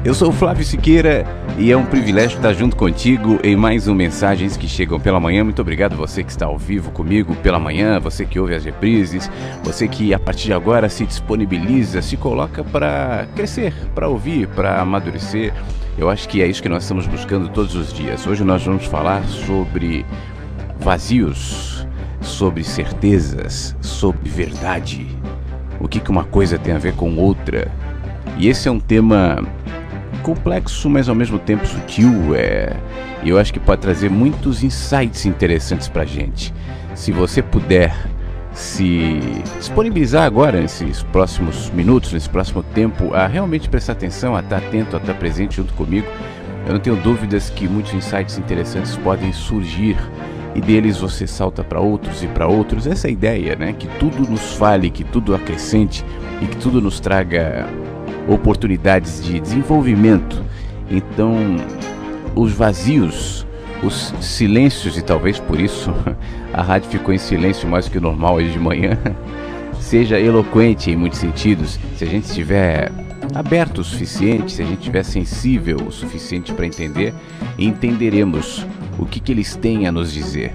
Eu sou o Flávio Siqueira e é um privilégio estar junto contigo em mais um Mensagens que Chegam pela Manhã. Muito obrigado você que está ao vivo comigo pela manhã, você que ouve as reprises, você que a partir de agora se disponibiliza, se coloca para crescer, para ouvir, para amadurecer. Eu acho que é isso que nós estamos buscando todos os dias. Hoje nós vamos falar sobre vazios, sobre certezas, sobre verdade. O que uma coisa tem a ver com outra. E esse é um tema complexo, mas ao mesmo tempo sutil, e eu acho que pode trazer muitos insights interessantes pra gente. Se você puder se disponibilizar agora, nesses próximos minutos, nesse próximo tempo, a realmente prestar atenção, a estar atento, a estar presente junto comigo, eu não tenho dúvidas que muitos insights interessantes podem surgir e deles você salta para outros e para outros. Essa é a ideia, né? Que tudo nos fale, que tudo acrescente e que tudo nos traga oportunidades de desenvolvimento. Então, os vazios, os silêncios, e talvez por isso a rádio ficou em silêncio mais do que o normal hoje de manhã, seja eloquente em muitos sentidos, se a gente estiver aberto o suficiente, se a gente estiver sensível o suficiente para entender, entenderemos o que eles têm a nos dizer.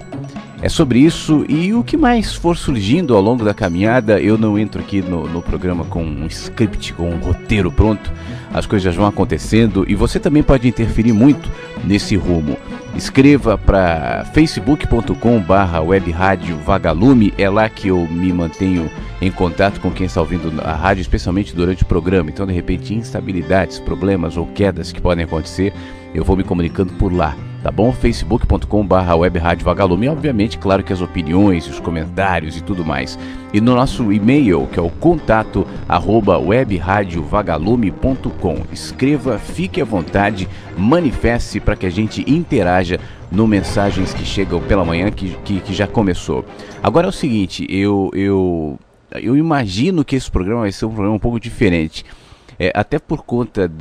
É sobre isso e o que mais for surgindo ao longo da caminhada. Eu não entro aqui no programa com um script, com um roteiro pronto. As coisas vão acontecendo e você também pode interferir muito nesse rumo. Escreva para facebook.com/webradiovagalume. É lá que eu me mantenho em contato com quem está ouvindo a rádio, especialmente durante o programa. Então, de repente, instabilidades, problemas ou quedas que podem acontecer, eu vou me comunicando por lá. Tá bom? facebook.com/webradiovagalume. E obviamente, claro que as opiniões, os comentários e tudo mais. E no nosso e-mail, que é o contato@webradiovagalume.com. Escreva, fique à vontade, manifeste para que a gente interaja no Mensagens que Chegam pela Manhã, que já começou. Agora é o seguinte, eu imagino que esse programa vai ser um programa um pouco diferente. Até por conta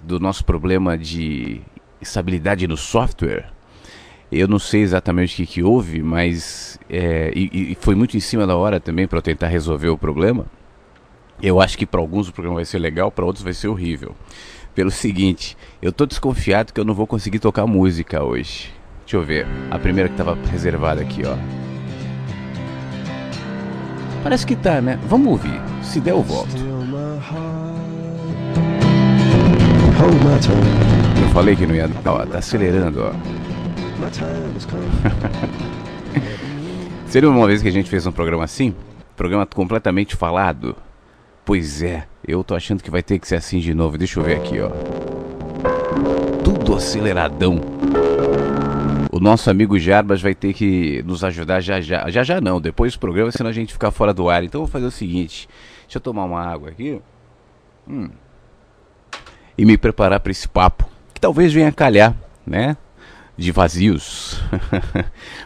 do nosso problema de estabilidade no software. Eu não sei exatamente o que houve, mas e foi muito em cima da hora também para eu tentar resolver o problema. Eu acho que para alguns o programa vai ser legal, para outros vai ser horrível. Pelo seguinte, eu tô desconfiado que eu não vou conseguir tocar música hoje. Deixa eu ver, a primeira que estava reservada aqui, ó. Parece que tá, né? Vamos ouvir, se der eu volto. Eu falei que não ia. Ó, tá acelerando, ó. Seria uma vez que a gente fez um programa assim? Programa completamente falado? Pois é, eu tô achando que vai ter que ser assim de novo. Deixa eu ver aqui, ó. Tudo aceleradão. O nosso amigo Jarbas vai ter que nos ajudar já. Já não, depois do programa, senão a gente ficar fora do ar. Então eu vou fazer o seguinte. Deixa eu tomar uma água aqui. E me preparar para esse papo, que talvez venha a calhar, né? De vazios.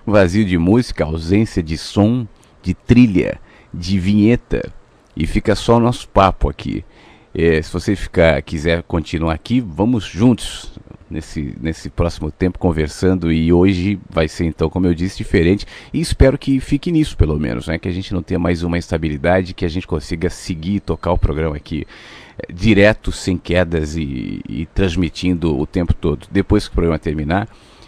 Vazio de música, ausência de som, de trilha, de vinheta. E fica só o nosso papo aqui. Se você quiser continuar aqui, vamos juntos nesse próximo tempo conversando. E hoje vai ser, então, como eu disse, diferente. E espero que fique nisso, pelo menos, né? Que a gente não tenha mais uma instabilidade, que a gente consiga seguir e tocar o programa aqui direto, sem quedas e transmitindo o tempo todo. Depois que o programa terminar,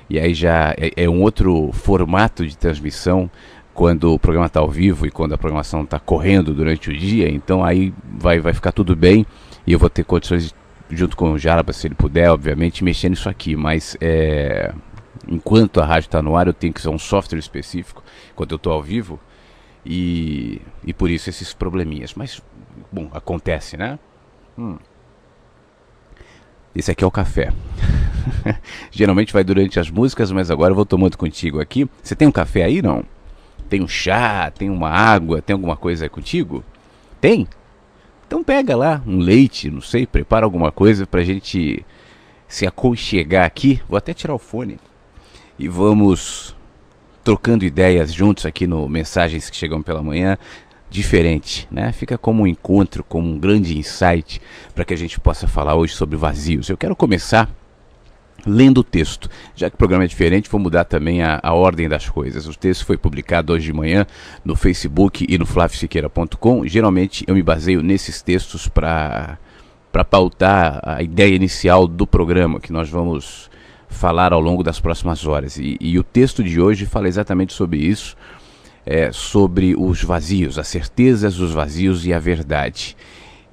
e aí já é um outro formato de transmissão, quando o programa está ao vivo e quando a programação está correndo durante o dia. Então aí vai ficar tudo bem e eu vou ter condições, junto com o Jarbas, se ele puder, obviamente, mexer nisso aqui. Mas enquanto a rádio está no ar, eu tenho que usar um software específico quando eu estou ao vivo e por isso esses probleminhas. Mas, bom, acontece, né? Esse aqui é o café. Geralmente vai durante as músicas, mas agora eu vou tomando contigo aqui. Você tem um café aí, não? Tem um chá, tem uma água, tem alguma coisa aí contigo? Tem? Então pega lá um leite, não sei, prepara alguma coisa pra gente se aconchegar aqui. Vou até tirar o fone. E vamos trocando ideias juntos aqui no Mensagens que Chegam pela Manhã. Diferente, né? Fica como um encontro, como um grande insight para que a gente possa falar hoje sobre vazios. Eu quero começar lendo o texto. Já que o programa é diferente, vou mudar também a ordem das coisas. O texto foi publicado hoje de manhã no Facebook e no flaviosiqueira.com. Geralmente eu me baseio nesses textos para para pautar a ideia inicial do programa que nós vamos falar ao longo das próximas horas. E o texto de hoje fala exatamente sobre isso, sobre os vazios, as certezas, os vazios e a verdade.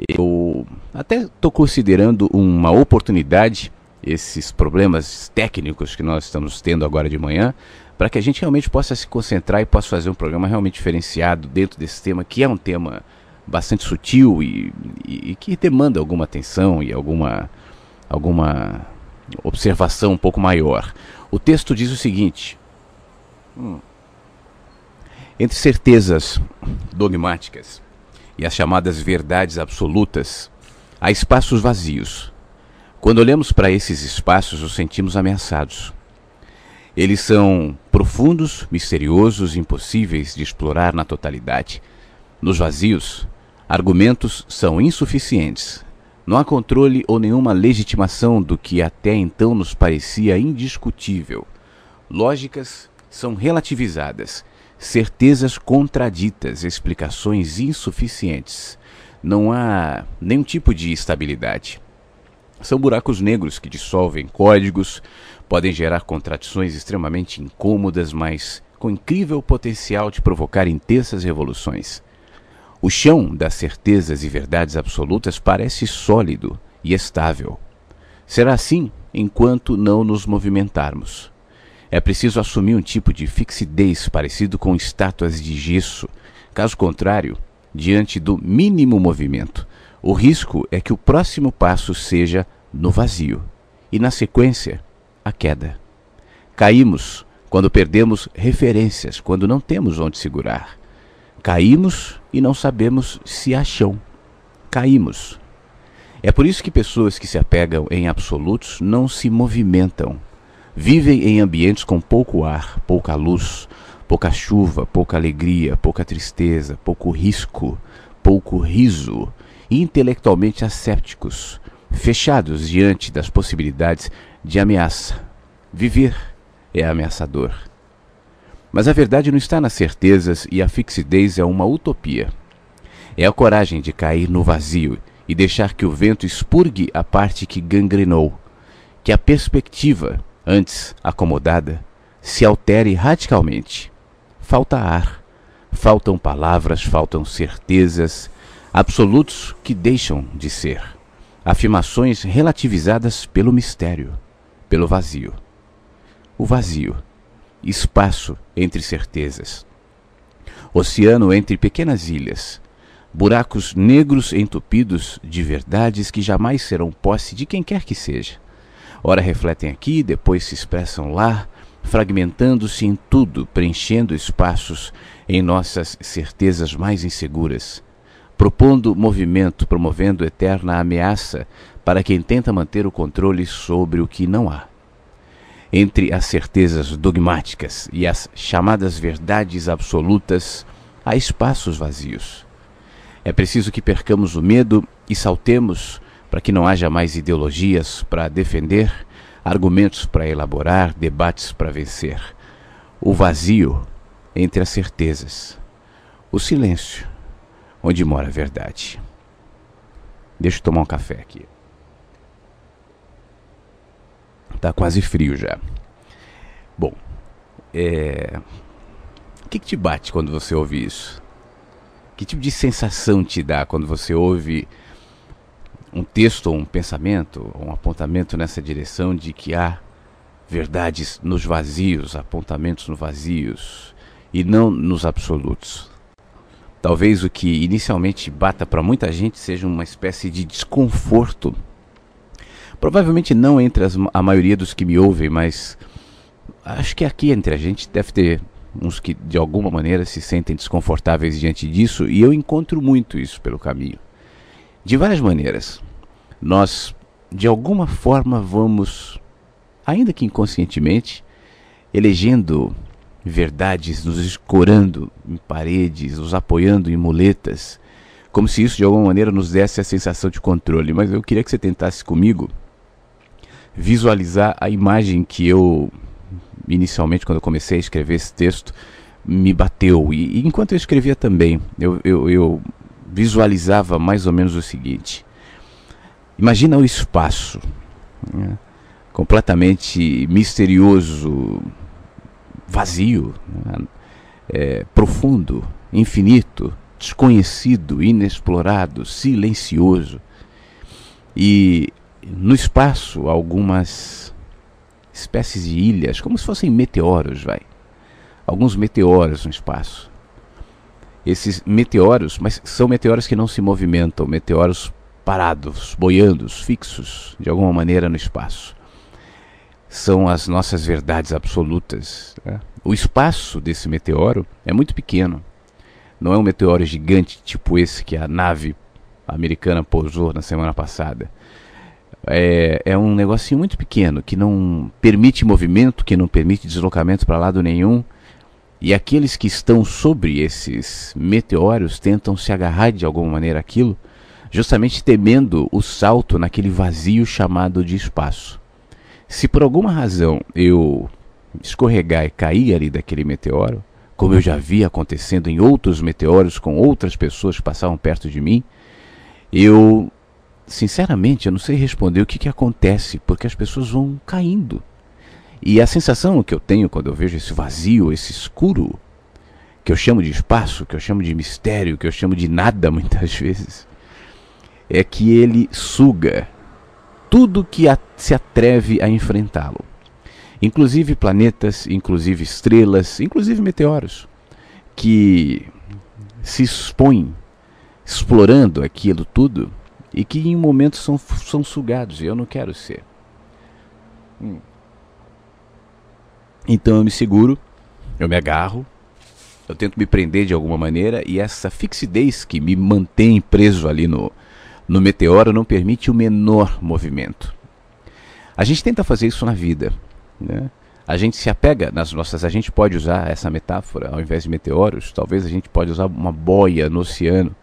Eu até estou considerando uma oportunidade, esses problemas técnicos que nós estamos tendo agora de manhã, para que a gente realmente possa se concentrar e possa fazer um programa realmente diferenciado dentro desse tema, que é um tema bastante sutil e que demanda alguma atenção e alguma observação um pouco maior. O texto diz o seguinte: entre certezas dogmáticas e as chamadas verdades absolutas, há espaços vazios. Quando olhamos para esses espaços, os sentimos ameaçados. Eles são profundos, misteriosos, impossíveis de explorar na totalidade. Nos vazios, argumentos são insuficientes. Não há controle ou nenhuma legitimação do que até então nos parecia indiscutível. Lógicas são relativizadas, certezas contraditas, explicações insuficientes. Não há nenhum tipo de estabilidade. São buracos negros que dissolvem códigos, podem gerar contradições extremamente incômodas, mas com incrível potencial de provocar intensas revoluções. O chão das certezas e verdades absolutas parece sólido e estável. Será assim enquanto não nos movimentarmos. É preciso assumir um tipo de fixidez parecido com estátuas de gesso. Caso contrário, diante do mínimo movimento, o risco é que o próximo passo seja no vazio e, na sequência, a queda. Caímos quando perdemos referências, quando não temos onde segurar. Caímos e não sabemos se há chão. Caímos. É por isso que pessoas que se apegam em absolutos não se movimentam. Vivem em ambientes com pouco ar, pouca luz, pouca chuva, pouca alegria, pouca tristeza, pouco risco, pouco riso, intelectualmente assépticos, fechados diante das possibilidades de ameaça. Viver é ameaçador. Mas a verdade não está nas certezas e a fixidez é uma utopia. É a coragem de cair no vazio e deixar que o vento expurgue a parte que gangrenou, que a perspectiva, antes acomodada, se altere radicalmente. Falta ar, faltam palavras, faltam certezas, absolutos que deixam de ser, afirmações relativizadas pelo mistério, pelo vazio. O vazio, espaço entre certezas, oceano entre pequenas ilhas, buracos negros entupidos de verdades que jamais serão posse de quem quer que seja. Ora refletem aqui, depois se expressam lá, fragmentando-se em tudo, preenchendo espaços em nossas certezas mais inseguras, propondo movimento, promovendo eterna ameaça para quem tenta manter o controle sobre o que não há. Entre as certezas dogmáticas e as chamadas verdades absolutas, há espaços vazios. É preciso que percamos o medo e saltemos para que não haja mais ideologias para defender, argumentos para elaborar, debates para vencer. O vazio entre as certezas. O silêncio, onde mora a verdade. Deixa eu tomar um café aqui. Tá quase frio já. Bom, o que te bate quando você ouve isso? Que tipo de sensação te dá quando você ouve um texto, ou um pensamento, ou um apontamento nessa direção de que há verdades nos vazios, apontamentos nos vazios e não nos absolutos? Talvez o que inicialmente bata para muita gente seja uma espécie de desconforto. Provavelmente não entre a maioria dos que me ouvem, mas acho que aqui entre a gente deve ter uns que de alguma maneira se sentem desconfortáveis diante disso, e eu encontro muito isso pelo caminho. De várias maneiras. Nós, de alguma forma, vamos, ainda que inconscientemente, elegendo verdades, nos escorando em paredes, nos apoiando em muletas, como se isso de alguma maneira nos desse a sensação de controle. Mas eu queria que você tentasse comigo visualizar a imagem que eu, inicialmente, quando eu comecei a escrever esse texto, me bateu. E enquanto eu escrevia também, eu visualizava mais ou menos o seguinte: Imagina o espaço, né? Completamente misterioso, vazio, né? Profundo, infinito, desconhecido, inexplorado, silencioso. E no espaço algumas espécies de ilhas, como se fossem meteoros, alguns meteoros no espaço. Esses meteoros, mas são meteoros que não se movimentam, meteoros parados, boiando, fixos, de alguma maneira no espaço. São as nossas verdades absolutas, né? O espaço desse meteoro é muito pequeno. Não é um meteoro gigante, tipo esse que a nave americana pousou na semana passada. É um negocinho muito pequeno, que não permite movimento, que não permite deslocamento para lado nenhum. E aqueles que estão sobre esses meteoros tentam se agarrar de alguma maneira àquilo, justamente temendo o salto naquele vazio chamado de espaço. Se por alguma razão eu escorregar e cair ali daquele meteoro, como eu já vi acontecendo em outros meteoros com outras pessoas que passavam perto de mim, sinceramente, eu não sei responder o que acontece, porque as pessoas vão caindo. E a sensação que eu tenho quando eu vejo esse vazio, esse escuro, que eu chamo de espaço, que eu chamo de mistério, que eu chamo de nada muitas vezes, é que ele suga tudo que se atreve a enfrentá-lo. Inclusive planetas, inclusive estrelas, inclusive meteoros, que se expõem explorando aquilo tudo e que em momentos são sugados, e eu não quero ser. Então eu me seguro, eu me agarro, eu tento me prender de alguma maneira, e essa fixidez que me mantém preso ali no meteoro não permite o menor movimento. A gente tenta fazer isso na vida, né? A gente se apega a gente pode usar essa metáfora, ao invés de meteoros, talvez a gente pode usar uma boia no oceano.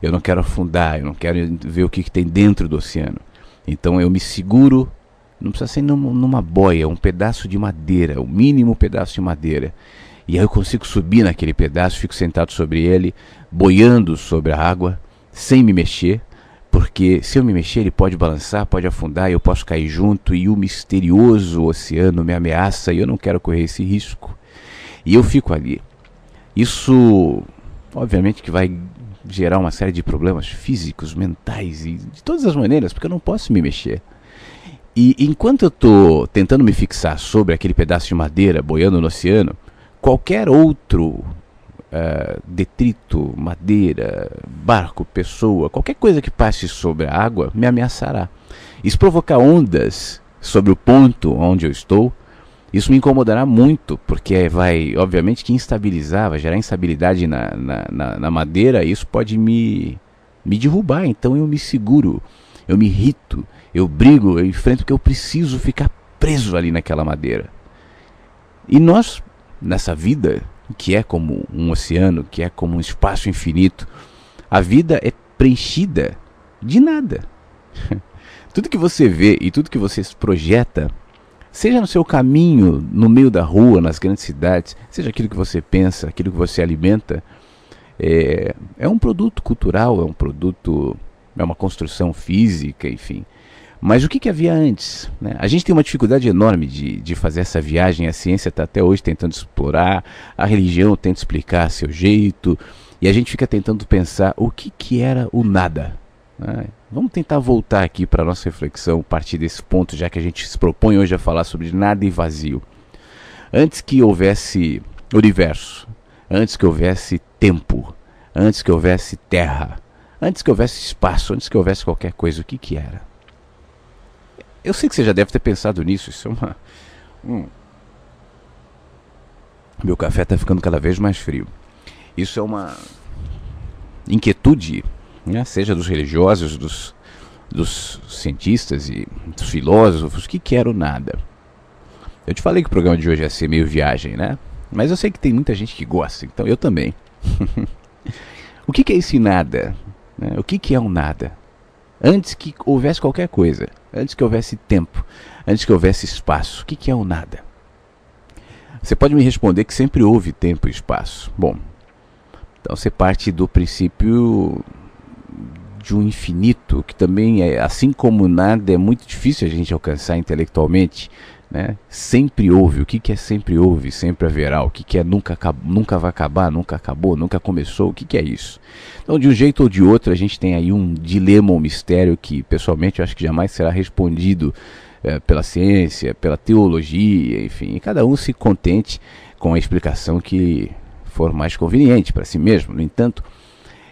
Eu não quero afundar, eu não quero ver o que tem dentro do oceano. Então eu me seguro, não precisa ser numa boia, um pedaço de madeira, o mínimo pedaço de madeira. E aí eu consigo subir naquele pedaço, fico sentado sobre ele, boiando sobre a água, sem me mexer, porque se eu me mexer ele pode balançar, pode afundar, eu posso cair junto, e o misterioso oceano me ameaça e eu não quero correr esse risco. E eu fico ali. Isso, obviamente, que vai gerar uma série de problemas físicos, mentais e de todas as maneiras, porque eu não posso me mexer. E enquanto eu estou tentando me fixar sobre aquele pedaço de madeira boiando no oceano, qualquer outro detrito, madeira, barco, pessoa, qualquer coisa que passe sobre a água me ameaçará. Isso provocar ondas sobre o ponto onde eu estou, isso me incomodará muito, porque vai, obviamente, que instabilizar, vai gerar instabilidade na madeira, e isso pode me derrubar. Então eu me seguro, eu me irrito, eu brigo, eu enfrento, porque eu preciso ficar preso ali naquela madeira. E nós, nessa vida, que é como um oceano, que é como um espaço infinito, a vida é preenchida de nada. Tudo que você vê e tudo que você projeta, seja no seu caminho, no meio da rua, nas grandes cidades, seja aquilo que você pensa, aquilo que você alimenta, é um produto cultural, é uma construção física, enfim. Mas o que havia antes, né? A gente tem uma dificuldade enorme de fazer essa viagem. A ciência está até hoje tentando explorar, a religião tenta explicar a seu jeito, e a gente fica tentando pensar o que era o nada. Vamos tentar voltar aqui para a nossa reflexão a partir desse ponto, já que a gente se propõe hoje a falar sobre nada e vazio. Antes que houvesse universo, antes que houvesse tempo, antes que houvesse terra, antes que houvesse espaço, antes que houvesse qualquer coisa, o que era? Eu sei que você já deve ter pensado nisso. Isso é uma... Meu café está ficando cada vez mais frio. Isso é uma inquietude, né? Seja dos religiosos, dos cientistas e dos filósofos. O que era o nada? Eu te falei que o programa de hoje ia ser meio viagem, né? Mas eu sei que tem muita gente que gosta, então eu também. O que é esse nada? O que é o nada? Antes que houvesse qualquer coisa, antes que houvesse tempo, antes que houvesse espaço, o que é o nada? Você pode me responder que sempre houve tempo e espaço. Bom, então você parte do princípio de um infinito, que também é, assim como nada, é muito difícil a gente alcançar intelectualmente, né? Sempre houve. O que é sempre houve, sempre haverá? O que é nunca vai acabar, nunca acabou, nunca começou? O que é isso? Então, de um jeito ou de outro, a gente tem aí um dilema, um mistério que, pessoalmente, eu acho que jamais será respondido pela ciência, pela teologia, enfim. E cada um se contente com a explicação que for mais conveniente para si mesmo. No entanto,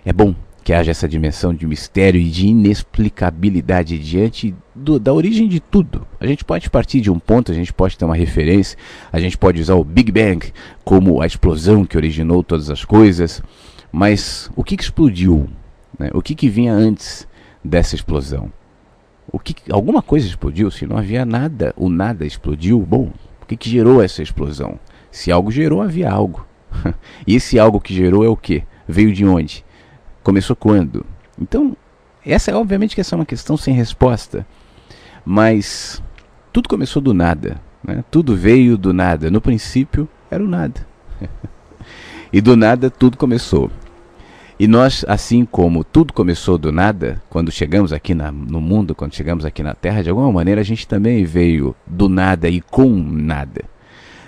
é bom que haja essa dimensão de mistério e de inexplicabilidade diante da origem de tudo. A gente pode partir de um ponto, a gente pode ter uma referência, a gente pode usar o Big Bang como a explosão que originou todas as coisas, mas o que explodiu? Né? O que vinha antes dessa explosão? Alguma coisa explodiu? Se não havia nada, o nada explodiu. Bom, o que gerou essa explosão? Se algo gerou, havia algo. E esse algo que gerou é o quê? Veio de onde? Começou quando? Então, obviamente que essa é uma questão sem resposta, mas tudo começou do nada, né? Tudo veio do nada. No princípio era o nada. E do nada tudo começou. E nós, assim como tudo começou do nada, quando chegamos aqui no mundo, quando chegamos aqui na Terra, de alguma maneira a gente também veio do nada e com nada.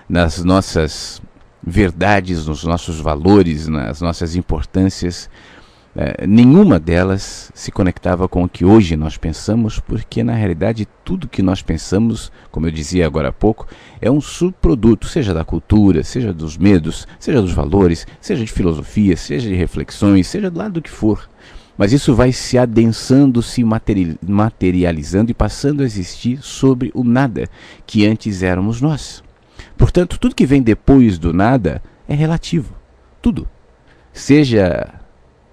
Nas nossas verdades, nos nossos valores, nas nossas importâncias, nenhuma delas se conectava com o que hoje nós pensamos, porque na realidade tudo que nós pensamos, como eu dizia agora há pouco, é um subproduto, seja da cultura, seja dos medos, seja dos valores, seja de filosofia, seja de reflexões, seja do lado do que for. Mas isso vai se adensando, se materializando e passando a existir sobre o nada que antes éramos nós. Portanto, tudo que vem depois do nada é relativo. Tudo. Seja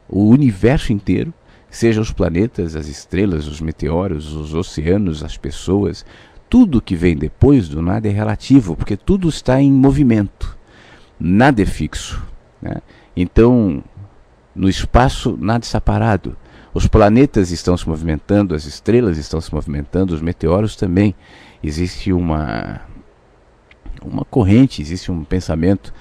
o universo inteiro, seja os planetas, as estrelas, os meteoros, os oceanos, as pessoas, tudo que vem depois do nada é relativo, porque tudo está em movimento, nada é fixo, né? Então, no espaço, nada está parado. Os planetas estão se movimentando, as estrelas estão se movimentando, os meteoros também. Existe uma corrente, existe um pensamento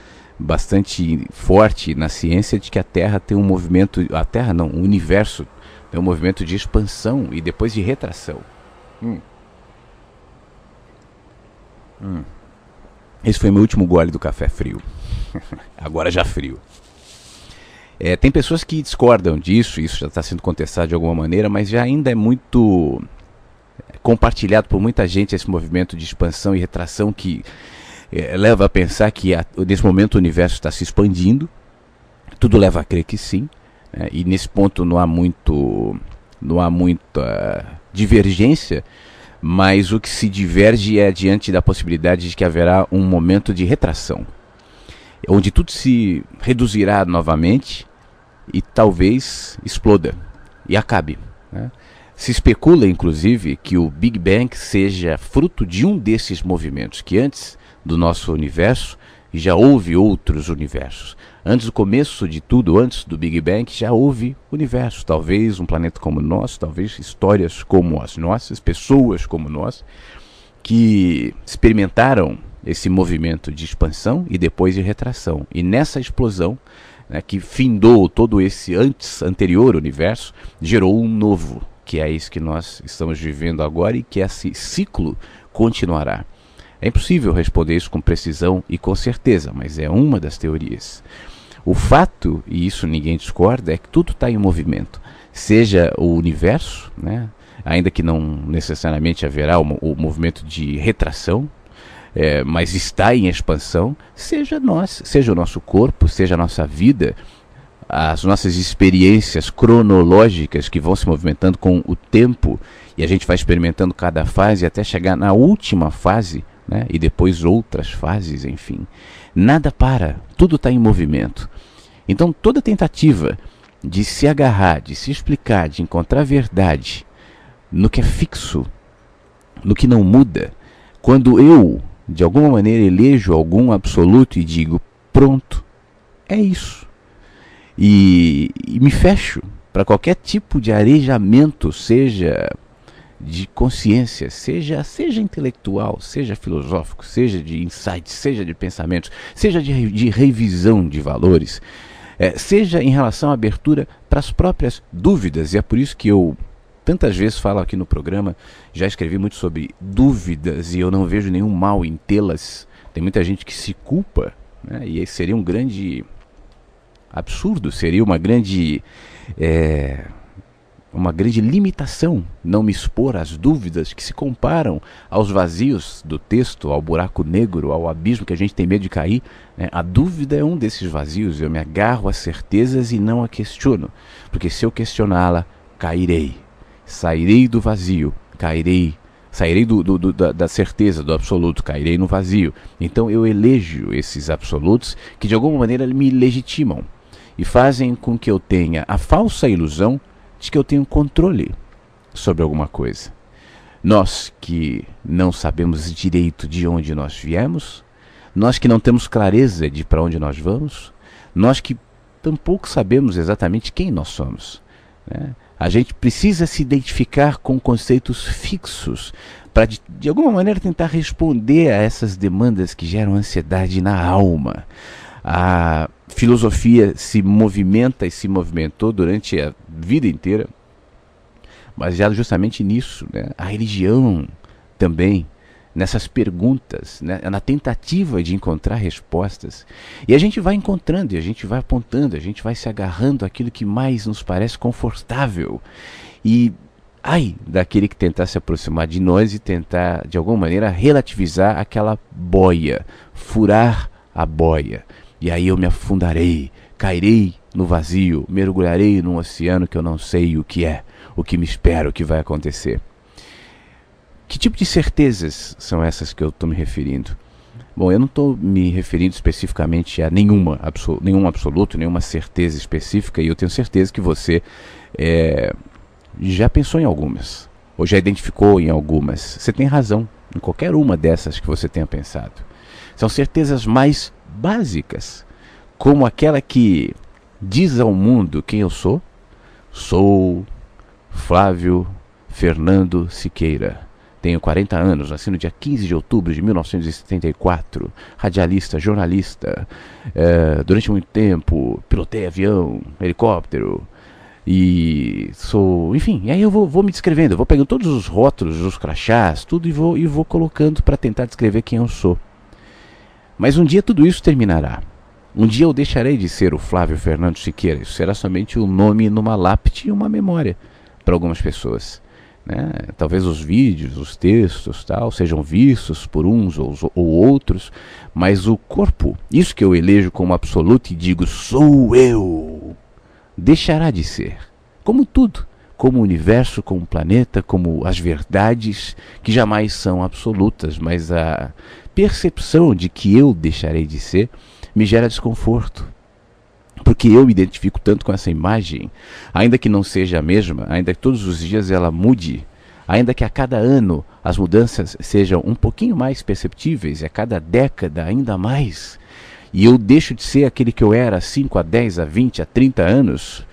bastante forte na ciência de que a Terra tem um movimento, o universo tem um movimento de expansão e depois de retração. Esse foi meu último gole do café frio. Agora já frio. Tem pessoas que discordam disso, isso já está sendo contestado de alguma maneira, mas já ainda é muito compartilhado por muita gente esse movimento de expansão e retração que leva a pensar que nesse momento o universo está se expandindo. Tudo leva a crer que sim, né? E nesse ponto não há muita divergência, mas o que se diverge é diante da possibilidade de que haverá um momento de retração, onde tudo se reduzirá novamente e talvez exploda e acabe, né? Se especula, inclusive, que o Big Bang seja fruto de um desses movimentos, que antes do nosso universo já houve outros universos. Antes do começo de tudo, antes do Big Bang, já houve universo. Talvez um planeta como o nosso, talvez histórias como as nossas, pessoas como nós, que experimentaram esse movimento de expansão e depois de retração. E nessa explosão, né, que findou todo esse anterior universo, gerou um novo, que é isso que nós estamos vivendo agora e que esse ciclo continuará. É impossível responder isso com precisão e com certeza, mas é uma das teorias. O fato, e isso ninguém discorda, é que tudo está em movimento. Seja o universo, né, ainda que não necessariamente haverá o movimento de retração, mas está em expansão, seja nós, seja o nosso corpo, seja a nossa vida, as nossas experiências cronológicas que vão se movimentando com o tempo, e a gente vai experimentando cada fase até chegar na última fase, né? E depois outras fases, enfim. Nada para, tudo está em movimento. Então toda tentativa de se agarrar, de se explicar, de encontrar verdade no que é fixo, no que não muda, quando eu, de alguma maneira, elejo algum absoluto e digo, pronto, é isso. E me fecho para qualquer tipo de arejamento, seja de consciência, seja intelectual, seja filosófico, seja de insights, seja de pensamentos, seja de revisão de valores. seja em relação à abertura para as próprias dúvidas, e é por isso que eu tantas vezes falo aqui no programa, já escrevi muito sobre dúvidas e eu não vejo nenhum mal em tê-las. Tem muita gente que se culpa, né? E esse seria um grande absurdo, seria uma grande limitação não me expor às dúvidas que se comparam aos vazios do texto, ao buraco negro, ao abismo que a gente tem medo de cair, né? A dúvida é um desses vazios. Eu me agarro às certezas e não a questiono, porque se eu questioná-la, cairei, sairei do vazio, cairei, sairei da certeza, do absoluto, cairei no vazio. Então eu elejo esses absolutos que de alguma maneira me legitimam e fazem com que eu tenha a falsa ilusão de que eu tenho controle sobre alguma coisa. Nós que não sabemos direito de onde nós viemos, nós que não temos clareza de para onde nós vamos, nós que tampouco sabemos exatamente quem nós somos, né? A gente precisa se identificar com conceitos fixos para, de alguma maneira, tentar responder a essas demandas que geram ansiedade na alma. A filosofia se movimenta e se movimentou durante a vida inteira, baseado justamente nisso, né? A religião também, nessas perguntas, né? Na tentativa de encontrar respostas. E a gente vai encontrando, e a gente vai apontando, a gente vai se agarrando àquilo que mais nos parece confortável. E ai daquele que tentar se aproximar de nós e tentar, de alguma maneira, relativizar aquela boia, furar a boia. E aí eu me afundarei, cairei no vazio, mergulharei num oceano que eu não sei o que é, o que me espera, o que vai acontecer. Que tipo de certezas são essas que eu estou me referindo? Bom, eu não estou me referindo especificamente a nenhum absoluto, nenhuma certeza específica, e eu tenho certeza que você já pensou em algumas, ou já identificou em algumas. Você tem razão em qualquer uma dessas que você tenha pensado. São certezas mais básicas, como aquela que diz ao mundo quem eu sou. Sou Flávio Fernando Siqueira. Tenho 40 anos, nasci no dia 15 de outubro de 1974, radialista, jornalista, durante muito tempo pilotei avião, helicóptero, e sou, enfim, e aí eu vou me descrevendo, eu vou pegando todos os rótulos, os crachás, tudo e vou colocando para tentar descrever quem eu sou. Mas um dia tudo isso terminará. Um dia eu deixarei de ser o Flávio Fernando Siqueira. Isso será somente um nome numa lápide e uma memória para algumas pessoas, né? Talvez os vídeos, os textos, tal, sejam vistos por uns ou outros, mas o corpo, isso que eu elejo como absoluto e digo sou eu, deixará de ser. Como tudo, como o universo, como o planeta, como as verdades que jamais são absolutas, mas a percepção de que eu deixarei de ser me gera desconforto, porque eu me identifico tanto com essa imagem, ainda que não seja a mesma, ainda que todos os dias ela mude, ainda que a cada ano as mudanças sejam um pouquinho mais perceptíveis, e a cada década ainda mais, e eu deixo de ser aquele que eu era há 5, a 10, a 20, a 30 anos,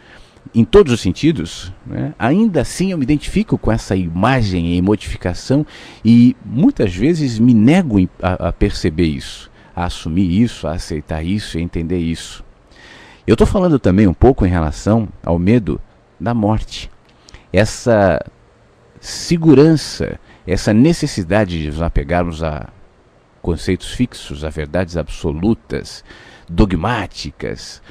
em todos os sentidos, né? Ainda assim eu me identifico com essa imagem em modificação e muitas vezes me nego a perceber isso, a assumir isso, a aceitar isso, a entender isso. Eu estou falando também um pouco em relação ao medo da morte. Essa segurança, essa necessidade de nos apegarmos a conceitos fixos, a verdades absolutas, dogmáticas,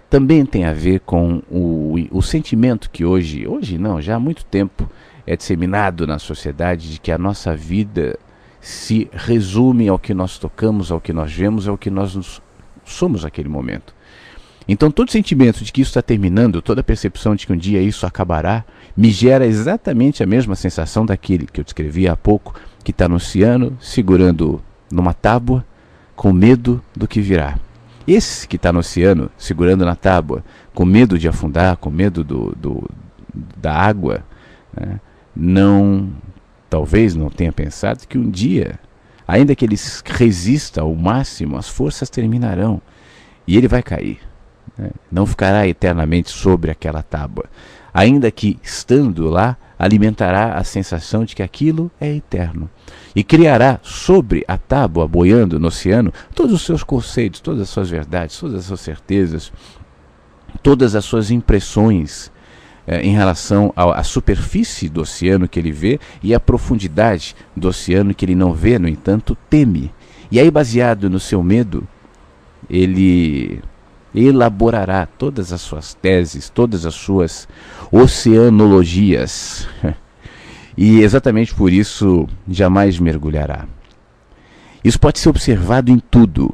também tem a ver com o sentimento que hoje não, já há muito tempo é disseminado na sociedade de que a nossa vida se resume ao que nós tocamos, ao que nós vemos, ao que nós somos naquele momento. Então todo sentimento de que isso está terminando, toda percepção de que um dia isso acabará, me gera exatamente a mesma sensação daquele que eu descrevi há pouco, que está no oceano, segurando numa tábua, com medo do que virá. Esse que está no oceano, segurando na tábua, com medo de afundar, com medo da água, né, talvez não tenha pensado que um dia, ainda que ele resista ao máximo, as forças terminarão e ele vai cair, né? Não ficará eternamente sobre aquela tábua, ainda que estando lá, alimentará a sensação de que aquilo é eterno e criará sobre a tábua, boiando no oceano, todos os seus conceitos, todas as suas verdades, todas as suas certezas, todas as suas impressões em relação à superfície do oceano que ele vê e à profundidade do oceano que ele não vê, no entanto, teme. E aí, baseado no seu medo, ele elaborará todas as suas teses, todas as suas oceanologias. E exatamente por isso jamais mergulhará. Isso pode ser observado em tudo,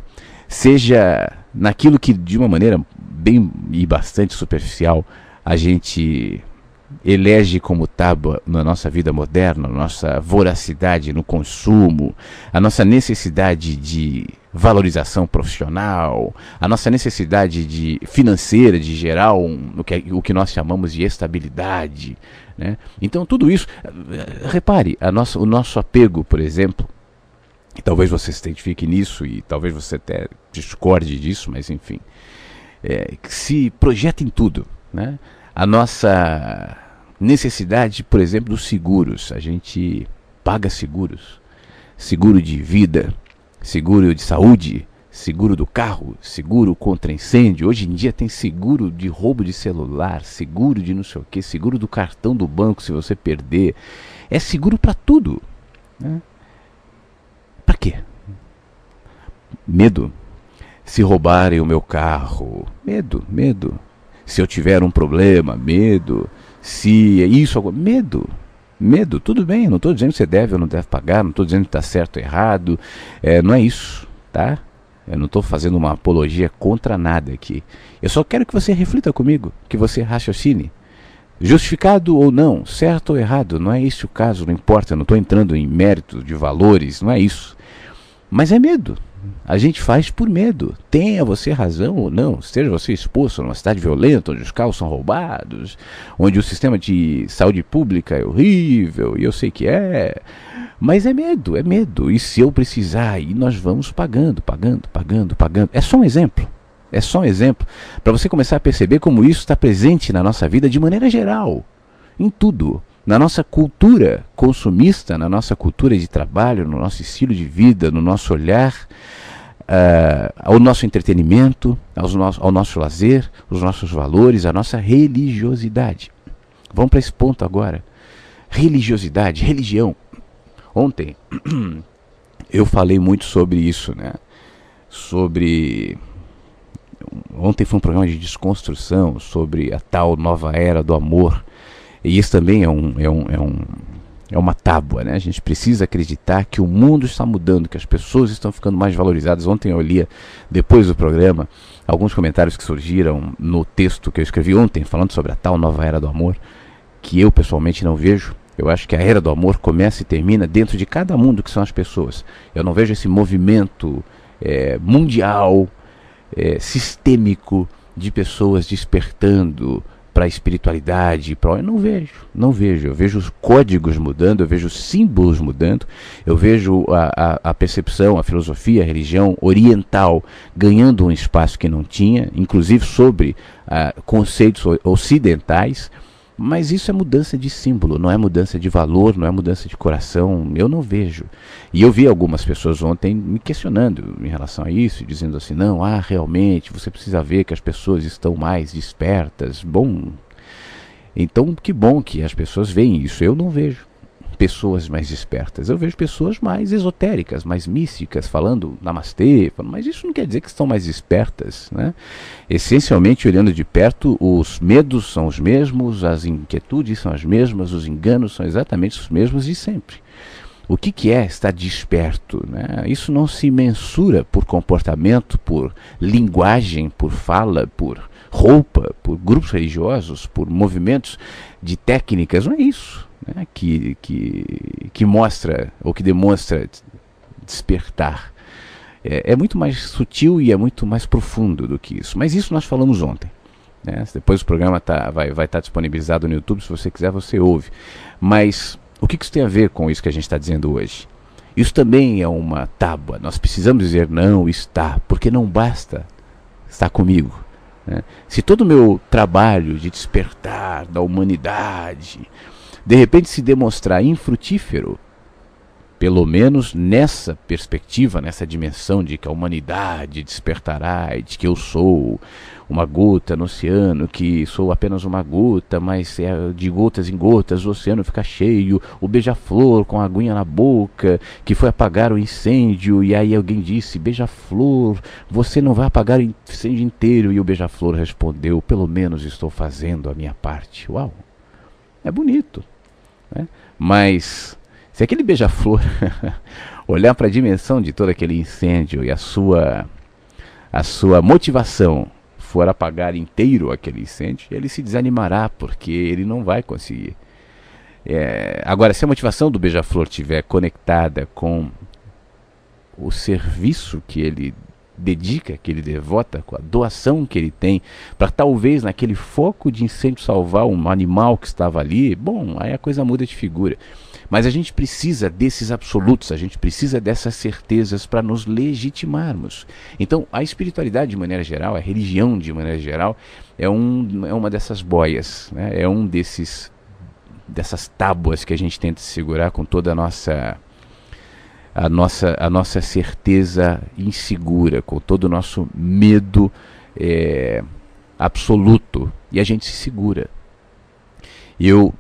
seja naquilo que de uma maneira bem e bastante superficial a gente elege como tábua na nossa vida moderna, nossa voracidade no consumo, a nossa necessidade de valorização profissional, a nossa necessidade financeira de gerar o que nós chamamos de estabilidade, né? Então tudo isso, repare, o nosso apego, por exemplo, e talvez você se identifique nisso e talvez você até discorde disso, mas enfim, se projeta em tudo, né? A nossa necessidade, por exemplo, dos seguros. A gente paga seguros. Seguro de vida, seguro de saúde, seguro do carro, seguro contra incêndio. Hoje em dia tem seguro de roubo de celular, seguro de não sei o que, seguro do cartão do banco se você perder. É seguro para tudo, né? Para quê? Medo. Se roubarem o meu carro, medo. Se eu tiver um problema, medo. Se é isso, medo. Tudo bem, eu não estou dizendo que você deve ou não deve pagar, não estou dizendo que está certo ou errado, não é isso, tá? Eu não estou fazendo uma apologia contra nada aqui. Eu só quero que você reflita comigo, que você raciocine. Justificado ou não, certo ou errado, não é esse o caso, não importa, eu não estou entrando em mérito de valores, não é isso. Mas é medo. A gente faz por medo. Tenha você razão ou não, esteja você exposto numa cidade violenta, onde os carros são roubados, onde o sistema de saúde pública é horrível, e eu sei que é, mas é medo. E se eu precisar, aí nós vamos pagando. É só um exemplo. Para você começar a perceber como isso está presente na nossa vida de maneira geral, em tudo. Na nossa cultura consumista, na nossa cultura de trabalho, no nosso estilo de vida, no nosso olhar, ao nosso entretenimento, ao nosso lazer, os nossos valores, a nossa religiosidade. Vamos para esse ponto agora. Religiosidade, religião. Ontem eu falei muito sobre isso, né? Ontem foi um programa de desconstrução sobre a tal nova era do amor. E isso também é uma tábua, né? A gente precisa acreditar que o mundo está mudando, que as pessoas estão ficando mais valorizadas. Ontem eu lia, depois do programa, alguns comentários que surgiram no texto que eu escrevi ontem, falando sobre a tal nova era do amor, que eu pessoalmente não vejo. Eu acho que a era do amor começa e termina dentro de cada mundo que são as pessoas. Eu não vejo esse movimento mundial, sistêmico, de pessoas despertando para a espiritualidade, eu não vejo. Eu vejo os códigos mudando, eu vejo os símbolos mudando, eu vejo a percepção, a filosofia, a religião oriental ganhando um espaço que não tinha, inclusive sobre conceitos ocidentais. Mas isso é mudança de símbolo, não é mudança de valor, não é mudança de coração, eu não vejo. E eu vi algumas pessoas ontem me questionando em relação a isso, dizendo assim, não, realmente, você precisa ver que as pessoas estão mais despertas. Bom, então que bom que as pessoas veem isso, eu não vejo pessoas mais despertas, eu vejo pessoas mais esotéricas, mais místicas, falando namastê, mas isso não quer dizer que estão mais espertas, né? Essencialmente, olhando de perto, os medos são os mesmos, as inquietudes são as mesmas, os enganos são exatamente os mesmos de sempre. O que é estar desperto, né? Isso não se mensura por comportamento, por linguagem, por fala, por roupa, por grupos religiosos, por movimentos de técnicas, não é isso, né, que mostra ou que demonstra despertar. É muito mais sutil e é muito mais profundo do que isso. Mas isso nós falamos ontem, né? Depois o programa vai estar disponibilizado no YouTube, se você quiser você ouve. Mas o que isso tem a ver com isso que a gente está dizendo hoje? Isso também é uma tábua. Nós precisamos dizer não está, porque não basta estar comigo, né? Se todo o meu trabalho de despertar da humanidade de repente se demonstrar infrutífero, Pelo menos nessa perspectiva, nessa dimensão de que a humanidade despertará e de que eu sou uma gota no oceano, que sou apenas uma gota, mas de gotas em gotas o oceano fica cheio, o beija-flor com a aguinha na boca, que foi apagar o incêndio, e aí alguém disse, beija-flor, você não vai apagar o incêndio inteiro, e o beija-flor respondeu, pelo menos estou fazendo a minha parte. Uau, é bonito, né? Mas se aquele beija-flor olhar para a dimensão de todo aquele incêndio e a sua motivação for apagar inteiro aquele incêndio, ele se desanimará, porque ele não vai conseguir. Agora, se a motivação do beija-flor estiver conectada com o serviço que ele dedica, que ele devota, com a doação que ele tem, para talvez naquele foco de incêndio salvar um animal que estava ali, bom, aí a coisa muda de figura. Mas a gente precisa desses absolutos, a gente precisa dessas certezas para nos legitimarmos. Então, a espiritualidade de maneira geral, a religião de maneira geral, é uma dessas boias, né? É dessas tábuas que a gente tenta segurar com toda a nossa certeza insegura, com todo o nosso medo absoluto, e a gente se segura. Eu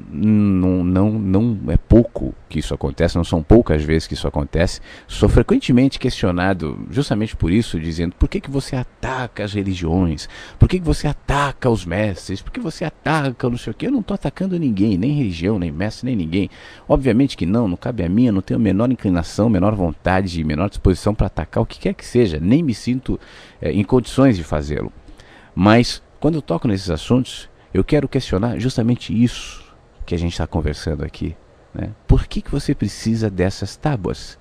não é pouco que isso acontece, não são poucas vezes que isso acontece. Sou frequentemente questionado justamente por isso, dizendo, por que você ataca as religiões? Por que você ataca os mestres? Por que você ataca não sei o quê? Eu não estou atacando ninguém, nem religião, nem mestre, nem ninguém. Obviamente que não cabe a mim, eu não tenho a menor inclinação, menor vontade, menor disposição para atacar o que quer que seja, nem me sinto em condições de fazê-lo. Mas quando eu toco nesses assuntos, eu quero questionar justamente isso que a gente está conversando aqui, né? Por que você precisa dessas tábuas?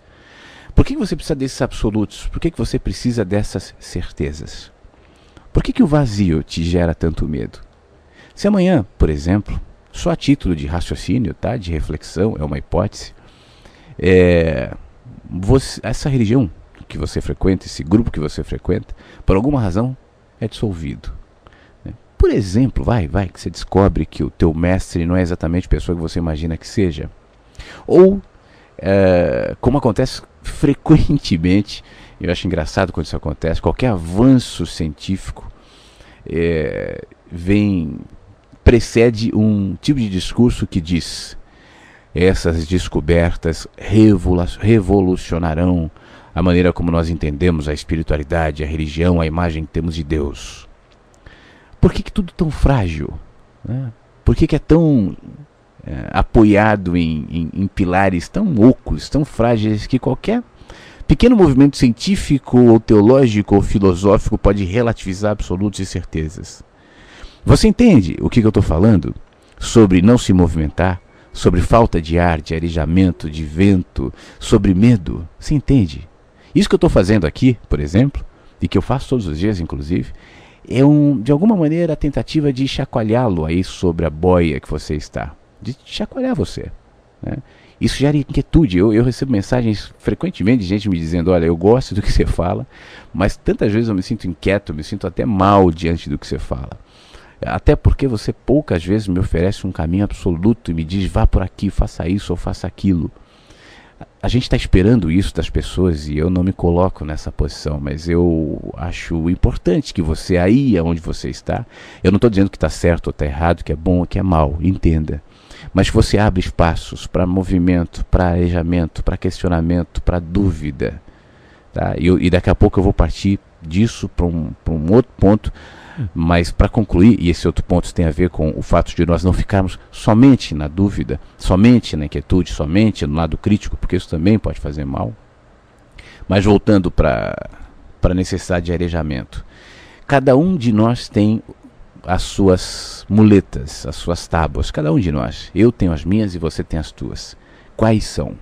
Por que você precisa desses absolutos? Por que você precisa dessas certezas? Por que o vazio te gera tanto medo? Se amanhã, por exemplo, só a título de raciocínio, tá? De reflexão, é uma hipótese, essa religião que você frequenta, esse grupo que você frequenta, por alguma razão é dissolvido. Por exemplo, vai que você descobre que o teu mestre não é exatamente a pessoa que você imagina que seja. Ou, como acontece frequentemente, eu acho engraçado quando isso acontece, qualquer avanço científico precede um tipo de discurso que diz: essas descobertas revolucionarão a maneira como nós entendemos a espiritualidade, a religião, a imagem que temos de Deus. Por que tudo tão frágil? Né? Por que é tão apoiado em pilares tão ocos, tão frágeis, que qualquer pequeno movimento científico, ou teológico, ou filosófico pode relativizar absolutos e certezas? Você entende o que eu estou falando? Sobre não se movimentar, sobre falta de ar, de arejamento, de vento, sobre medo. Você entende? Isso que eu estou fazendo aqui, por exemplo, e que eu faço todos os dias, inclusive, é de alguma maneira a tentativa de chacoalhá-lo aí sobre a boia que você está, de chacoalhar você, né? Isso gera inquietude. Eu recebo mensagens frequentemente de gente me dizendo, olha, eu gosto do que você fala, mas tantas vezes eu me sinto inquieto, me sinto até mal diante do que você fala, até porque você poucas vezes me oferece um caminho absoluto e me diz, vá por aqui, faça isso ou faça aquilo. A gente está esperando isso das pessoas e eu não me coloco nessa posição, mas eu acho importante que você, aí onde você está, eu não estou dizendo que está certo ou está errado, que é bom ou que é mal, entenda. Mas que você abre espaços para movimento, para arejamento, para questionamento, para dúvida. Tá? E daqui a pouco eu vou partir disso para um outro ponto. Mas para concluir, e esse outro ponto tem a ver com o fato de nós não ficarmos somente na dúvida, somente na inquietude, somente no lado crítico, porque isso também pode fazer mal. Mas voltando para a necessidade de arejamento. Cada um de nós tem as suas muletas, as suas tábuas, cada um de nós. Eu tenho as minhas e você tem as tuas. Quais são?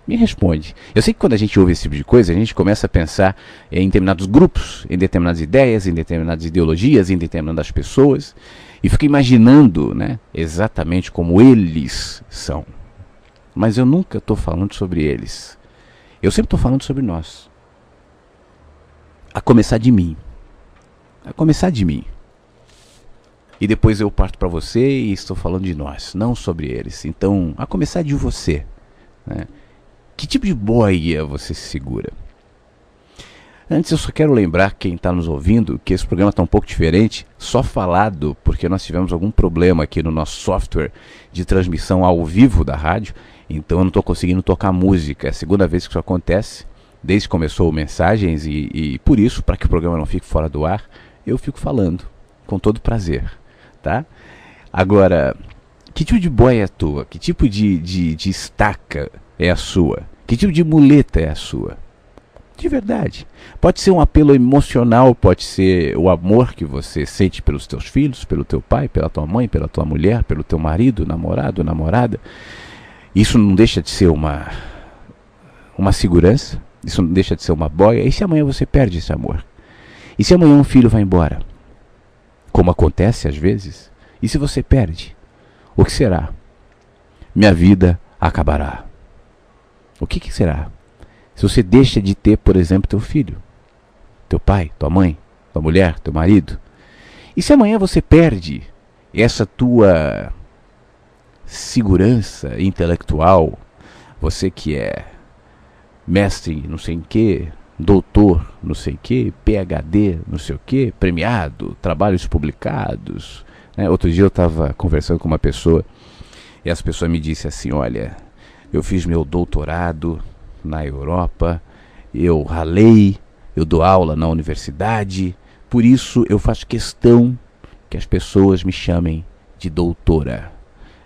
Me responde. Eu sei que quando a gente ouve esse tipo de coisa, a gente começa a pensar em determinados grupos, em determinadas ideias, em determinadas ideologias, em determinadas pessoas, e fica imaginando, né, exatamente como eles são. Mas eu nunca estou falando sobre eles. Eu sempre estou falando sobre nós. A começar de mim. A começar de mim. E depois eu parto para você e estou falando de nós, não sobre eles. Então, a começar de você, né? Que tipo de boia você se segura? Antes eu só quero lembrar quem está nos ouvindo que esse programa está um pouco diferente, só falado porque nós tivemos algum problema aqui no nosso software de transmissão ao vivo da rádio, então eu não estou conseguindo tocar música. É a segunda vez que isso acontece, desde que começou Mensagens, e por isso, para que o programa não fique fora do ar, eu fico falando com todo prazer, tá? Agora, que tipo de boia é a tua? Que tipo de estaca é a sua? Que tipo de muleta é a sua? De verdade. Pode ser um apelo emocional, pode ser o amor que você sente pelos teus filhos, pelo teu pai, pela tua mãe, pela tua mulher, pelo teu marido, namorado, namorada. Isso não deixa de ser uma segurança, isso não deixa de ser uma boia. E se amanhã você perde esse amor? E se amanhã um filho vai embora? Como acontece às vezes? E se você perde? O que será? Minha vida acabará. O que será? Se você deixa de ter, por exemplo, teu filho, teu pai, tua mãe, tua mulher, teu marido. E se amanhã você perde essa tua segurança intelectual, você que é mestre não sei em que, doutor não sei em que, PhD não sei o que, premiado, trabalhos publicados, né? Outro dia eu estava conversando com uma pessoa e essa pessoa me disse assim, olha, eu fiz meu doutorado na Europa, eu ralei, eu dou aula na universidade, por isso eu faço questão que as pessoas me chamem de doutora.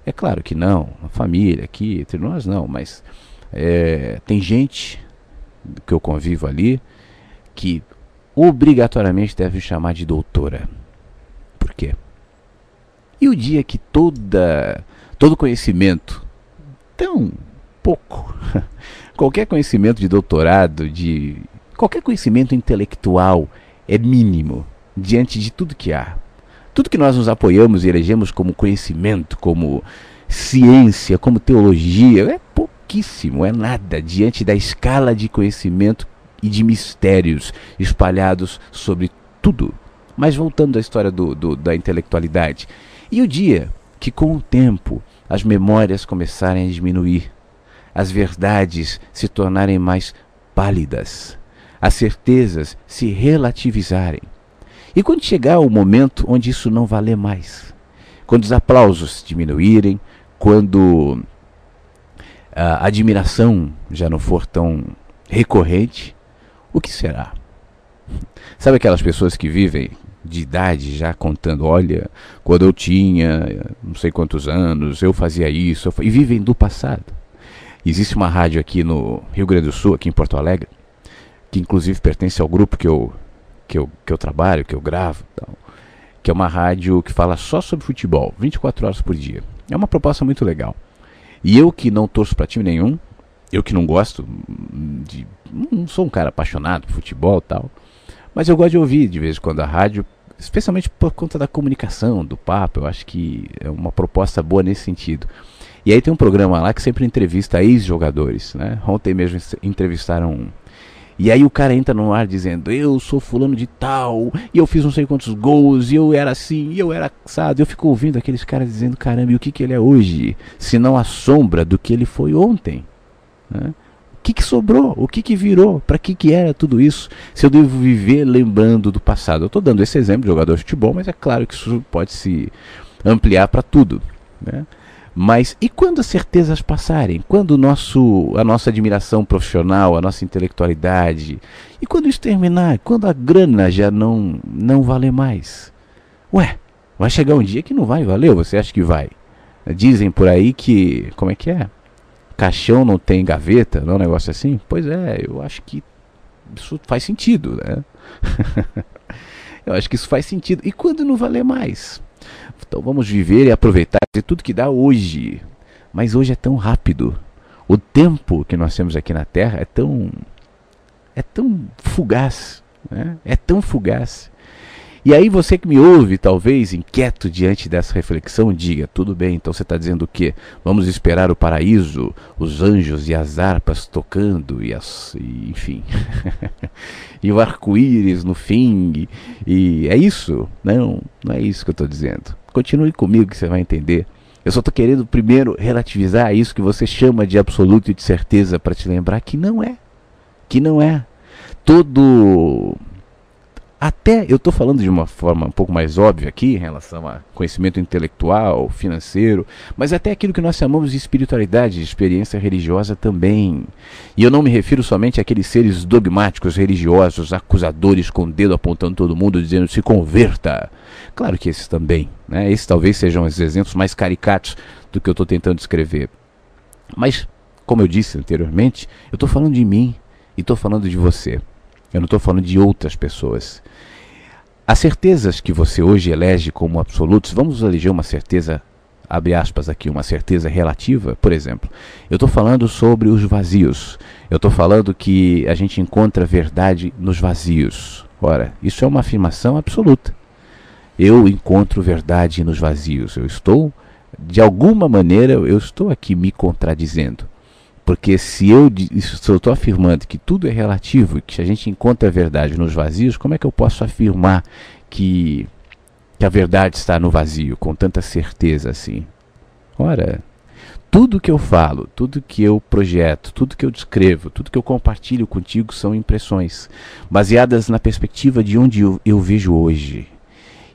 É claro que não, na família aqui, entre nós não, mas tem gente que eu convivo ali que obrigatoriamente deve me chamar de doutora. Por quê? E o dia que todo conhecimento, tão pouco, qualquer conhecimento de doutorado, qualquer conhecimento intelectual é mínimo diante de tudo que há. Tudo que nós nos apoiamos e elegemos como conhecimento, como ciência, como teologia, é pouquíssimo, é nada diante da escala de conhecimento e de mistérios espalhados sobre tudo. Mas voltando à história da intelectualidade. E o dia que com o tempo as memórias começarem a diminuir, as verdades se tornarem mais pálidas, as certezas se relativizarem. E quando chegar o momento onde isso não valer mais, quando os aplausos diminuírem, quando a admiração já não for tão recorrente, o que será? Sabe aquelas pessoas que vivem de idade já contando, olha, quando eu tinha não sei quantos anos, eu fazia isso, e vivem do passado. Existe uma rádio aqui no Rio Grande do Sul, aqui em Porto Alegre, que inclusive pertence ao grupo que eu trabalho, que eu gravo, tal, que é uma rádio que fala só sobre futebol, 24 horas por dia. É uma proposta muito legal. E eu que não torço para time nenhum, eu que não gosto não sou um cara apaixonado por futebol, tal, mas eu gosto de ouvir de vez em quando a rádio, especialmente por conta da comunicação, do papo. Eu acho que é uma proposta boa nesse sentido. E aí tem um programa lá que sempre entrevista ex-jogadores, né? Ontem mesmo entrevistaram um. E aí o cara entra no ar dizendo, eu sou fulano de tal, e eu fiz não sei quantos gols, e eu era assim, e eu era assado. Eu fico ouvindo aqueles caras dizendo, caramba, e o que ele é hoje? Se não a sombra do que ele foi ontem, né? O que sobrou? O que virou? Para que era tudo isso? Se eu devo viver lembrando do passado? Eu estou dando esse exemplo de jogador de futebol, mas é claro que isso pode se ampliar para tudo, né? Mas e quando as certezas passarem? Quando a nossa admiração profissional, a nossa intelectualidade? E quando isso terminar? Quando a grana já não valer mais? Ué, vai chegar um dia que não vai valer, você acha que vai? Dizem por aí que, como é que é? Caixão não tem gaveta, não é um negócio assim? Pois é, eu acho que isso faz sentido, né? Eu acho que isso faz sentido. E quando não valer mais? Então vamos viver e aproveitar de tudo que dá hoje. Mas hoje é tão rápido. O tempo que nós temos aqui na Terra é tão fugaz, né? É tão fugaz. E aí você que me ouve, talvez inquieto diante dessa reflexão, diga, tudo bem, então você está dizendo o quê? Vamos esperar o paraíso, os anjos e as harpas tocando, enfim, e o arco-íris no fim, e é isso? Não é isso que eu estou dizendo. Continue comigo que você vai entender Eu só estou querendo primeiro relativizar isso que você chama de absoluto e de certeza para te lembrar que não é. Que não é. Todo... Até eu estou falando de uma forma um pouco mais óbvia aqui, em relação a conhecimento intelectual, financeiro, mas até aquilo que nós chamamos de espiritualidade, de experiência religiosa também. E eu não me refiro somente àqueles seres dogmáticos, religiosos, acusadores com o dedo apontando todo mundo, dizendo se converta. Claro que esses também, né? Esses talvez sejam os exemplos mais caricatos do que eu estou tentando descrever. Mas, como eu disse anteriormente, eu estou falando de mim e estou falando de você. Eu não estou falando de outras pessoas. As certezas que você hoje elege como absolutos, vamos eleger uma certeza, abre aspas aqui, uma certeza relativa, por exemplo. Eu estou falando sobre os vazios. Eu estou falando que a gente encontra verdade nos vazios. Ora, isso é uma afirmação absoluta. Eu encontro verdade nos vazios. Eu estou, de alguma maneira, eu estou aqui me contradizendo. Porque se eu estou afirmando que tudo é relativo e que a gente encontra a verdade nos vazios, como é que eu posso afirmar que a verdade está no vazio com tanta certeza assim? Ora, tudo que eu falo, tudo que eu projeto, tudo que eu descrevo, tudo que eu compartilho contigo são impressões baseadas na perspectiva de onde eu vejo hoje.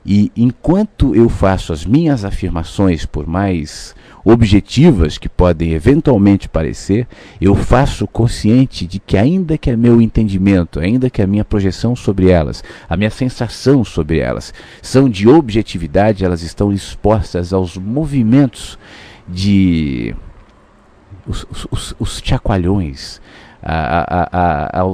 E enquanto eu faço as minhas afirmações, por mais objetivas que podem eventualmente parecer, eu faço consciente de que ainda que é meu entendimento, ainda que a minha projeção sobre elas, a minha sensação sobre elas, são de objetividade, elas estão expostas aos movimentos de... os chacoalhões,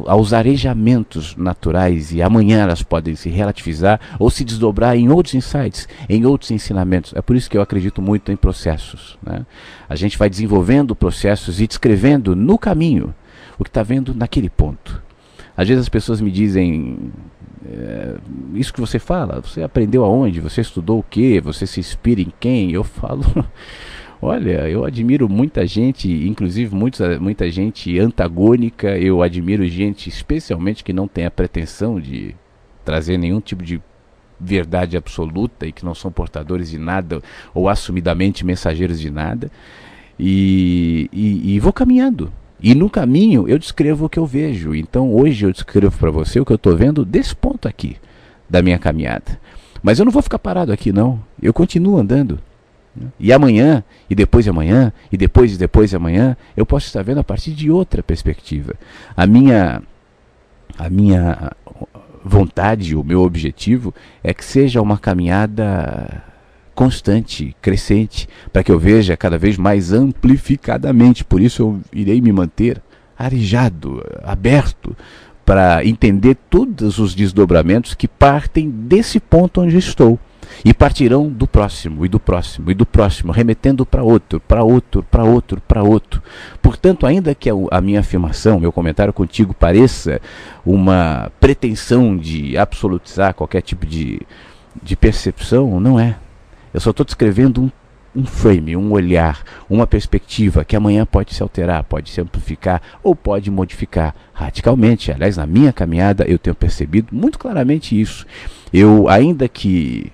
aos arejamentos naturais, e amanhã elas podem se relativizar ou se desdobrar em outros insights, em outros ensinamentos. É por isso que eu acredito muito em processos, né? A gente vai desenvolvendo processos e descrevendo no caminho o que está vendo naquele ponto. Às vezes as pessoas me dizem, isso que você fala, você aprendeu aonde? Você estudou o quê? Você se inspira em quem? Eu falo... Olha, eu admiro muita gente, inclusive muita gente antagônica. Eu admiro gente especialmente que não tem a pretensão de trazer nenhum tipo de verdade absoluta e que não são portadores de nada ou assumidamente mensageiros de nada. E vou caminhando. E no caminho eu descrevo o que eu vejo. Então hoje eu descrevo para você o que eu estou vendo desse ponto aqui da minha caminhada. Mas eu não vou ficar parado aqui não. Eu continuo andando. E amanhã, e depois de amanhã, e depois de amanhã, eu posso estar vendo a partir de outra perspectiva. A minha vontade, o meu objetivo é que seja uma caminhada constante, crescente, para que eu veja cada vez mais amplificadamente. Por isso eu irei me manter arejado, aberto, para entender todos os desdobramentos que partem desse ponto onde estou. E partirão do próximo, e do próximo, e do próximo, remetendo para outro, para outro, para outro, para outro. Portanto, ainda que a minha afirmação, meu comentário contigo pareça uma pretensão de absolutizar qualquer tipo de percepção, não é. Eu só estou descrevendo um frame, um olhar, uma perspectiva que amanhã pode se alterar, pode se amplificar ou pode modificar radicalmente. Aliás, na minha caminhada eu tenho percebido muito claramente isso. Eu, ainda que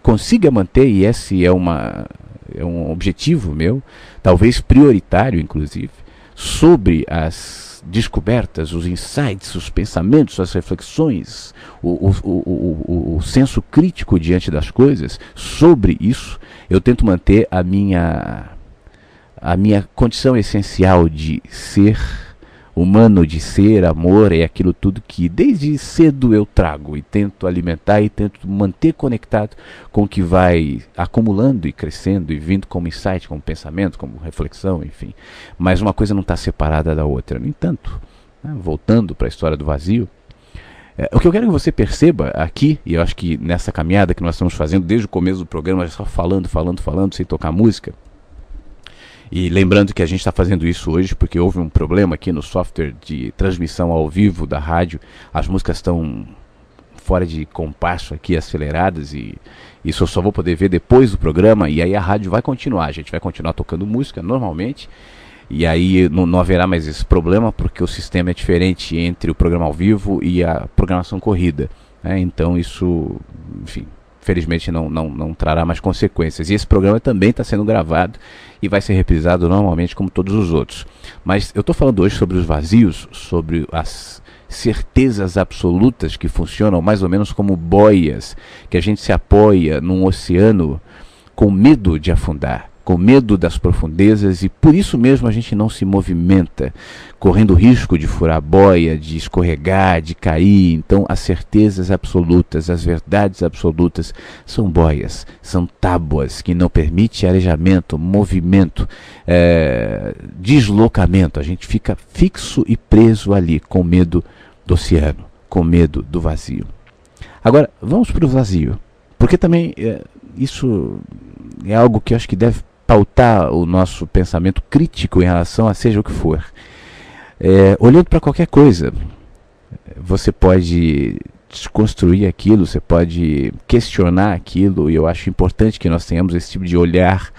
consiga manter, e esse é um objetivo meu, talvez prioritário inclusive, sobre as descobertas, os insights, os pensamentos, as reflexões, o senso crítico diante das coisas. Sobre isso eu tento manter a minha condição essencial de ser humano, de ser amor, é aquilo tudo que desde cedo eu trago e tento alimentar e tento manter conectado com o que vai acumulando e crescendo e vindo como insight, como pensamento, como reflexão, enfim. Mas uma coisa não está separada da outra. No entanto, né, voltando para a história do vazio, o que eu quero que você perceba aqui, e eu acho que nessa caminhada que nós estamos fazendo desde o começo do programa, só falando, sem tocar música. E lembrando que a gente está fazendo isso hoje porque houve um problema aqui no software de transmissão ao vivo da rádio. As músicas estão fora de compasso aqui, aceleradas, e isso eu só vou poder ver depois do programa. E aí a rádio vai continuar, a gente vai continuar tocando música normalmente. E aí não haverá mais esse problema porque o sistema é diferente entre o programa ao vivo e a programação corrida, né? Então isso, enfim, felizmente não trará mais consequências. E esse programa também está sendo gravado e vai ser reprisado normalmente como todos os outros. Mas eu estou falando hoje sobre os vazios, sobre as certezas absolutas que funcionam mais ou menos como boias, que a gente se apoia num oceano com medo de afundar, com medo das profundezas, e por isso mesmo a gente não se movimenta, correndo o risco de furar a boia, de escorregar, de cair. Então as certezas absolutas, as verdades absolutas são boias, são tábuas que não permitem arejamento, movimento, deslocamento. A gente fica fixo e preso ali, com medo do oceano, com medo do vazio. Agora, vamos para o vazio, porque também isso é algo que eu acho que deve pautar o nosso pensamento crítico em relação a seja o que for. Olhando para qualquer coisa, você pode desconstruir aquilo, você pode questionar aquilo, e eu acho importante que nós tenhamos esse tipo de olhar,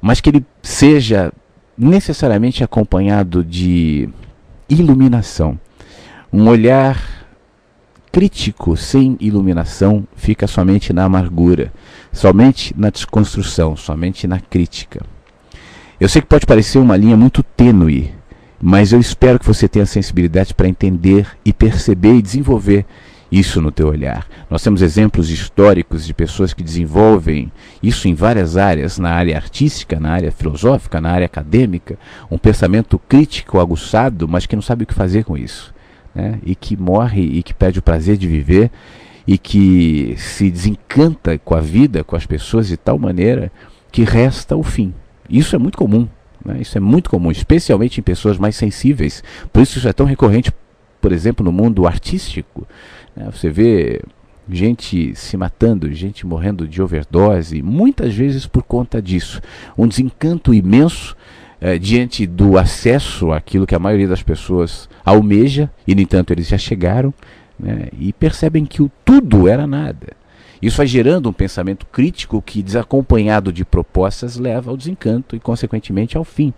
mas que ele seja necessariamente acompanhado de iluminação. Um olhar crítico sem iluminação fica somente na amargura, somente na desconstrução, somente na crítica. Eu sei que pode parecer uma linha muito tênue, mas eu espero que você tenha sensibilidade para entender e perceber e desenvolver isso no teu olhar. Nós temos exemplos históricos de pessoas que desenvolvem isso em várias áreas, na área artística, na área filosófica, na área acadêmica, um pensamento crítico aguçado, mas que não sabe o que fazer com isso. E que morre e que perde o prazer de viver e que se desencanta com a vida, com as pessoas de tal maneira que resta o fim. Isso é muito comum, isso é muito comum, especialmente em pessoas mais sensíveis. Por isso é tão recorrente, por exemplo, no mundo artístico. Você vê gente se matando, gente morrendo de overdose, muitas vezes por conta disso. Um desencanto imenso diante do acesso àquilo que a maioria das pessoas almeja, e no entanto eles já chegaram, e percebem que o tudo era nada. Isso vai gerando um pensamento crítico que, desacompanhado de propostas, leva ao desencanto e consequentemente ao fim.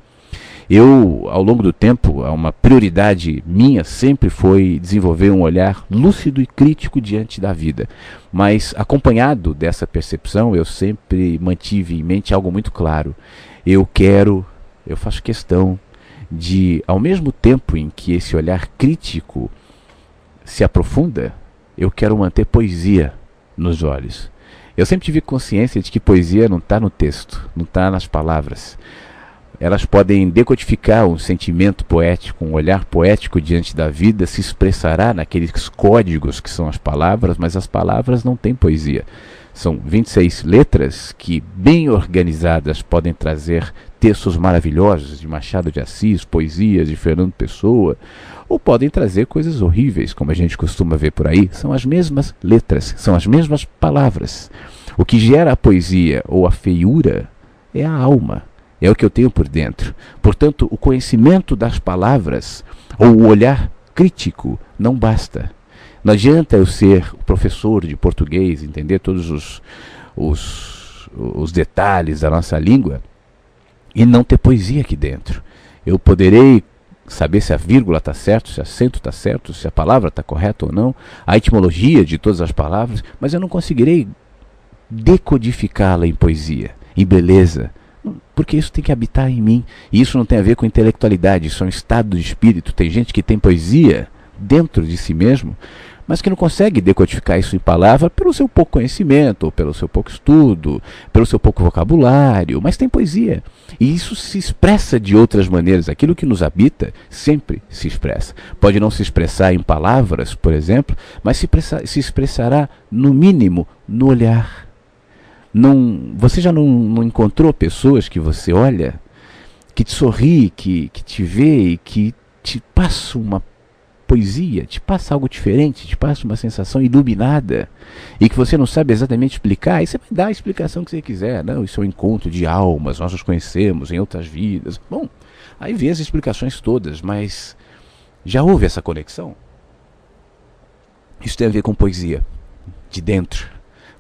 Eu, ao longo do tempo, uma prioridade minha sempre foi desenvolver um olhar lúcido e crítico diante da vida, mas acompanhado dessa percepção eu sempre mantive em mente algo muito claro: eu faço questão de, ao mesmo tempo em que esse olhar crítico se aprofunda, eu quero manter poesia nos olhos. Eu sempre tive consciência de que poesia não está no texto, não está nas palavras. Elas podem decodificar um sentimento poético, um olhar poético diante da vida, se expressará naqueles códigos que são as palavras, mas as palavras não têm poesia. São 26 letras que, bem organizadas, podem trazer textos maravilhosos de Machado de Assis, poesias de Fernando Pessoa, ou podem trazer coisas horríveis, como a gente costuma ver por aí. São as mesmas letras, são as mesmas palavras. O que gera a poesia ou a feiura é a alma, é o que eu tenho por dentro. Portanto, o conhecimento das palavras ou o olhar crítico não basta. Não adianta eu ser professor de português, entender todos os detalhes da nossa língua e não ter poesia aqui dentro. Eu poderei saber se a vírgula está certo, se o acento está certo, se a palavra está correta ou não, a etimologia de todas as palavras, mas eu não conseguirei decodificá-la em poesia, em beleza, porque isso tem que habitar em mim. E isso não tem a ver com intelectualidade, isso é um estado de espírito. Tem gente que tem poesia dentro de si mesmo, mas que não consegue decodificar isso em palavra pelo seu pouco conhecimento, ou pelo seu pouco estudo, pelo seu pouco vocabulário, mas tem poesia. E isso se expressa de outras maneiras. Aquilo que nos habita sempre se expressa. Pode não se expressar em palavras, por exemplo, mas se expressará, no mínimo, no olhar. Você já não encontrou pessoas que você olha, que te sorri, que te vê e que te passa uma poesia, te passa algo diferente, te passa uma sensação iluminada e que você não sabe exatamente explicar, e você vai dar a explicação que você quiser. Não, isso é um encontro de almas, nós nos conhecemos em outras vidas. Bom, aí vê as explicações todas, mas já houve essa conexão? Isso tem a ver com poesia, de dentro,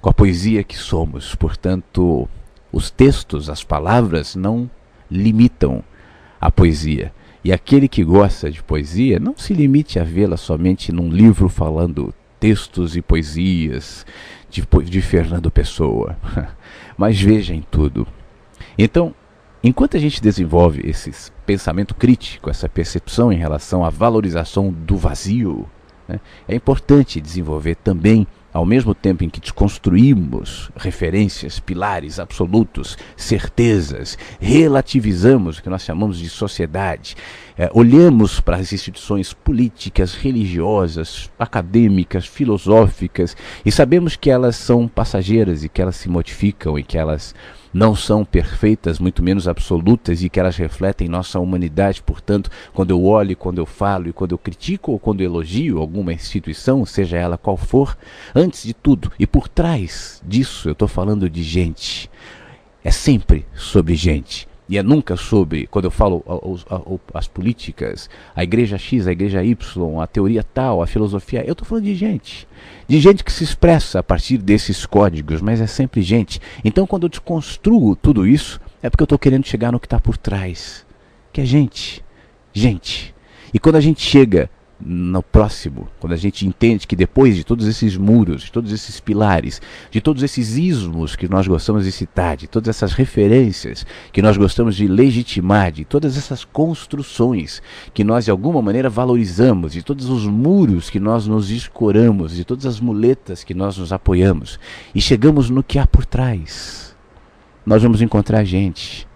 com a poesia que somos. Portanto, os textos, as palavras não limitam a poesia. E aquele que gosta de poesia, não se limite a vê-la somente num livro falando textos e poesias de Fernando Pessoa. Mas veja em tudo. Então, enquanto a gente desenvolve esse pensamento crítico, essa percepção em relação à valorização do vazio, né, é importante desenvolver também, ao mesmo tempo em que desconstruímos referências, pilares absolutos, certezas, relativizamos o que nós chamamos de sociedade, olhamos para as instituições políticas, religiosas, acadêmicas, filosóficas, e sabemos que elas são passageiras e que elas se modificam e que elas não são perfeitas, muito menos absolutas, e que elas refletem nossa humanidade. Portanto, quando eu olho, quando eu falo e quando eu critico ou quando eu elogio alguma instituição, seja ela qual for, antes de tudo e por trás disso eu estou falando de gente. É sempre sobre gente. E é nunca sobre, quando eu falo as políticas, a igreja X, a igreja Y, a teoria tal, a filosofia, eu estou falando de gente. De gente que se expressa a partir desses códigos, mas é sempre gente. Então, quando eu desconstruo tudo isso, é porque eu estou querendo chegar no que está por trás, que é gente. Gente. E quando a gente chega no próximo, quando a gente entende que depois de todos esses muros, de todos esses pilares, de todos esses ismos que nós gostamos de citar, de todas essas referências que nós gostamos de legitimar, de todas essas construções que nós de alguma maneira valorizamos, de todos os muros que nós nos escoramos, de todas as muletas que nós nos apoiamos, e chegamos no que há por trás, nós vamos encontrar gente.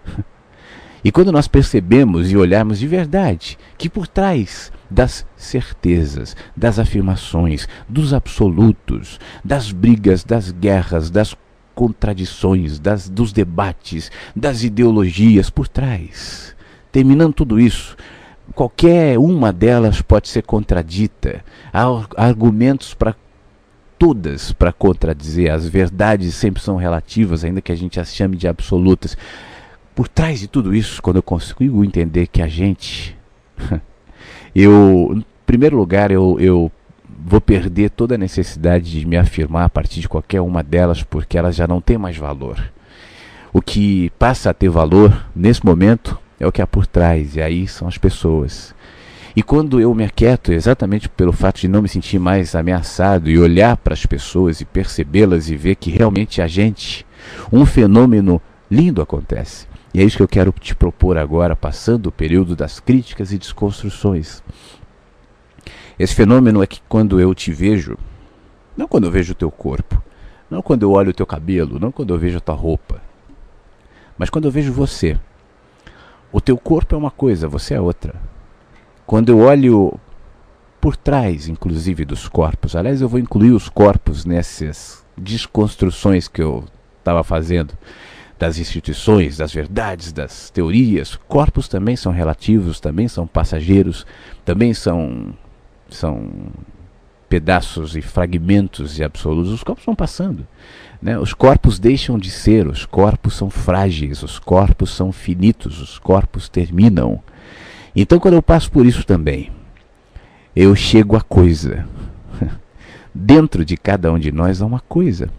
E quando nós percebemos e olharmos de verdade que por trás das certezas, das afirmações, dos absolutos, das brigas, das guerras, das contradições, dos debates, das ideologias, por trás, terminando tudo isso, qualquer uma delas pode ser contradita. Há argumentos para todas para contradizer. As verdades sempre são relativas, ainda que a gente as chame de absolutas. Por trás de tudo isso, quando eu consigo entender que a gente, em primeiro lugar, eu vou perder toda a necessidade de me afirmar a partir de qualquer uma delas, porque elas já não têm mais valor. O que passa a ter valor, nesse momento, é o que há por trás, e aí são as pessoas. E quando eu me aquieto, exatamente pelo fato de não me sentir mais ameaçado, e olhar para as pessoas e percebê-las e ver que realmente a gente, um fenômeno lindo acontece. E é isso que eu quero te propor agora, passando o período das críticas e desconstruções. Esse fenômeno é que quando eu te vejo, não quando eu vejo o teu corpo, não quando eu olho o teu cabelo, não quando eu vejo a tua roupa, mas quando eu vejo você. O teu corpo é uma coisa, você é outra. Quando eu olho por trás, inclusive, dos corpos, aliás, eu vou incluir os corpos nessas desconstruções que eu estava fazendo, das instituições, das verdades, das teorias. Corpos também são relativos, também são passageiros, também são pedaços e fragmentos de absolutos. Os corpos vão passando, né? Os corpos deixam de ser, os corpos são frágeis, os corpos são finitos, os corpos terminam. Então, quando eu passo por isso também, eu chego à coisa. Dentro de cada um de nós há uma coisa.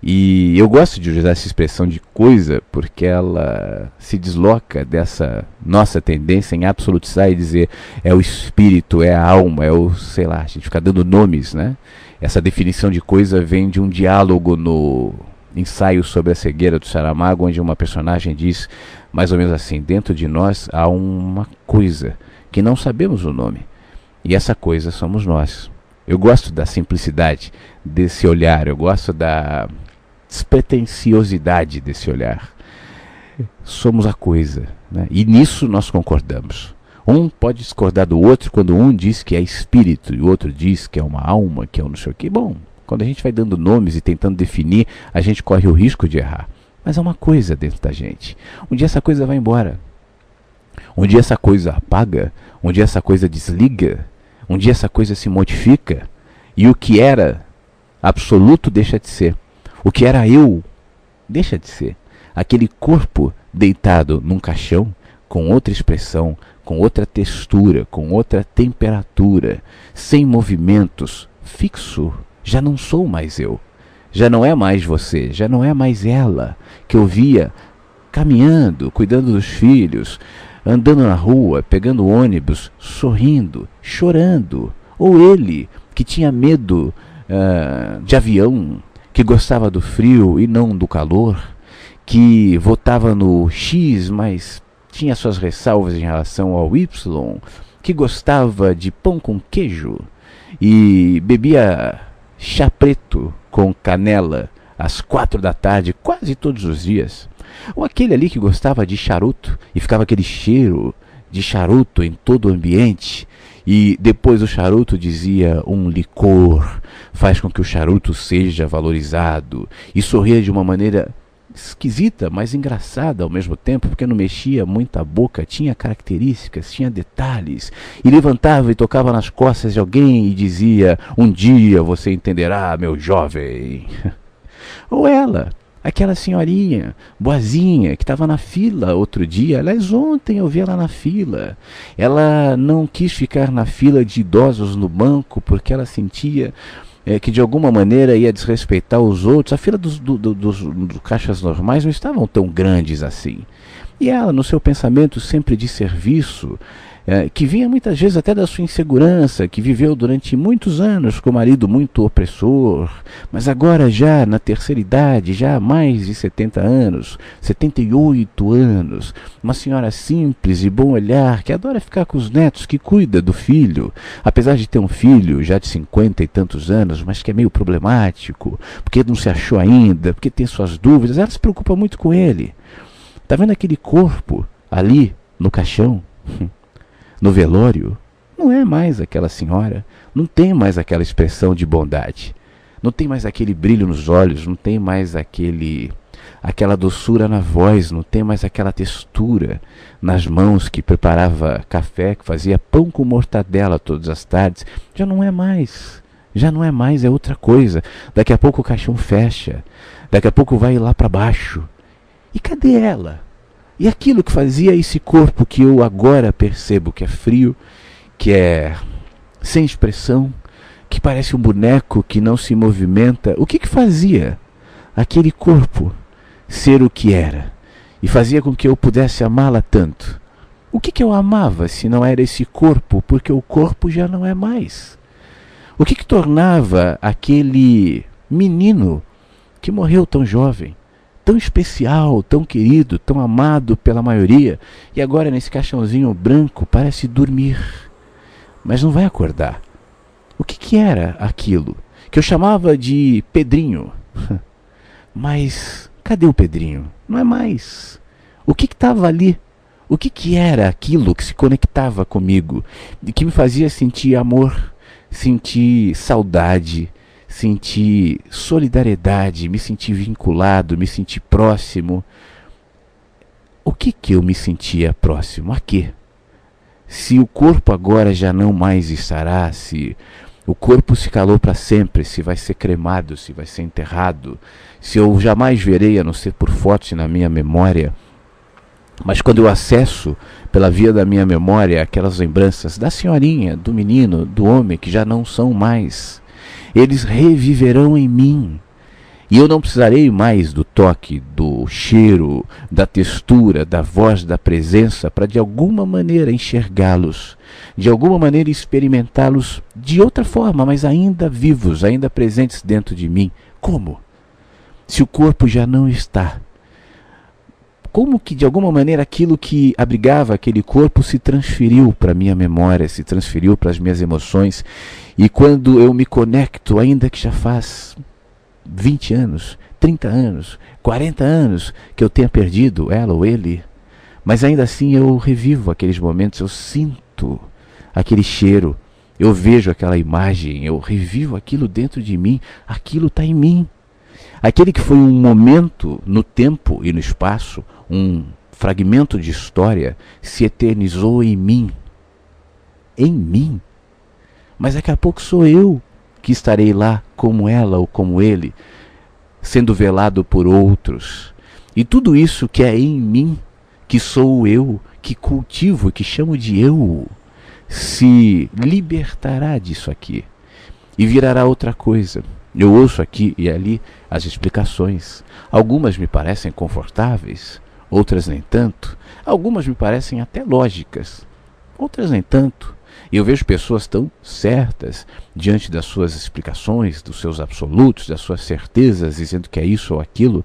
E eu gosto de usar essa expressão de coisa porque ela se desloca dessa nossa tendência em absolutizar e dizer é o espírito, é a alma, é o, sei lá, a gente fica dando nomes, né? Essa definição de coisa vem de um diálogo no Ensaio sobre a Cegueira do Saramago, onde uma personagem diz mais ou menos assim: dentro de nós há uma coisa que não sabemos o nome, e essa coisa somos nós. Eu gosto da simplicidade desse olhar, eu gosto da despretensiosidade desse olhar. Somos a coisa, né? E nisso nós concordamos. Um pode discordar do outro quando um diz que é espírito e o outro diz que é uma alma, que é um não sei o que. Bom, quando a gente vai dando nomes e tentando definir, a gente corre o risco de errar. Mas é uma coisa dentro da gente. Um dia essa coisa vai embora. Um dia essa coisa apaga. Um dia essa coisa desliga. Um dia essa coisa se modifica. E o que era absoluto deixa de ser. O que era eu deixa de ser. Aquele corpo deitado num caixão, com outra expressão, com outra textura, com outra temperatura, sem movimentos, fixo, já não sou mais eu. Já não é mais você, já não é mais ela que eu via caminhando, cuidando dos filhos, andando na rua, pegando ônibus, sorrindo, chorando. Ou ele que tinha medo de avião, que gostava do frio e não do calor, que votava no X, mas tinha suas ressalvas em relação ao Y, que gostava de pão com queijo e bebia chá preto com canela às 4 da tarde, quase todos os dias. Ou aquele ali que gostava de charuto e ficava aquele cheiro de charuto em todo o ambiente, e depois o charuto dizia: um licor faz com que o charuto seja valorizado, e sorria de uma maneira esquisita, mas engraçada ao mesmo tempo, porque não mexia muito a boca, tinha características, tinha detalhes, e levantava e tocava nas costas de alguém e dizia: um dia você entenderá, meu jovem. Ou ela, aquela senhorinha boazinha que estava na fila outro dia. Aliás, ontem eu vi ela na fila. Ela não quis ficar na fila de idosos no banco porque ela sentia que de alguma maneira ia desrespeitar os outros. A fila dos caixas normais não estavam tão grandes assim. E ela, no seu pensamento sempre de serviço, que vinha muitas vezes até da sua insegurança, que viveu durante muitos anos com o marido muito opressor, mas agora já na terceira idade, já há mais de 70 anos, 78 anos, uma senhora simples e bom olhar, que adora ficar com os netos, que cuida do filho, apesar de ter um filho já de 50 e tantos anos, mas que é meio problemático, porque não se achou ainda, porque tem suas dúvidas. Ela se preocupa muito com ele. Está vendo aquele corpo ali no caixão? No velório? Não é mais aquela senhora, não tem mais aquela expressão de bondade, não tem mais aquele brilho nos olhos, não tem mais aquela doçura na voz, não tem mais aquela textura nas mãos, que preparava café, que fazia pão com mortadela todas as tardes. Já não é mais, é outra coisa. Daqui a pouco o caixão fecha, daqui a pouco vai lá para baixo. E cadê ela? E aquilo que fazia esse corpo que eu agora percebo que é frio, que é sem expressão, que parece um boneco que não se movimenta, o que fazia aquele corpo ser o que era? E fazia com que eu pudesse amá-la tanto. O que eu amava se não era esse corpo? Porque o corpo já não é mais. O que tornava aquele menino que morreu tão jovem, tão especial, tão querido, tão amado pela maioria, e agora nesse caixãozinho branco parece dormir, mas não vai acordar? O que era aquilo que eu chamava de Pedrinho? Mas cadê o Pedrinho? Não é mais. O que estava ali? O que era aquilo que se conectava comigo e que me fazia sentir amor, sentir saudade, sentir solidariedade, me sentir vinculado, me sentir próximo? O que eu me sentia próximo? A quê? Se o corpo agora já não mais estará, se o corpo se calou para sempre, se vai ser cremado, se vai ser enterrado, se eu jamais verei, a não ser por fotos na minha memória, mas quando eu acesso pela via da minha memória aquelas lembranças da senhorinha, do menino, do homem que já não são mais, eles reviverão em mim. E eu não precisarei mais do toque, do cheiro, da textura, da voz, da presença, para de alguma maneira enxergá-los, de alguma maneira experimentá-los de outra forma, mas ainda vivos, ainda presentes dentro de mim. Como? Se o corpo já não está. Como que de alguma maneira aquilo que abrigava aquele corpo se transferiu para a minha memória, se transferiu para as minhas emoções, e quando eu me conecto, ainda que já faz 20 anos, 30 anos, 40 anos que eu tenha perdido ela ou ele, mas ainda assim eu revivo aqueles momentos, eu sinto aquele cheiro, eu vejo aquela imagem, eu revivo aquilo dentro de mim, aquilo está em mim. Aquele que foi um momento no tempo e no espaço, um fragmento de história, se eternizou em mim. Em mim. Mas daqui a pouco sou eu que estarei lá como ela ou como ele, sendo velado por outros. E tudo isso que é em mim, que sou eu, que cultivo, que chamo de eu, se libertará disso aqui e virará outra coisa. Eu ouço aqui e ali as explicações. Algumas me parecem confortáveis, outras nem tanto. Algumas me parecem até lógicas, outras nem tanto. E eu vejo pessoas tão certas diante das suas explicações, dos seus absolutos, das suas certezas, dizendo que é isso ou aquilo.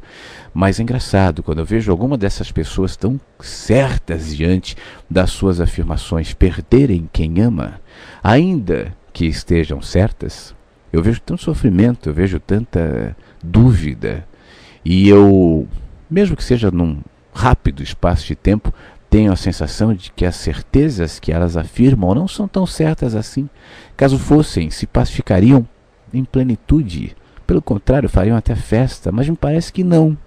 Mas é engraçado, quando eu vejo alguma dessas pessoas tão certas diante das suas afirmações perderem quem ama, ainda que estejam certas, eu vejo tanto sofrimento, eu vejo tanta dúvida. E eu, mesmo que seja num rápido espaço de tempo, tenho a sensação de que as certezas que elas afirmam não são tão certas assim. Caso fossem, se pacificariam em plenitude. Pelo contrário, fariam até festa, mas me parece que não.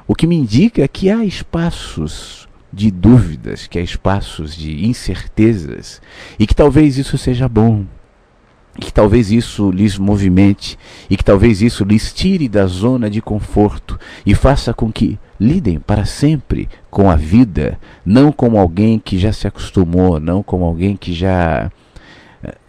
O que me indica é que há espaços de dúvidas, que há espaços de incertezas, e que talvez isso seja bom, e que talvez isso lhes movimente, e que talvez isso lhes tire da zona de conforto e faça com que lidem para sempre com a vida, não como alguém que já se acostumou, não como alguém que já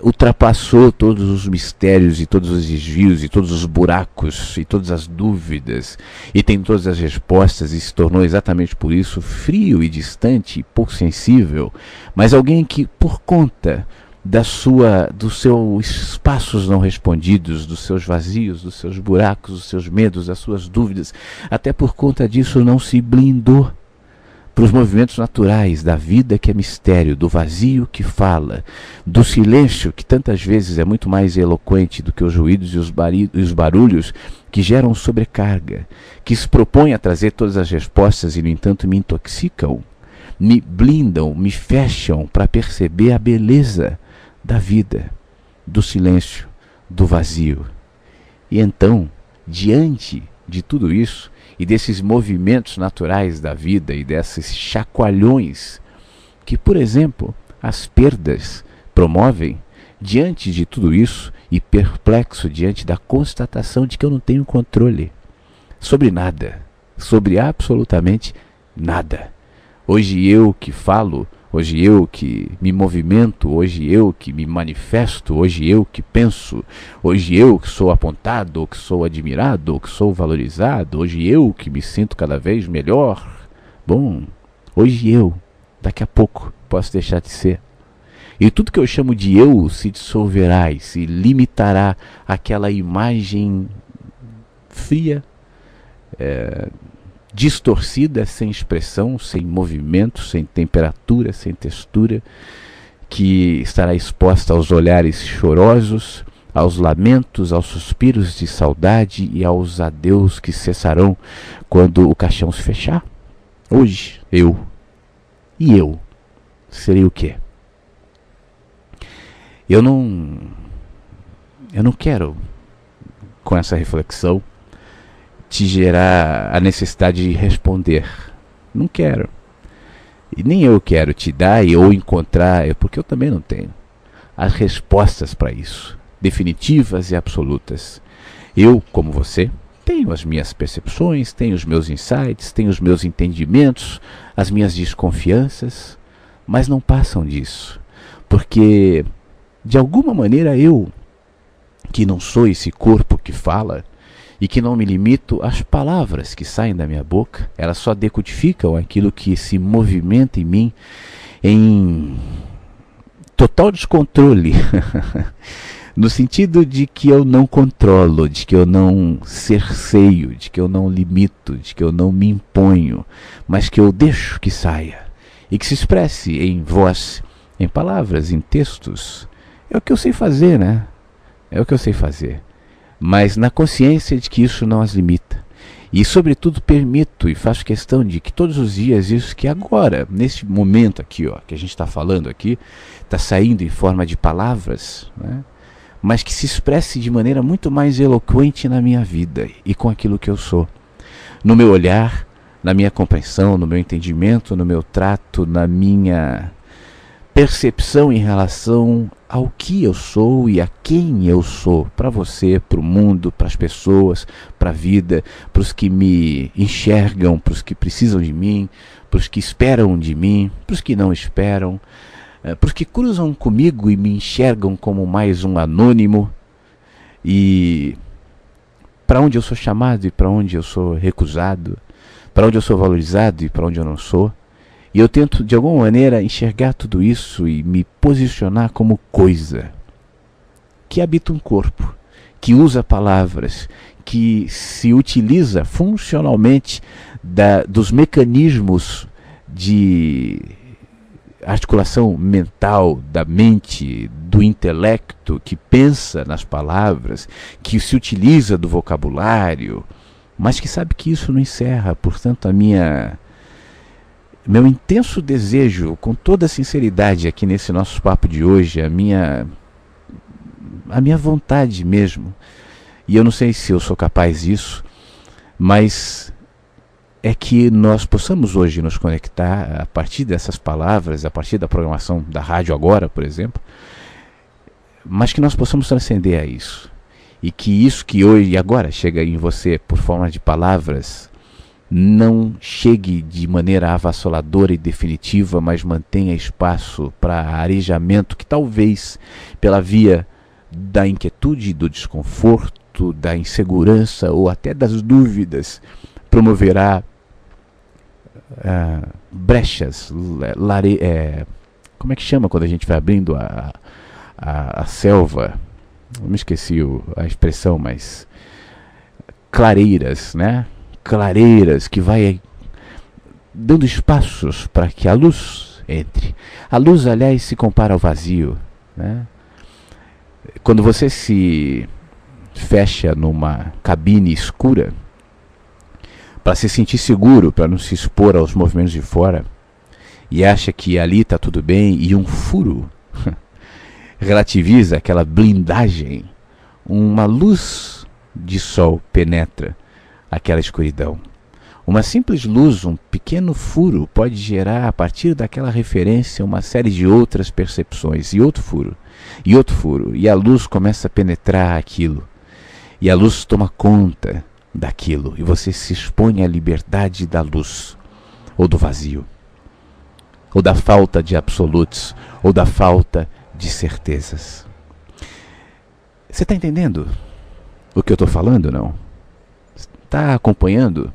ultrapassou todos os mistérios e todos os desvios e todos os buracos e todas as dúvidas e tem todas as respostas e se tornou exatamente por isso frio e distante e pouco sensível, mas alguém que por conta dos seus espaços não respondidos, dos seus vazios, dos seus buracos, dos seus medos, das suas dúvidas, até por conta disso não se blindou para os movimentos naturais da vida que é mistério, do vazio que fala, do silêncio que tantas vezes é muito mais eloquente do que os ruídos e os barulhos que geram sobrecarga, que se propõem a trazer todas as respostas e no entanto me intoxicam, me blindam, me fecham para perceber a beleza da vida, do silêncio, do vazio. E então, diante de tudo isso, e desses movimentos naturais da vida e desses chacoalhões que, por exemplo, as perdas promovem, diante de tudo isso e perplexo diante da constatação de que eu não tenho controle sobre nada, sobre absolutamente nada. Hoje eu que falo, hoje eu que me movimento, hoje eu que me manifesto, hoje eu que penso, hoje eu que sou apontado, ou que sou admirado, ou que sou valorizado, hoje eu que me sinto cada vez melhor. Bom, hoje eu, daqui a pouco, posso deixar de ser. E tudo que eu chamo de eu se dissolverá e se limitará àquela imagem fria, distorcida, sem expressão, sem movimento, sem temperatura, sem textura, que estará exposta aos olhares chorosos, aos lamentos, aos suspiros de saudade e aos adeus que cessarão quando o caixão se fechar. Hoje, eu serei o quê? Eu não quero, com essa reflexão, te gerar a necessidade de responder. Não quero. E nem eu quero te dar ou encontrar, porque eu também não tenho as respostas para isso, definitivas e absolutas. Eu, como você, tenho as minhas percepções, tenho os meus insights, tenho os meus entendimentos, as minhas desconfianças, mas não passam disso. Porque, de alguma maneira, eu, que não sou esse corpo que fala, e que não me limito às palavras que saem da minha boca, elas só decodificam aquilo que se movimenta em mim em total descontrole, no sentido de que eu não controlo, de que eu não cerceio, de que eu não limito, de que eu não me imponho, mas que eu deixo que saia e que se expresse em voz, em palavras, em textos. É o que eu sei fazer, né? É o que eu sei fazer. Mas na consciência de que isso não as limita. E, sobretudo, permito e faço questão de que todos os dias isso que agora, nesse momento aqui, ó, que a gente está falando aqui, está saindo em forma de palavras, né? Mas que se expresse de maneira muito mais eloquente na minha vida e com aquilo que eu sou. No meu olhar, na minha compreensão, no meu entendimento, no meu trato, na minha percepção em relação ao que eu sou e a quem eu sou, para você, para o mundo, para as pessoas, para a vida, para os que me enxergam, para os que precisam de mim, para os que esperam de mim, para os que não esperam, para os que cruzam comigo e me enxergam como mais um anônimo, e para onde eu sou chamado e para onde eu sou recusado, para onde eu sou valorizado e para onde eu não sou. E eu tento, de alguma maneira, enxergar tudo isso e me posicionar como coisa que habita um corpo, que usa palavras, que se utiliza funcionalmente dos mecanismos de articulação mental, da mente, do intelecto, que pensa nas palavras, que se utiliza do vocabulário, mas que sabe que isso não encerra. Portanto, meu intenso desejo, com toda a sinceridade aqui nesse nosso papo de hoje, a minha vontade mesmo, e eu não sei se eu sou capaz disso, mas é que nós possamos hoje nos conectar a partir dessas palavras, a partir da programação da rádio agora, por exemplo, mas que nós possamos transcender a isso. E que isso que hoje e agora chega em você por forma de palavras não chegue de maneira avassaladora e definitiva, mas mantenha espaço para arejamento que talvez pela via da inquietude, do desconforto, da insegurança ou até das dúvidas promoverá brechas, como é que chama quando a gente vai abrindo a selva? Eu me esqueci a expressão, mas clareiras, né? Clareiras que vai dando espaços para que a luz entre. A luz, aliás, se compara ao vazio, né? Quando você se fecha numa cabine escura para se sentir seguro, para não se expor aos movimentos de fora, e acha que ali está tudo bem, e um furo relativiza aquela blindagem, uma luz de sol penetra aquela escuridão. Uma simples luz, um pequeno furo, pode gerar, a partir daquela referência, uma série de outras percepções, e outro furo, e outro furo, e a luz começa a penetrar aquilo, e a luz toma conta daquilo, e você se expõe à liberdade da luz, ou do vazio, ou da falta de absolutos, ou da falta de certezas. Você está entendendo o que eu estou falando, não? Está acompanhando?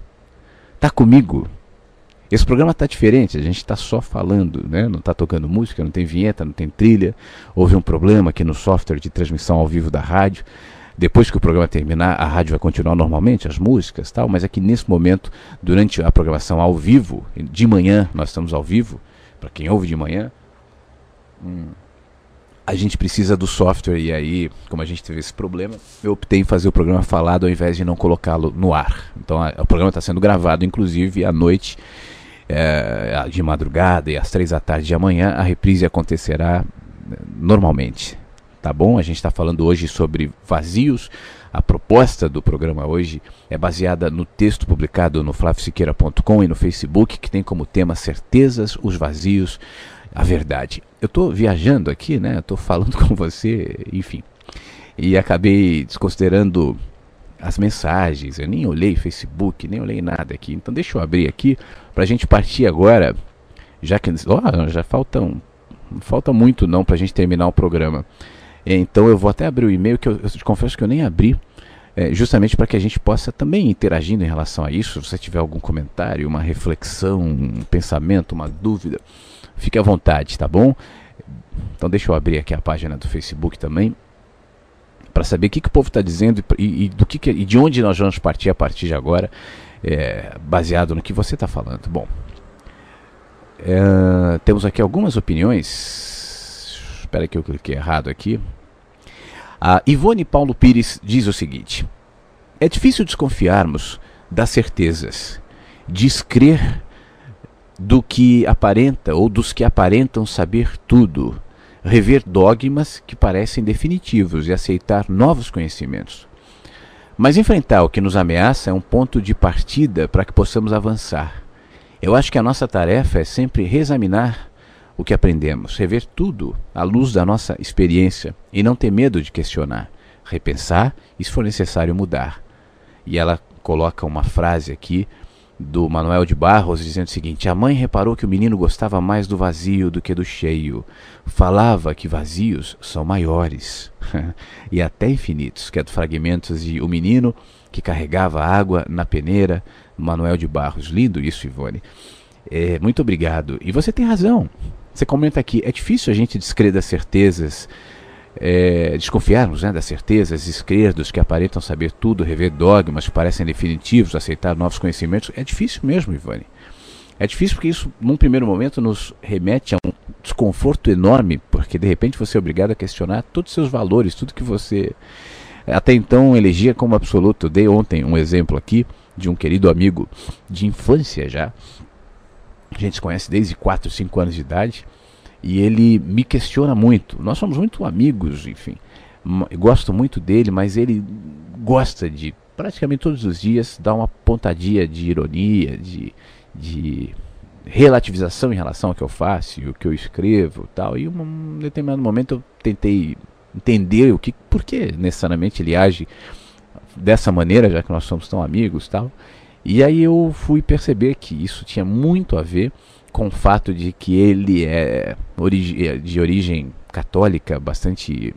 Está comigo? Esse programa está diferente, a gente está só falando, né? Não está tocando música, não tem vinheta, não tem trilha. Houve um problema aqui no software de transmissão ao vivo da rádio. Depois que o programa terminar, a rádio vai continuar normalmente, as músicas e tal, mas é que nesse momento, durante a programação ao vivo, de manhã, nós estamos ao vivo, para quem ouve de manhã, a gente precisa do software, e aí, como a gente teve esse problema, eu optei em fazer o programa falado ao invés de não colocá-lo no ar. Então o programa está sendo gravado, inclusive, à noite, de madrugada, e às 3 da tarde de amanhã, a reprise acontecerá normalmente. Tá bom? A gente está falando hoje sobre vazios. A proposta do programa hoje é baseada no texto publicado no flavosiqueira.com e no Facebook, que tem como tema certezas, os vazios, a verdade. Eu estou viajando aqui, né? Estou falando com você, enfim. E acabei desconsiderando as mensagens. Eu nem olhei Facebook, nem olhei nada aqui. Então deixa eu abrir aqui para a gente partir agora. Já que já falta muito não para a gente terminar o programa. Então eu vou até abrir o e-mail, que eu te confesso que eu nem abri, justamente para que a gente possa também interagindo em relação a isso. Se você tiver algum comentário, uma reflexão, um pensamento, uma dúvida, fique à vontade, tá bom? Então deixa eu abrir aqui a página do Facebook também, para saber o que o povo está dizendo e de onde nós vamos partir a partir de agora, baseado no que você está falando. Bom, temos aqui algumas opiniões. Espera que eu cliquei errado aqui. A Ivone Paulo Pires diz o seguinte: é difícil desconfiarmos das certezas, descrer do que aparenta ou dos que aparentam saber tudo, rever dogmas que parecem definitivos e aceitar novos conhecimentos. Mas enfrentar o que nos ameaça é um ponto de partida para que possamos avançar. Eu acho que a nossa tarefa é sempre reexaminar o que aprendemos, rever tudo à luz da nossa experiência e não ter medo de questionar, repensar e, se for necessário, mudar. E ela coloca uma frase aqui do Manuel de Barros dizendo o seguinte: a mãe reparou que o menino gostava mais do vazio do que do cheio. Falava que vazios são maiores e até infinitos, que é do Fragmentos de O Menino que Carregava Água na Peneira, Manuel de Barros. Lindo isso, Ivone. Muito obrigado. E você tem razão. Você comenta aqui, é difícil a gente descrer das certezas, desconfiarmos, né, das certezas, descrer dos que aparentam saber tudo, rever dogmas que parecem definitivos, aceitar novos conhecimentos. É difícil mesmo, Ivone. É difícil porque isso, num primeiro momento, nos remete a um desconforto enorme, porque de repente você é obrigado a questionar todos os seus valores, tudo que você até então elegia como absoluto. Eu dei ontem um exemplo aqui de um querido amigo de infância já. A gente se conhece desde 4, 5 anos de idade. E ele me questiona muito. Nós somos muito amigos, enfim. Gosto muito dele, mas ele gosta de, praticamente todos os dias, dar uma pontadinha de ironia, de relativização em relação ao que eu faço, o que eu escrevo e tal. E em um determinado momento eu tentei entender por que necessariamente ele age dessa maneira, já que nós somos tão amigos e tal. E aí eu fui perceber que isso tinha muito a ver com o fato de que ele é de origem católica bastante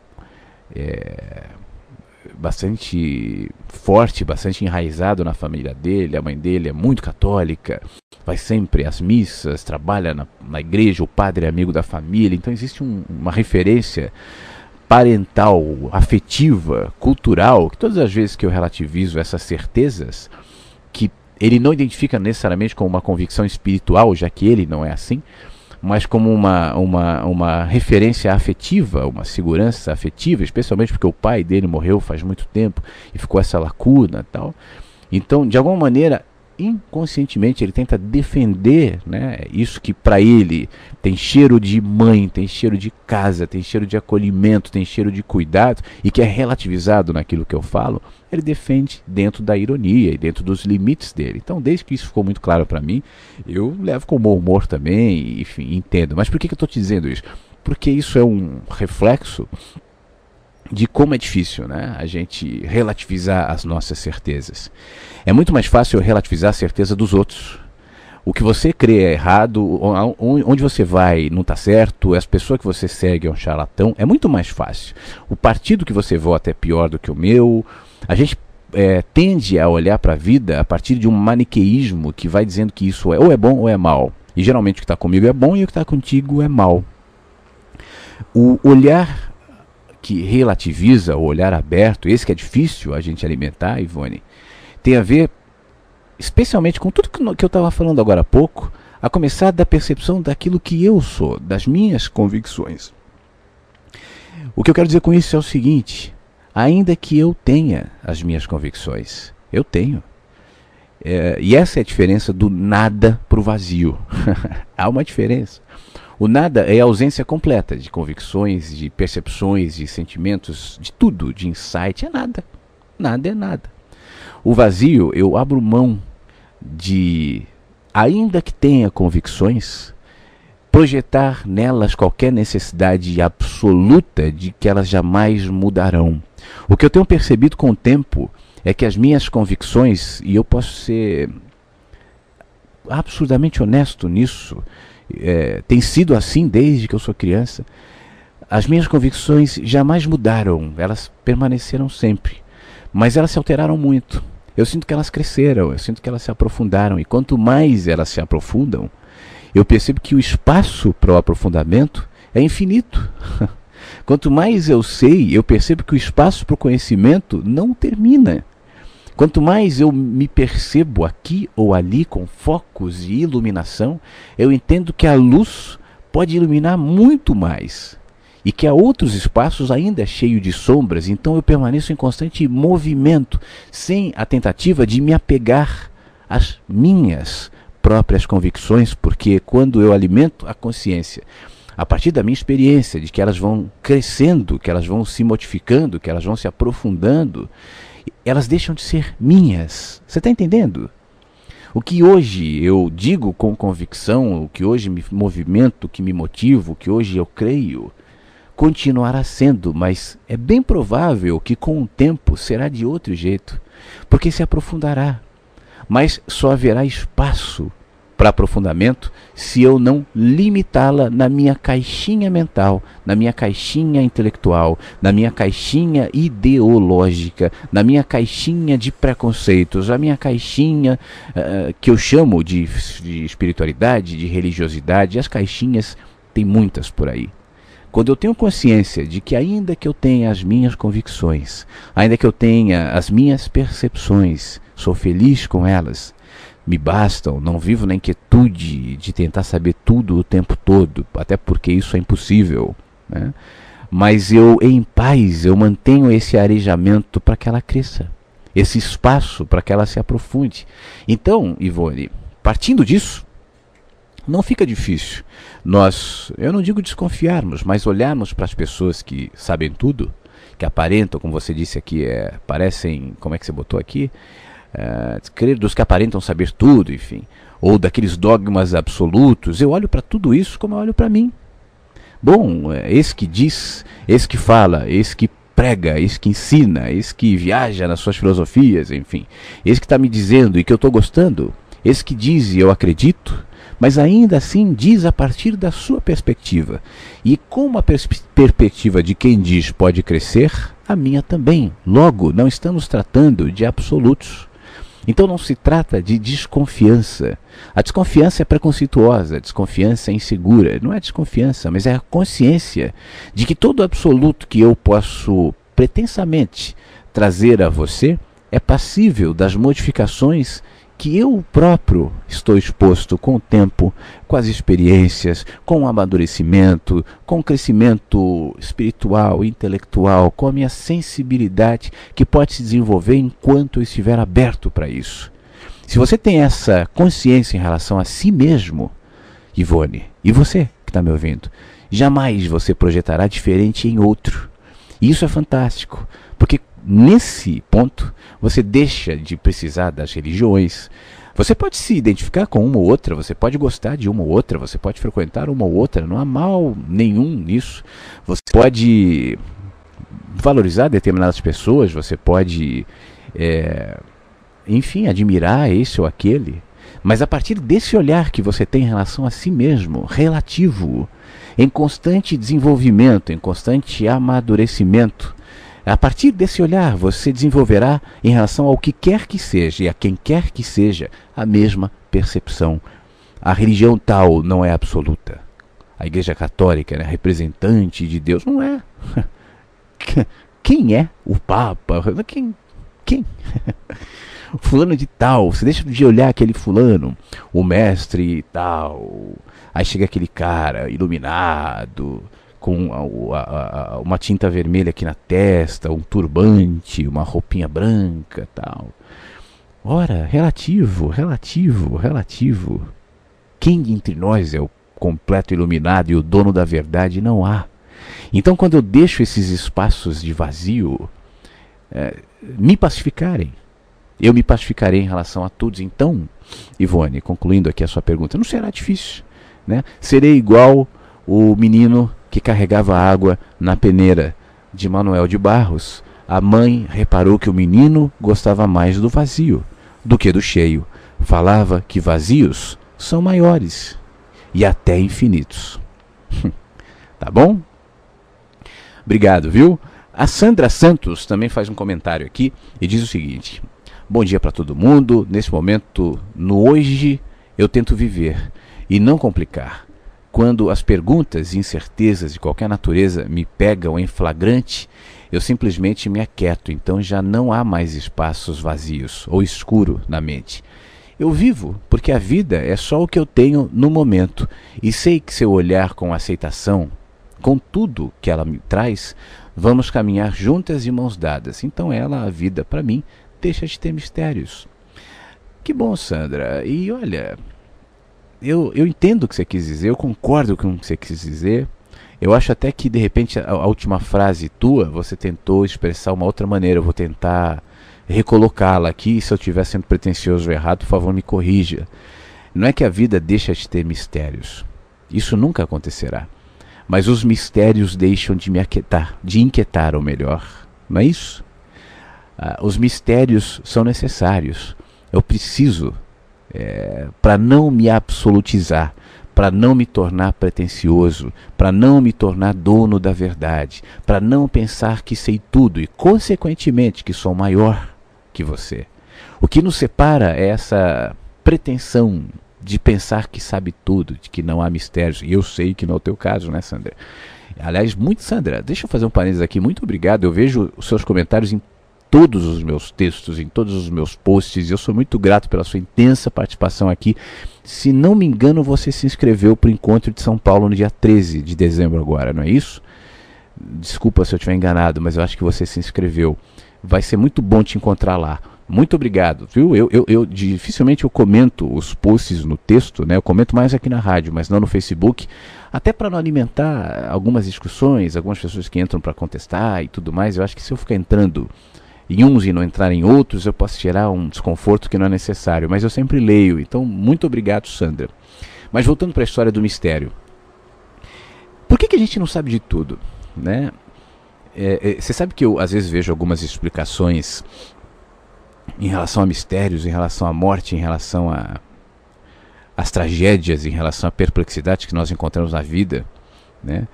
forte, bastante enraizado na família dele. A mãe dele é muito católica, vai sempre às missas, trabalha na igreja, o padre é amigo da família. Então existe uma referência parental, afetiva, cultural, que todas as vezes que eu relativizo essas certezas, que ele não identifica necessariamente como uma convicção espiritual, já que ele não é assim, mas como uma referência afetiva, uma segurança afetiva, especialmente porque o pai dele morreu faz muito tempo e ficou essa lacuna e tal. Então, de alguma maneira, inconscientemente, ele tenta defender, né, isso que para ele tem cheiro de mãe, tem cheiro de casa, tem cheiro de acolhimento, tem cheiro de cuidado, e que é relativizado naquilo que eu falo. Ele defende dentro da ironia e dentro dos limites dele. Então, desde que isso ficou muito claro para mim, eu levo com bom humor também, enfim, entendo. Mas por que eu estou te dizendo isso? Porque isso é um reflexo de como é difícil, né, a gente relativizar as nossas certezas. É muito mais fácil relativizar a certeza dos outros. O que você crê é errado, onde você vai não está certo, as pessoas que você segue é um charlatão. É muito mais fácil. O partido que você vota é pior do que o meu. A gente tende a olhar para a vida a partir de um maniqueísmo que vai dizendo que isso ou é bom ou é mal. E geralmente o que está comigo é bom e o que está contigo é mal. O olhar que relativiza, o olhar aberto, esse que é difícil a gente alimentar, Ivone, tem a ver especialmente com tudo que eu estava falando agora há pouco, a começar da percepção daquilo que eu sou, das minhas convicções. O que eu quero dizer com isso é o seguinte: ainda que eu tenha as minhas convicções, eu tenho. E essa é a diferença do nada para o vazio. Há uma diferença. O nada é a ausência completa de convicções, de percepções, de sentimentos, de tudo, de insight. É nada. Nada é nada. O vazio, eu abro mão de, ainda que tenha convicções, projetar nelas qualquer necessidade absoluta de que elas jamais mudarão. O que eu tenho percebido com o tempo é que as minhas convicções, e eu posso ser absurdamente honesto nisso, tem sido assim desde que eu sou criança, as minhas convicções jamais mudaram, elas permaneceram sempre, mas elas se alteraram muito. Eu sinto que elas cresceram, eu sinto que elas se aprofundaram, e quanto mais elas se aprofundam, eu percebo que o espaço para o aprofundamento é infinito. Quanto mais eu sei, eu percebo que o espaço para o conhecimento não termina. Quanto mais eu me percebo aqui ou ali com focos e iluminação, eu entendo que a luz pode iluminar muito mais. E que há outros espaços ainda cheios de sombras, então eu permaneço em constante movimento, sem a tentativa de me apegar às minhas próprias convicções, porque quando eu alimento a consciência, a partir da minha experiência, de que elas vão crescendo, que elas vão se modificando, que elas vão se aprofundando, elas deixam de ser minhas. Você está entendendo? O que hoje eu digo com convicção, o que hoje me movimento, o que me motivo, o que hoje eu creio, continuará sendo, mas é bem provável que com o tempo será de outro jeito, porque se aprofundará, mas só haverá espaço para aprofundamento se eu não limitá-la na minha caixinha mental, na minha caixinha intelectual, na minha caixinha ideológica, na minha caixinha de preconceitos, na minha caixinha que eu chamo de espiritualidade, de religiosidade. As caixinhas tem muitas por aí. Quando eu tenho consciência de que ainda que eu tenha as minhas convicções, ainda que eu tenha as minhas percepções, sou feliz com elas, me bastam, não vivo na inquietude de tentar saber tudo o tempo todo, até porque isso é impossível, né? Mas eu, em paz, eu mantenho esse arejamento para que ela cresça, esse espaço para que ela se aprofunde. Então, Ivone, partindo disso, não fica difícil nós, eu não digo desconfiarmos, mas olharmos para as pessoas que sabem tudo, que aparentam, como você disse aqui, parecem, como é que você botou aqui? Crer dos que aparentam saber tudo, enfim, ou daqueles dogmas absolutos. Eu olho para tudo isso como eu olho para mim. Bom, esse que diz, esse que fala, esse que prega, esse que ensina, esse que viaja nas suas filosofias, enfim, esse que está me dizendo e que eu estou gostando, esse que diz e eu acredito, mas ainda assim diz a partir da sua perspectiva. E como a perspectiva de quem diz pode crescer, a minha também. Logo, não estamos tratando de absolutos. Então não se trata de desconfiança. A desconfiança é preconceituosa, a desconfiança é insegura. Não é desconfiança, mas é a consciência de que todo absoluto que eu posso pretensamente trazer a você é passível das modificações que eu próprio estou exposto com o tempo, com as experiências, com o amadurecimento, com o crescimento espiritual, intelectual, com a minha sensibilidade que pode se desenvolver enquanto eu estiver aberto para isso. Se você tem essa consciência em relação a si mesmo, Ivone, e você que está me ouvindo, jamais você projetará diferente em outro. E isso é fantástico, porque nesse ponto, você deixa de precisar das religiões. Você pode se identificar com uma ou outra, você pode gostar de uma ou outra, você pode frequentar uma ou outra, não há mal nenhum nisso. Você pode valorizar determinadas pessoas, você pode, enfim, admirar esse ou aquele. Mas a partir desse olhar que você tem em relação a si mesmo, relativo, em constante desenvolvimento, em constante amadurecimento, a partir desse olhar, você desenvolverá, em relação ao que quer que seja e a quem quer que seja, a mesma percepção. A religião tal não é absoluta. A Igreja Católica é representante de Deus. Não é. Quem é o Papa? Quem? Fulano de tal. Você deixa de olhar aquele fulano, o mestre tal. Aí chega aquele cara iluminado, com uma tinta vermelha aqui na testa, um turbante, uma roupinha branca, tal. Ora, relativo. Quem entre nós é o completo iluminado e o dono da verdade? Não há. Então, quando eu deixo esses espaços de vazio me pacificarem, eu me pacificarei em relação a todos. Então, Ivone, concluindo aqui a sua pergunta, não será difícil, né? Serei igual o menino que carregava água na peneira de Manuel de Barros. A mãe reparou que o menino gostava mais do vazio do que do cheio. Falava que vazios são maiores e até infinitos. Tá bom? Obrigado, viu? A Sandra Santos também faz um comentário aqui e diz o seguinte: bom dia para todo mundo. Nesse momento, no hoje, eu tento viver e não complicar. Quando as perguntas e incertezas de qualquer natureza me pegam em flagrante, eu simplesmente me aquieto. Então já não há mais espaços vazios ou escuro na mente. Eu vivo porque a vida é só o que eu tenho no momento. E sei que se eu olhar com aceitação, com tudo que ela me traz, vamos caminhar juntas e mãos dadas. Então ela, a vida, para mim, deixa de ter mistérios. Que bom, Sandra. E olha, eu entendo o que você quis dizer, eu concordo com o que você quis dizer. Eu acho até que, de repente, a última frase tua, você tentou expressar uma outra maneira. Eu vou tentar recolocá-la aqui. Se eu estiver sendo pretensioso ou errado, por favor, me corrija. Não é que a vida deixa de ter mistérios. Isso nunca acontecerá. Mas os mistérios deixam de me aquietar, de inquietar, ou melhor. Não é isso? Os mistérios são necessários. Eu preciso para não me absolutizar, para não me tornar pretensioso, para não me tornar dono da verdade, para não pensar que sei tudo e, consequentemente, que sou maior que você. O que nos separa é essa pretensão de pensar que sabe tudo, de que não há mistérios. E eu sei que não é o teu caso, né, Sandra? Aliás, Sandra, deixa eu fazer um parênteses aqui. Muito obrigado. Eu vejo os seus comentários em todos os meus textos, em todos os meus posts. Eu sou muito grato pela sua intensa participação aqui. Se não me engano, você se inscreveu para o Encontro de São Paulo no dia 13 de dezembro agora, não é isso? Desculpa se eu estiver enganado, mas eu acho que você se inscreveu. Vai ser muito bom te encontrar lá. Muito obrigado, viu? Dificilmente eu comento os posts no texto, né? Eu comento mais aqui na rádio, mas não no Facebook, até para não alimentar algumas discussões, algumas pessoas que entram para contestar e tudo mais. Eu acho que se eu ficar entrando em uns e não entrar em outros, eu posso gerar um desconforto que não é necessário, mas eu sempre leio. Então, muito obrigado, Sandra. Mas voltando para a história do mistério. Por que a gente não sabe de tudo, né? Você sabe que eu às vezes vejo algumas explicações em relação a mistérios, em relação à morte, em relação às tragédias, em relação à perplexidade que nós encontramos na vida, né?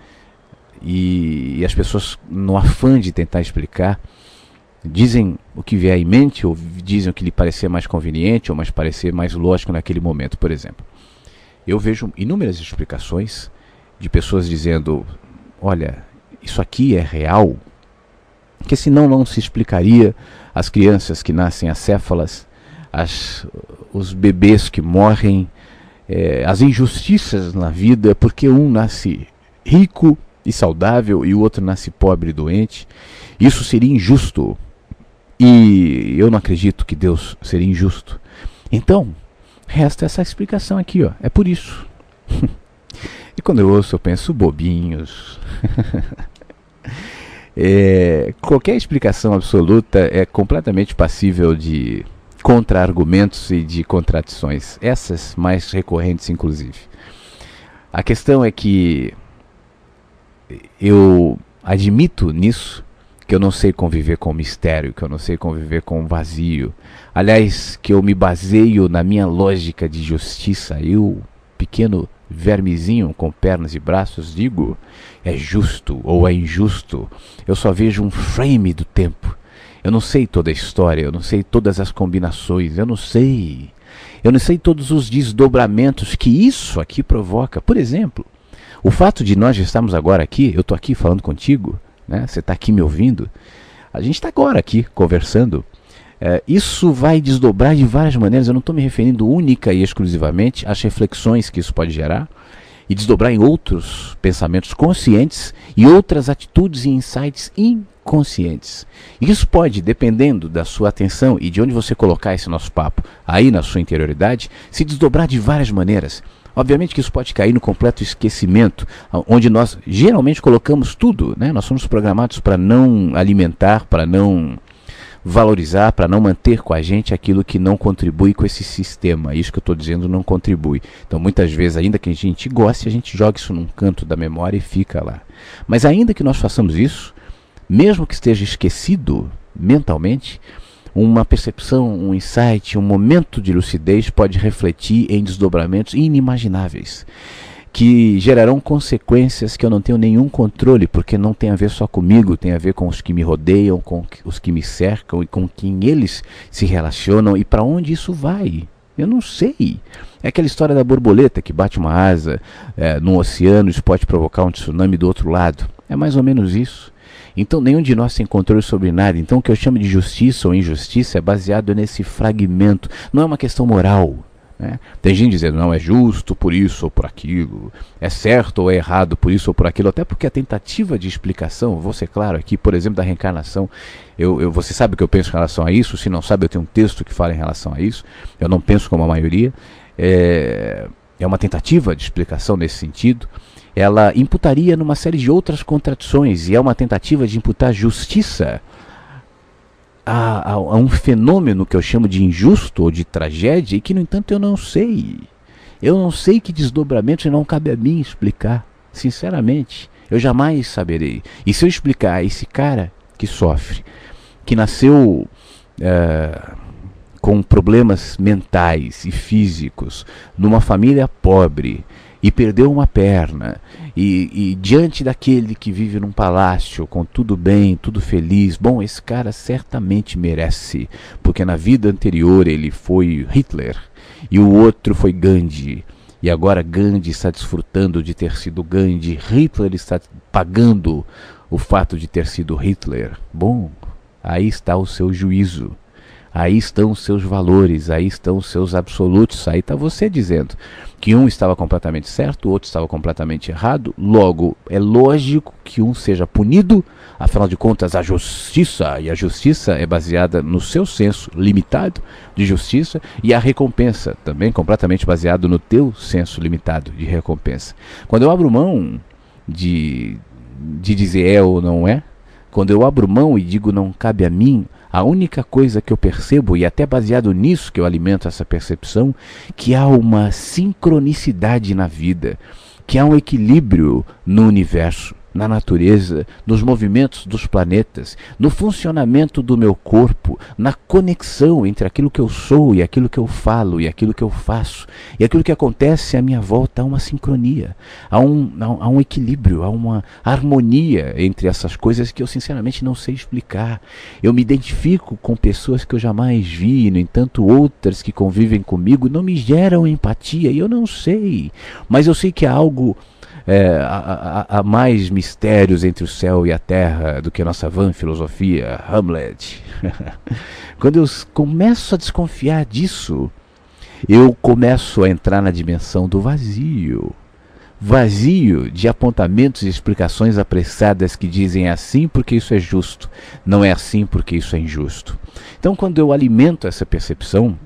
E as pessoas, no afã de tentar explicar, dizem o que vier em mente, ou dizem o que lhe parecer mais conveniente, ou mais parecer mais lógico naquele momento. Por exemplo, eu vejo inúmeras explicações de pessoas dizendo: olha, isso aqui é real, porque senão não se explicaria as crianças que nascem acéfalas, os bebês que morrem, as injustiças na vida, porque um nasce rico e saudável e o outro nasce pobre e doente. Isso seria injusto, e eu não acredito que Deus seria injusto. Então, resta essa explicação aqui, ó. É por isso. E quando eu ouço, eu penso: bobinhos. Qualquer explicação absoluta é completamente passível de contra-argumentos e de contradições, essas mais recorrentes inclusive. A questão é que eu admito nisso que eu não sei conviver com o mistério, que eu não sei conviver com o vazio. Aliás, que eu me baseio na minha lógica de justiça. Eu, pequeno vermezinho com pernas e braços, digo: é justo ou é injusto. Eu só vejo um frame do tempo. Eu não sei toda a história, eu não sei todas as combinações, eu não sei todos os desdobramentos que isso aqui provoca. Por exemplo, o fato de nós estarmos agora aqui, eu estou aqui falando contigo, né? Você está aqui me ouvindo, a gente está agora aqui conversando. Isso vai desdobrar de várias maneiras. Eu não estou me referindo única e exclusivamente às reflexões que isso pode gerar e desdobrar em outros pensamentos conscientes e outras atitudes e insights inconscientes. Isso pode, dependendo da sua atenção e de onde você colocar esse nosso papo aí na sua interioridade, se desdobrar de várias maneiras. Obviamente que isso pode cair no completo esquecimento, onde nós geralmente colocamos tudo, né? Nós somos programados para não alimentar, para não valorizar, para não manter com a gente aquilo que não contribui com esse sistema. Isso que eu estou dizendo não contribui. Então muitas vezes, ainda que a gente goste, a gente joga isso num canto da memória e fica lá. Mas ainda que nós façamos isso, mesmo que esteja esquecido mentalmente, uma percepção, um insight, um momento de lucidez pode refletir em desdobramentos inimagináveis, que gerarão consequências que eu não tenho nenhum controle, porque não tem a ver só comigo, tem a ver com os que me rodeiam, com os que me cercam e com quem eles se relacionam e para onde isso vai. Eu não sei. É aquela história da borboleta que bate uma asa no oceano, isso pode provocar um tsunami do outro lado. É mais ou menos isso. Então nenhum de nós tem controle sobre nada. Então o que eu chamo de justiça ou injustiça é baseado nesse fragmento. Não é uma questão moral. Né? Tem gente dizendo: não, é justo por isso ou por aquilo, é certo ou é errado por isso ou por aquilo, até porque a tentativa de explicação, vou ser claro aqui, por exemplo, da reencarnação, você sabe o que eu penso em relação a isso. Se não sabe, eu tenho um texto que fala em relação a isso. Eu não penso como a maioria. É uma tentativa de explicação nesse sentido. Ela imputaria numa série de outras contradições, e é uma tentativa de imputar justiça a um fenômeno que eu chamo de injusto ou de tragédia, e que, no entanto, eu não sei. Eu não sei que desdobramentos, não cabe a mim explicar. Sinceramente, eu jamais saberei. E se eu explicar a esse cara que sofre, que nasceu com problemas mentais e físicos, numa família pobre, e perdeu uma perna, e diante daquele que vive num palácio, com tudo bem, tudo feliz, bom, esse cara certamente merece, porque na vida anterior ele foi Hitler, e o outro foi Gandhi, e agora Gandhi está desfrutando de ter sido Gandhi, Hitler está pagando o fato de ter sido Hitler. Bom, aí está o seu juízo. Aí estão os seus valores, aí estão os seus absolutos, aí está você dizendo que um estava completamente certo, o outro estava completamente errado, logo é lógico que um seja punido, afinal de contas a justiça é baseada no seu senso limitado de justiça, e a recompensa também completamente baseado no teu senso limitado de recompensa. Quando eu abro mão de dizer é ou não é, quando eu abro mão e digo não cabe a mim, a única coisa que eu percebo, e até baseado nisso que eu alimento essa percepção, que há uma sincronicidade na vida, que há um equilíbrio no universo, na natureza, nos movimentos dos planetas, no funcionamento do meu corpo, na conexão entre aquilo que eu sou e aquilo que eu falo e aquilo que eu faço e aquilo que acontece à minha volta. Há uma sincronia, há um equilíbrio, há uma harmonia entre essas coisas que eu sinceramente não sei explicar. Eu me identifico com pessoas que eu jamais vi, no entanto outras que convivem comigo não me geram empatia e eu não sei, mas eu sei que há algo. Há mais mistérios entre o céu e a terra do que a nossa vã filosofia, Hamlet. Quando eu começo a desconfiar disso, eu começo a entrar na dimensão do vazio. Vazio de apontamentos e explicações apressadas que dizem assim porque isso é justo, não é assim porque isso é injusto. Então, quando eu alimento essa percepção,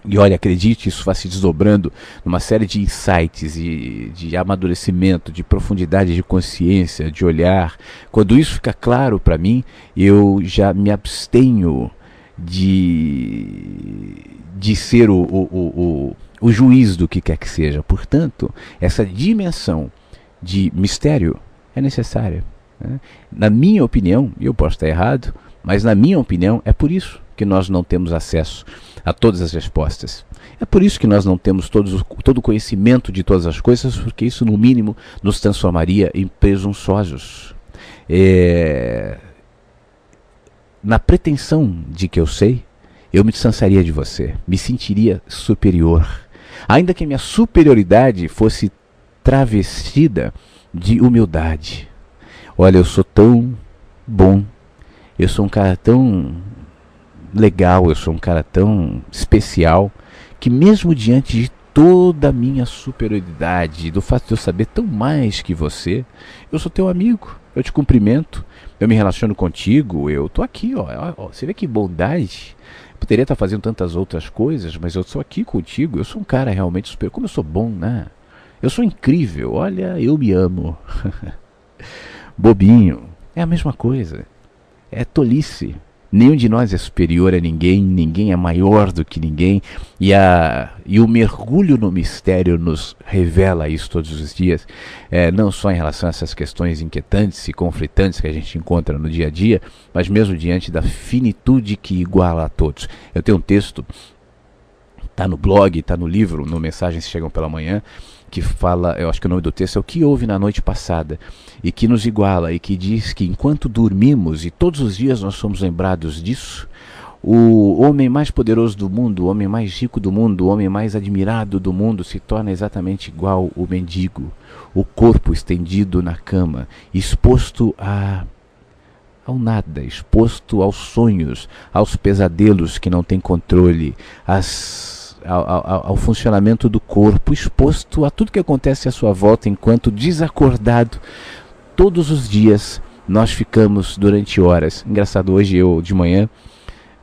e olha, acredite, isso vai se desdobrando numa série de insights, de amadurecimento, de profundidade de consciência, de olhar. Quando isso fica claro para mim, eu já me abstenho de ser o juiz do que quer que seja. Portanto, essa dimensão de mistério é necessária, né? Na minha opinião, e eu posso estar errado, mas na minha opinião é por isso que nós não temos acesso a todas as respostas. É por isso que nós não temos todo o conhecimento de todas as coisas, porque isso no mínimo nos transformaria em presunçosos. Na pretensão de que eu sei, eu me distanciaria de você, me sentiria superior. Ainda que minha superioridade fosse travestida de humildade. Olha, eu sou tão bom, eu sou um cara tão legal, eu sou um cara tão especial, que mesmo diante de toda a minha superioridade, do fato de eu saber tão mais que você, eu sou teu amigo, eu te cumprimento, eu me relaciono contigo, eu tô aqui, ó, você vê que bondade. Eu poderia estar fazendo tantas outras coisas, mas eu sou aqui contigo, eu sou um cara realmente superior, como eu sou bom, né? Eu sou incrível, olha, eu me amo. Bobinho, é a mesma coisa, é tolice. Nenhum de nós é superior a ninguém, ninguém é maior do que ninguém, e o mergulho no mistério nos revela isso todos os dias, não só em relação a essas questões inquietantes e conflitantes que a gente encontra no dia a dia, mas mesmo diante da finitude que iguala a todos. Eu tenho um texto, está no blog, está no livro, no Mensagens que Chegam pela Manhã, que fala, eu acho que o nome do texto é O que Houve na Noite Passada, e que nos iguala, e que diz que enquanto dormimos, e todos os dias nós somos lembrados disso, o homem mais poderoso do mundo, o homem mais rico do mundo, o homem mais admirado do mundo se torna exatamente igual o mendigo, o corpo estendido na cama, exposto ao nada, exposto aos sonhos, aos pesadelos que não têm controle, ao funcionamento do corpo, exposto a tudo que acontece à sua volta enquanto desacordado. Todos os dias nós ficamos durante horas. Engraçado, hoje de manhã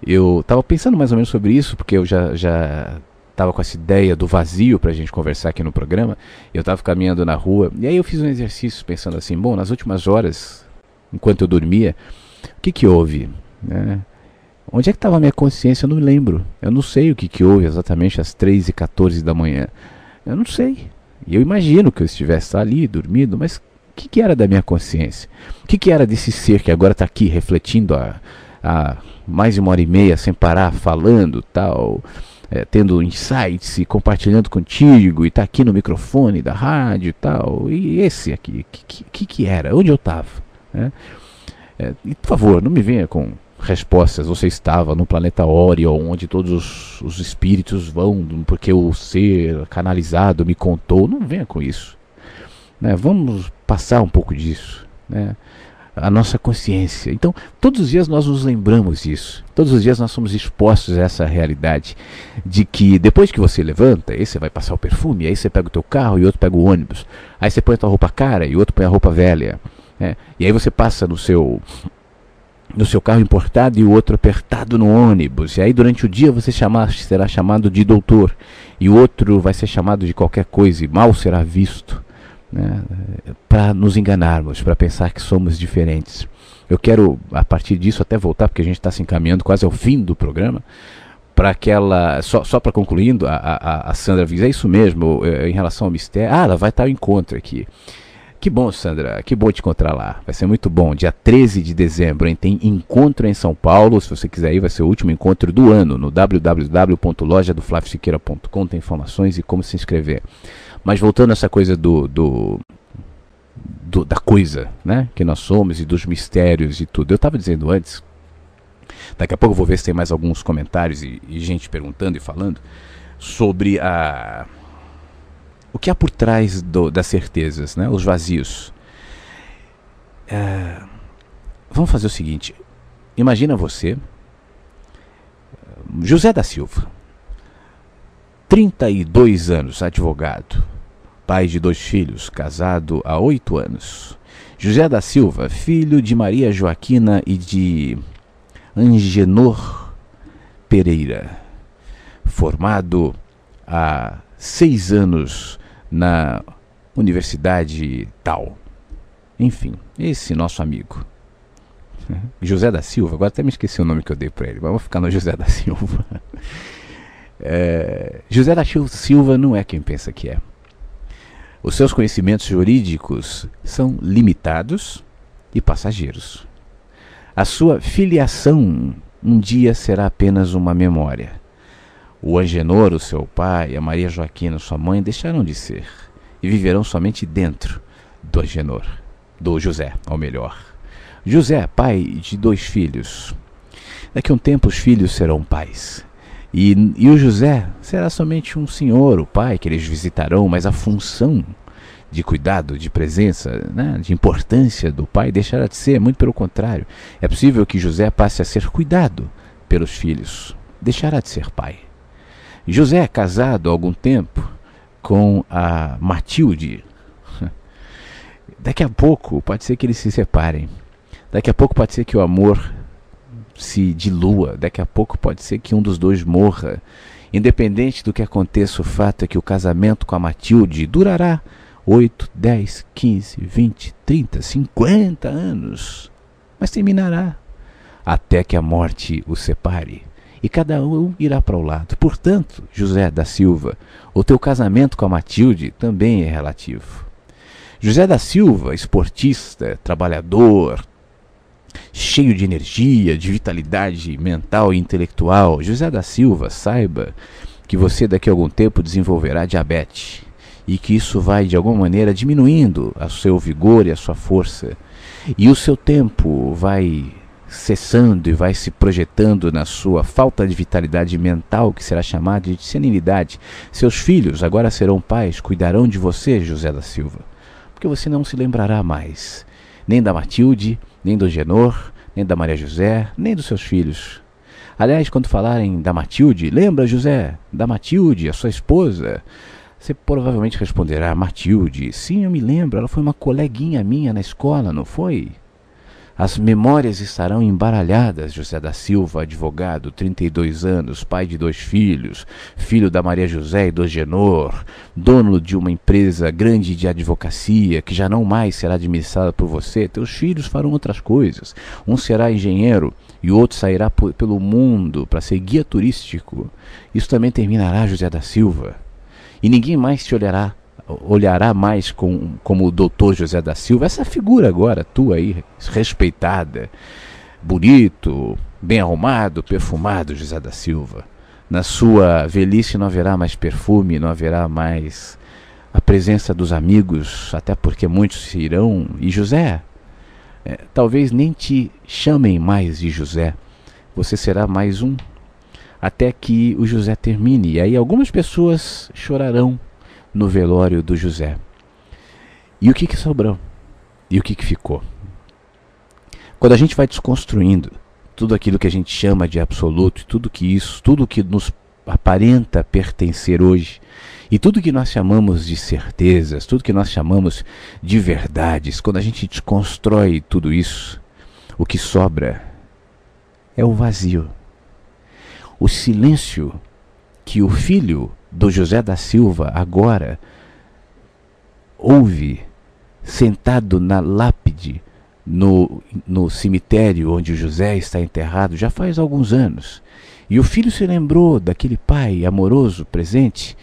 eu estava pensando mais ou menos sobre isso, porque eu já estava com essa ideia do vazio para a gente conversar aqui no programa. Eu estava caminhando na rua e aí eu fiz um exercício pensando assim, bom, nas últimas horas, enquanto eu dormia, o que houve, né? Onde é que estava a minha consciência? Eu não me lembro. Eu não sei o que houve exatamente às 3h14 da manhã. Eu não sei. E eu imagino que eu estivesse ali, dormindo, mas o que era da minha consciência? O que era desse ser que agora está aqui refletindo há mais de 1h30 sem parar falando, tal, tendo insights e compartilhando contigo, e tá aqui no microfone da rádio e tal, e esse aqui, que era? Onde eu estava? Né? E, por favor, não me venha com respostas. Você estava no planeta Orion, onde todos os espíritos vão, porque o ser canalizado me contou. Não venha com isso. Né? Vamos passar um pouco disso. Né? A nossa consciência. Então, todos os dias nós nos lembramos disso. Todos os dias nós somos expostos a essa realidade de que depois que você levanta, aí você vai passar o perfume, aí você pega o teu carro e outro pega o ônibus. Aí você põe a tua roupa cara e outro põe a roupa velha. Né? E aí você passa no seu carro importado e o outro apertado no ônibus. E aí durante o dia você será chamado de doutor e o outro vai ser chamado de qualquer coisa e mal será visto. Né, para nos enganarmos, para pensar que somos diferentes. Eu quero, a partir disso, até voltar, porque a gente está se encaminhando quase ao fim do programa, para aquela. Só para concluindo, a Sandra diz: é isso mesmo, em relação ao mistério. Ela vai estar ao encontro aqui. Que bom, Sandra, que bom te encontrar lá. Vai ser muito bom. Dia 13 de dezembro, hein, tem encontro em São Paulo. Se você quiser ir, vai ser o último encontro do ano. No www.lojadoflaviossiqueira.com tem informações e como se inscrever. Mas voltando a essa coisa da coisa, né, que nós somos e dos mistérios e tudo. Eu estava dizendo antes, daqui a pouco eu vou ver se tem mais alguns comentários e gente perguntando e falando sobre o que há por trás das certezas, né, os vazios. Vamos fazer o seguinte, imagina você, José da Silva, 32 anos, advogado, pai de 2 filhos, casado há 8 anos. José da Silva, filho de Maria Joaquina e de Angenor Pereira, formado há 6 anos na Universidade tal. Enfim, esse nosso amigo. José da Silva, agora até me esqueci o nome que eu dei para ele, mas vou ficar no José da Silva. José da Silva não é quem pensa que é. Os seus conhecimentos jurídicos são limitados e passageiros. A sua filiação um dia será apenas uma memória. O Angenor, o seu pai, a Maria Joaquina, sua mãe, deixarão de ser e viverão somente dentro do Angenor, do José, ou melhor. José, pai de 2 filhos. Daqui a um tempo os filhos serão pais. E o José será somente um senhor, o pai, que eles visitarão, mas a função de cuidado, de presença, né, de importância do pai deixará de ser, muito pelo contrário. É possível que José passe a ser cuidado pelos filhos, deixará de ser pai. José é casado há algum tempo com a Matilde. Daqui a pouco pode ser que eles se separem. Daqui a pouco pode ser que o amor se dilua, daqui a pouco pode ser que um dos dois morra. Independente do que aconteça, o fato é que o casamento com a Matilde durará 8, 10, 15, 20, 30, 50 anos, mas terminará até que a morte os separe e cada um irá para o lado. Portanto, José da Silva, o teu casamento com a Matilde também é relativo. José da Silva, esportista, trabalhador, cheio de energia, de vitalidade mental e intelectual. José da Silva, saiba que você daqui a algum tempo desenvolverá diabetes e que isso vai de alguma maneira diminuindo o seu vigor e a sua força. E o seu tempo vai cessando e vai se projetando na sua falta de vitalidade mental, que será chamada de senilidade. Seus filhos agora serão pais, cuidarão de você, José da Silva, porque você não se lembrará mais nem da Matilde, nem do Angenor, nem da Maria José, nem dos seus filhos. Aliás, quando falarem da Matilde, lembra, José, da Matilde, a sua esposa? Você provavelmente responderá: Matilde, sim, eu me lembro, ela foi uma coleguinha minha na escola, não foi? As memórias estarão embaralhadas. José da Silva, advogado, 32 anos, pai de 2 filhos, filho da Maria José e do Angenor, dono de uma empresa grande de advocacia, que já não mais será administrada por você. Teus filhos farão outras coisas. Um será engenheiro e o outro sairá pelo mundo para ser guia turístico. Isso também terminará, José da Silva. E ninguém mais te olhará mais como o doutor José da Silva, essa figura agora tua aí, respeitada, bonito, bem arrumado, perfumado, José da Silva. Na sua velhice não haverá mais perfume, não haverá mais a presença dos amigos, até porque muitos se irão. E José, talvez nem te chamem mais de José, você será mais um, até que o José termine. E aí algumas pessoas chorarão no velório do José. E o que sobrou? E o que ficou? Quando a gente vai desconstruindo tudo aquilo que a gente chama de absoluto, tudo que nos aparenta pertencer hoje, e tudo que nós chamamos de certezas, tudo que nós chamamos de verdades, quando a gente desconstrói tudo isso, o que sobra é o vazio. O silêncio que o filho do José da Silva agora ouve sentado na lápide no cemitério onde o José está enterrado já faz alguns anos. E o filho se lembrou daquele pai amoroso, presente,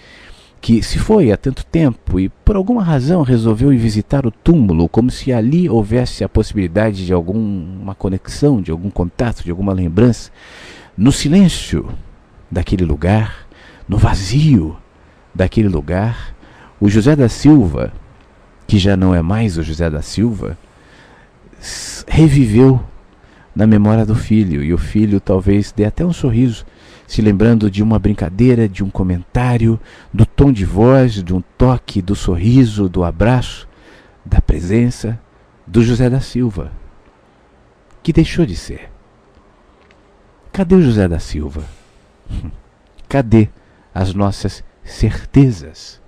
que se foi há tanto tempo e por alguma razão resolveu ir visitar o túmulo, como se ali houvesse a possibilidade de alguma conexão, de algum contato, de alguma lembrança. No silêncio daquele lugar, no vazio daquele lugar, o José da Silva, que já não é mais o José da Silva, reviveu na memória do filho, e o filho talvez dê até um sorriso, se lembrando de uma brincadeira, de um comentário, do tom de voz, de um toque, do sorriso, do abraço, da presença do José da Silva, que deixou de ser. Cadê o José da Silva? Cadê as nossas certezas?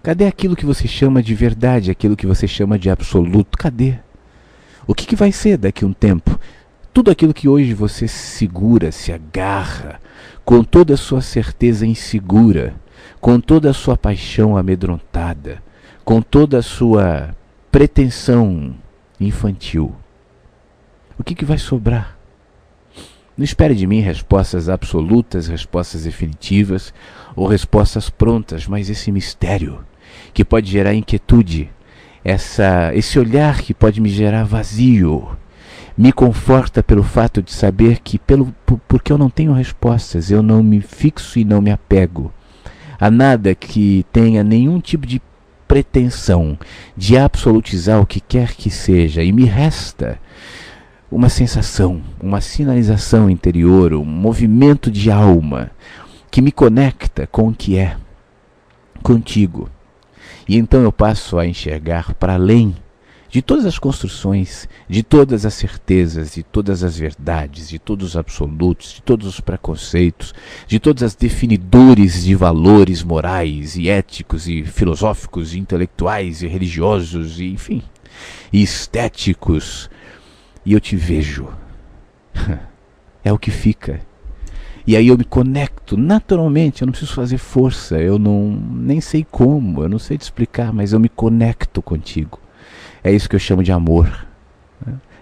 Cadê aquilo que você chama de verdade, aquilo que você chama de absoluto? Cadê? O que vai ser daqui a um tempo? Tudo aquilo que hoje você segura, se agarra, com toda a sua certeza insegura, com toda a sua paixão amedrontada, com toda a sua pretensão infantil, o que vai sobrar? Não espere de mim respostas absolutas, respostas definitivas ou respostas prontas, mas esse mistério que pode gerar inquietude, esse olhar que pode me gerar vazio, me conforta pelo fato de saber que, porque eu não tenho respostas, eu não me fixo e não me apego a nada que tenha nenhum tipo de pretensão de absolutizar o que quer que seja, e me resta uma sensação, uma sinalização interior, um movimento de alma que me conecta com o que é contigo. E então eu passo a enxergar para além de todas as construções, de todas as certezas, de todas as verdades, de todos os absolutos, de todos os preconceitos, de todas as definidores de valores morais e éticos e filosóficos e intelectuais e religiosos e, enfim, e estéticos. E eu te vejo. É o que fica. E aí eu me conecto naturalmente, eu não preciso fazer força, eu nem sei como, eu não sei te explicar, mas eu me conecto contigo. É isso que eu chamo de amor.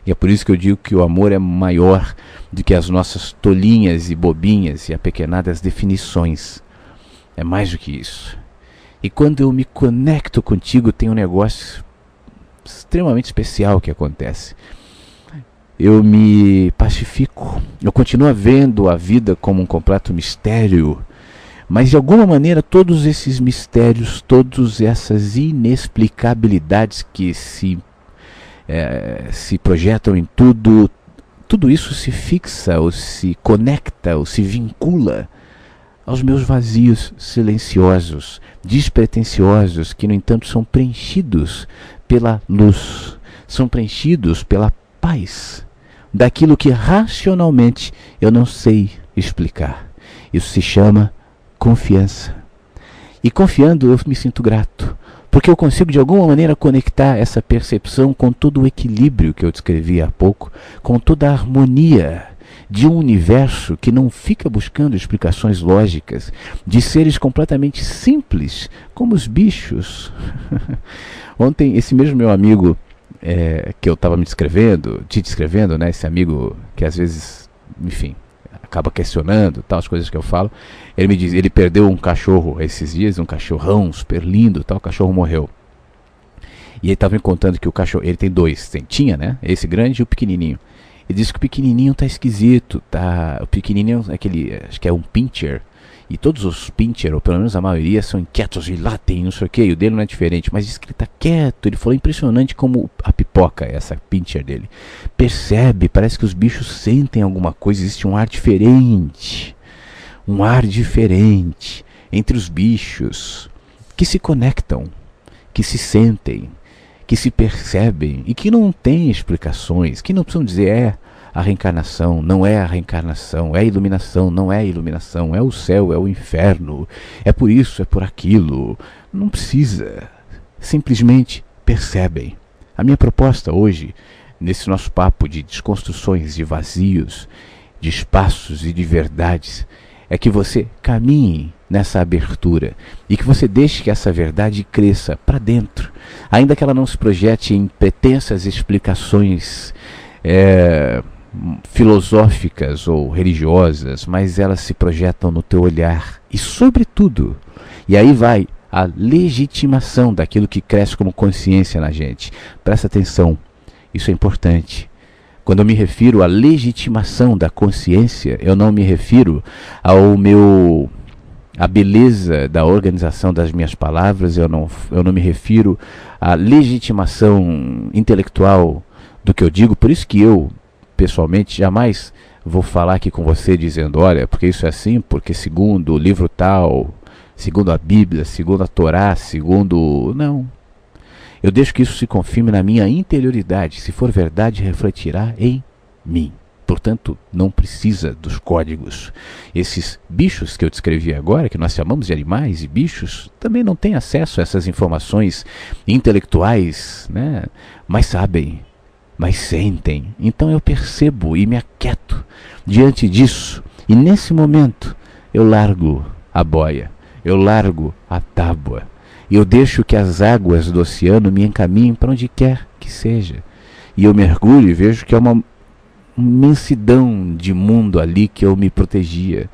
E é por isso que eu digo que o amor é maior do que as nossas tolinhas e bobinhas e apequenadas definições. É mais do que isso. E quando eu me conecto contigo, tem um negócio extremamente especial que acontece. Eu me pacifico, eu continuo vendo a vida como um completo mistério, mas de alguma maneira todos esses mistérios, todas essas inexplicabilidades que se projetam em tudo isso se fixa, ou se conecta, ou se vincula aos meus vazios silenciosos, despretensiosos, que no entanto são preenchidos pela luz, são preenchidos pela paz, daquilo que racionalmente eu não sei explicar. Isso se chama confiança. E confiando eu me sinto grato, porque eu consigo de alguma maneira conectar essa percepção com todo o equilíbrio que eu descrevi há pouco, com toda a harmonia de um universo que não fica buscando explicações lógicas, de seres completamente simples, como os bichos. Ontem, esse mesmo meu amigo que eu estava te descrevendo, né, esse amigo que às vezes, enfim, acaba questionando as coisas que eu falo, ele me diz, ele perdeu um cachorro esses dias, um cachorrão super lindo, o cachorro morreu. E ele estava me contando que o cachorro, ele tem dois, tinha, né, esse grande e o pequenininho. e diz que o pequenininho tá esquisito, tá? O pequenininho é aquele, acho que é um pincher, e todos os pincher, ou pelo menos a maioria, são inquietos e latem, não sei o que, e o dele não é diferente, mas diz que ele tá quieto. Ele falou impressionante como a pipoca, essa pincher dele, percebe, parece que os bichos sentem alguma coisa, existe um ar diferente entre os bichos, que se conectam, que se sentem, que se percebem e que não tem explicações, que não precisam dizer é a reencarnação, não é a reencarnação, é a iluminação, não é a iluminação, é o céu, é o inferno, é por isso, é por aquilo. Não precisa, simplesmente percebem. A minha proposta hoje, nesse nosso papo de desconstruções de vazios, de espaços e de verdades, é que você caminhe nessa abertura e que você deixe que essa verdade cresça para dentro, ainda que ela não se projete em pretensas explicações filosóficas ou religiosas, mas elas se projetam no teu olhar e sobretudo, e aí vai a legitimação daquilo que cresce como consciência na gente. Presta atenção, isso é importante. Quando eu me refiro à legitimação da consciência, eu não me refiro à beleza da organização das minhas palavras, eu não me refiro à legitimação intelectual do que eu digo. Por isso que eu, pessoalmente, jamais vou falar aqui com você dizendo, olha, porque isso é assim, porque segundo o livro tal, segundo a Bíblia, segundo a Torá, segundo... Não. Eu deixo que isso se confirme na minha interioridade. Se for verdade, refletirá em mim. Portanto, não precisa dos códigos. Esses bichos que eu descrevi agora, que nós chamamos de animais e bichos, também não têm acesso a essas informações intelectuais, né? Mas sabem, mas sentem. Então eu percebo e me aquieto diante disso. E nesse momento eu largo a boia, eu largo a tábua. E eu deixo que as águas do oceano me encaminhem para onde quer que seja. E eu mergulho e vejo que é uma imensidão de mundo ali que eu me protegia.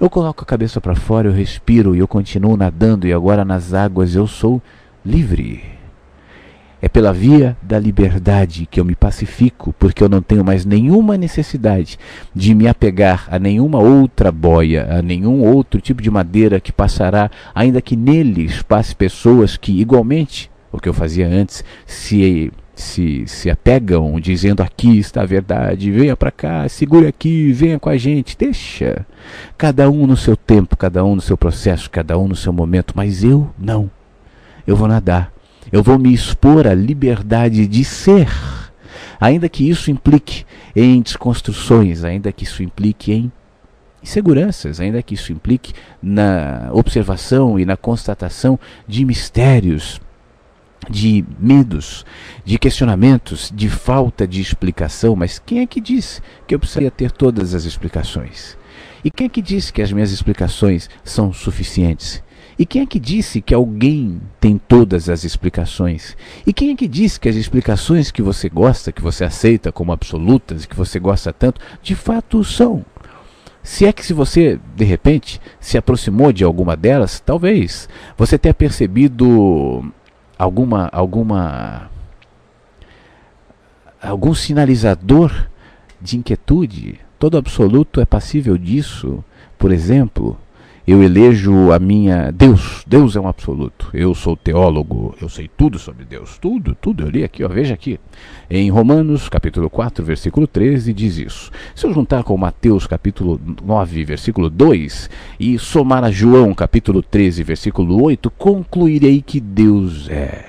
Eu coloco a cabeça para fora, eu respiro e eu continuo nadando, e agora nas águas eu sou livre. É pela via da liberdade que eu me pacifico, porque eu não tenho mais nenhuma necessidade de me apegar a nenhuma outra boia, a nenhum outro tipo de madeira que passará, ainda que neles passe pessoas que, igualmente, o que eu fazia antes, se apegam, dizendo aqui está a verdade, venha para cá, segure aqui, venha com a gente, deixa. Cada um no seu tempo, cada um no seu processo, cada um no seu momento, mas eu não. Eu vou nadar. Eu vou me expor à liberdade de ser, ainda que isso implique em desconstruções, ainda que isso implique em inseguranças, ainda que isso implique na observação e na constatação de mistérios, de medos, de questionamentos, de falta de explicação. Mas quem é que disse que eu precisaria ter todas as explicações? E quem é que disse que as minhas explicações são suficientes? E quem é que disse que alguém tem todas as explicações? E quem é que disse que as explicações que você gosta, que você aceita como absolutas, que você gosta tanto, de fato são? Se é que se você, de repente, se aproximou de alguma delas, talvez você tenha percebido algum sinalizador de inquietude. Todo absoluto é passível disso. Por exemplo, eu elejo a minha... Deus é um absoluto. Eu sou teólogo, eu sei tudo sobre Deus. Tudo. Eu li aqui, ó, veja aqui. Em Romanos, capítulo 4, versículo 13, diz isso. Se eu juntar com Mateus, capítulo 9, versículo 2, e somar a João, capítulo 13, versículo 8, concluirei que Deus é.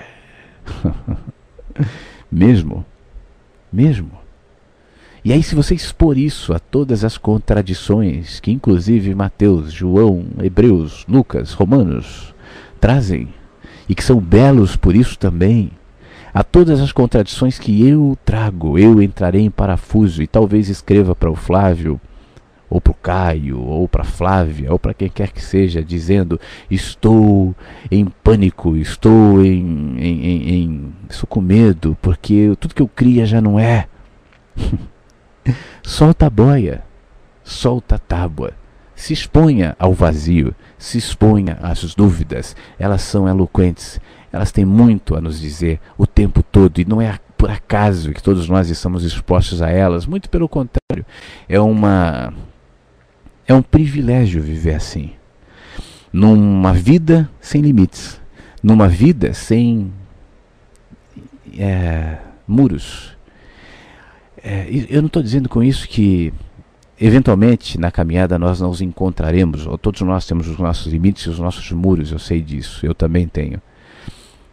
Mesmo. E aí, se você expor isso a todas as contradições que inclusive Mateus, João, Hebreus, Lucas, Romanos trazem, e que são belos por isso também, a todas as contradições que eu trago, eu entrarei em parafuso e talvez escreva para o Flávio, ou para o Caio, ou para a Flávia, ou para quem quer que seja, dizendo: estou em pânico, estou com medo, porque tudo que eu cria já não é. Solta a boia, solta a tábua, se exponha ao vazio, se exponha às dúvidas. Elas são eloquentes, elas têm muito a nos dizer o tempo todo, e não é por acaso que todos nós estamos expostos a elas. Muito pelo contrário, é um privilégio viver assim, numa vida sem limites, numa vida sem muros. Eu não estou dizendo com isso que eventualmente na caminhada nós não os encontraremos, ou todos nós temos os nossos limites e os nossos muros, eu sei disso, eu também tenho.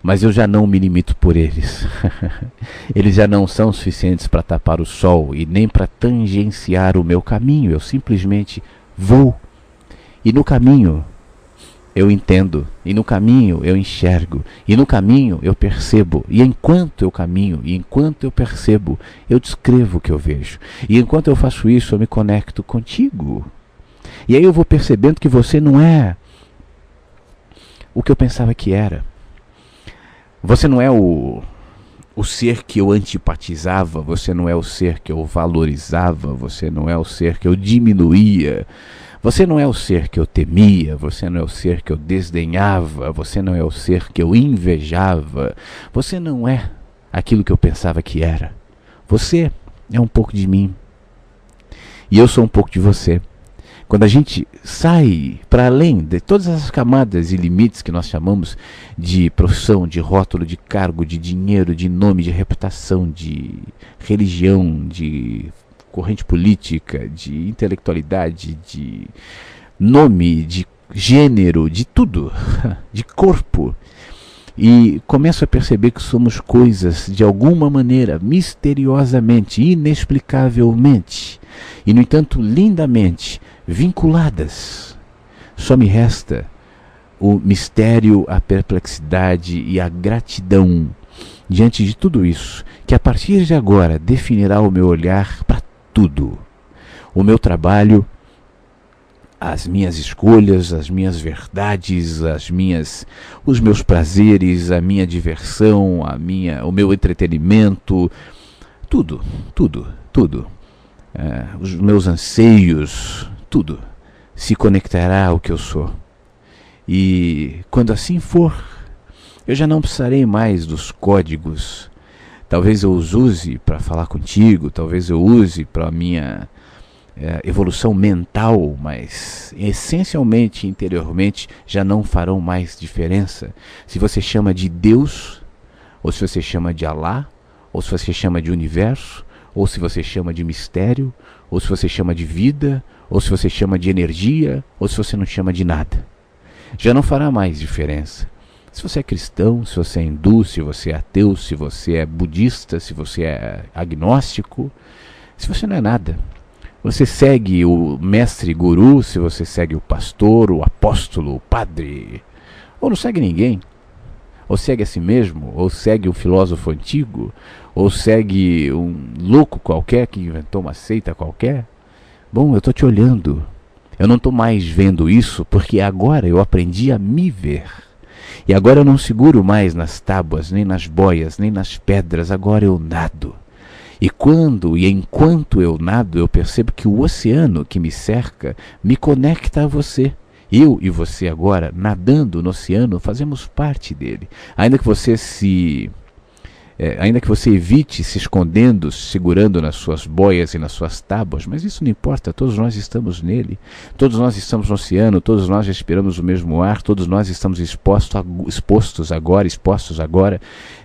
Mas eu já não me limito por eles. Eles já não são suficientes para tapar o sol e nem para tangenciar o meu caminho. Eu simplesmente vou. E no caminho eu entendo. E no caminho eu enxergo. E no caminho eu percebo. E enquanto eu caminho, e enquanto eu percebo, eu descrevo o que eu vejo. E enquanto eu faço isso, eu me conecto contigo. E aí eu vou percebendo que você não é o que eu pensava que era. Você não é o ser que eu antipatizava, você não é o ser que eu valorizava, você não é o ser que eu diminuía, você não é o ser que eu temia, você não é o ser que eu desdenhava, você não é o ser que eu invejava, você não é aquilo que eu pensava que era. Você é um pouco de mim e eu sou um pouco de você. Quando a gente sai para além de todas essas camadas e limites que nós chamamos de profissão, de rótulo, de cargo, de dinheiro, de nome, de reputação, de religião, de corrente política, de intelectualidade, de nome, de gênero, de tudo, de corpo, e começo a perceber que somos coisas de alguma maneira, misteriosamente, inexplicavelmente, e no entanto lindamente vinculadas. Só me resta o mistério, a perplexidade e a gratidão diante de tudo isso, que a partir de agora definirá o meu olhar para tudo. O meu trabalho, as minhas escolhas, as minhas verdades, os meus prazeres, a minha diversão, o meu entretenimento, tudo. Os meus anseios, tudo se conectará ao que eu sou. E quando assim for, eu já não precisarei mais dos códigos. Talvez eu os use para falar contigo, talvez eu use para a minha evolução mental, mas essencialmente, interiormente, já não farão mais diferença. Se você chama de Deus, ou se você chama de Alá, ou se você chama de universo, ou se você chama de mistério, ou se você chama de vida, ou se você chama de energia, ou se você não chama de nada. Já não fará mais diferença. Se você é cristão, se você é hindu, se você é ateu, se você é budista, se você é agnóstico, se você não é nada. Você segue o mestre guru, se você segue o pastor, o apóstolo, o padre, ou não segue ninguém. Ou segue a si mesmo, ou segue um filósofo antigo, ou segue um louco qualquer que inventou uma seita qualquer. Bom, eu estou te olhando. Eu não estou mais vendo isso porque agora eu aprendi a me ver. E agora eu não seguro mais nas tábuas, nem nas boias, nem nas pedras. Agora eu nado. E enquanto eu nado, eu percebo que o oceano que me cerca me conecta a você. Eu e você agora, nadando no oceano, fazemos parte dele. Ainda que você evite se escondendo, segurando nas suas boias e nas suas tábuas, mas isso não importa, todos nós estamos nele. Todos nós estamos no oceano, todos nós respiramos o mesmo ar, todos nós estamos expostos agora,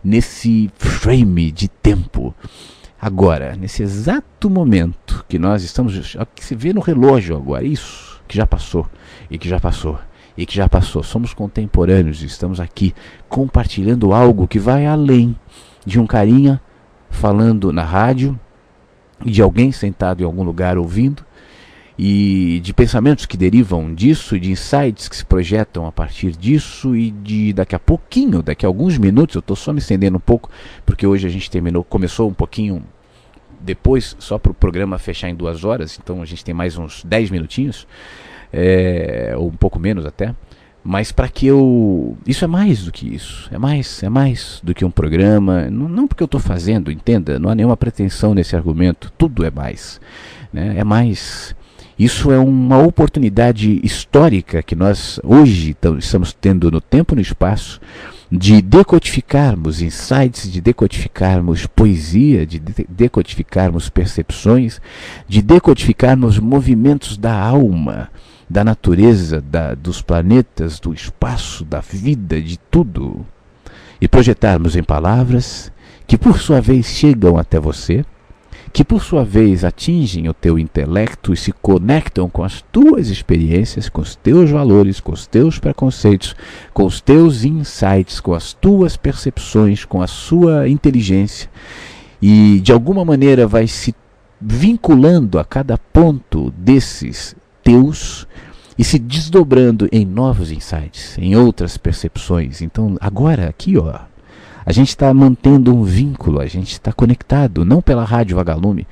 nesse frame de tempo. Agora, nesse exato momento que nós estamos, que se vê no relógio agora, isso que já passou, e que já passou, e que já passou. Somos contemporâneos, estamos aqui compartilhando algo que vai além de um carinha falando na rádio, e de alguém sentado em algum lugar ouvindo, e de pensamentos que derivam disso, e de insights que se projetam a partir disso, e de daqui a alguns minutos, eu estou só me estendendo um pouco, porque hoje a gente começou um pouquinho depois, só para o programa fechar em 2 horas, então a gente tem mais uns 10 minutinhos, ou um pouco menos até, mas para que isso é mais do que isso, é mais do que um programa, não porque eu estou fazendo, entenda, não há nenhuma pretensão nesse argumento, tudo é mais, né? É mais. Isso é uma oportunidade histórica que nós hoje estamos tendo no tempo e no espaço, de decodificarmos insights, de decodificarmos poesia, de decodificarmos percepções, de decodificarmos movimentos da alma, da natureza, dos planetas, do espaço, da vida, de tudo, e projetarmos em palavras que por sua vez chegam até você, que por sua vez atingem o teu intelecto e se conectam com as tuas experiências, com os teus valores, com os teus preconceitos, com os teus insights, com as tuas percepções, com a sua inteligência, e de alguma maneira vai se vinculando a cada ponto desses teus e se desdobrando em novos insights, em outras percepções. Então agora aqui, ó, a gente está mantendo um vínculo, a gente está conectado, não pela rádio Vagalume,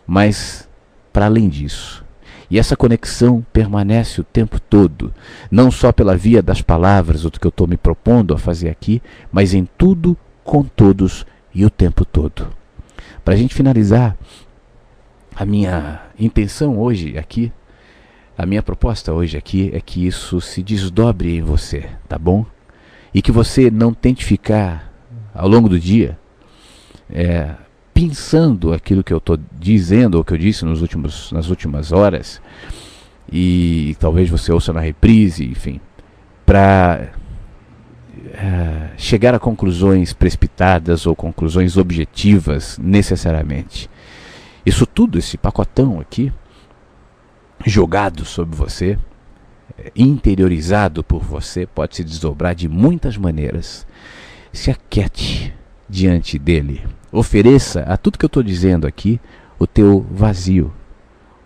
mas para além disso. E essa conexão permanece o tempo todo, não só pela via das palavras, o que eu estou me propondo a fazer aqui, mas em tudo, com todos e o tempo todo. Para a gente finalizar, a minha intenção hoje aqui, a minha proposta hoje aqui é que isso se desdobre em você, tá bom? E que você não tente ficar ao longo do dia, pensando aquilo que eu estou dizendo, ou que eu disse nas últimas horas, e talvez você ouça na reprise, enfim, para chegar a conclusões precipitadas ou conclusões objetivas necessariamente. Isso tudo, esse pacotão aqui, jogado sobre você, interiorizado por você, pode se desdobrar de muitas maneiras. Se aquiete diante dele. Ofereça a tudo que eu estou dizendo aqui o teu vazio,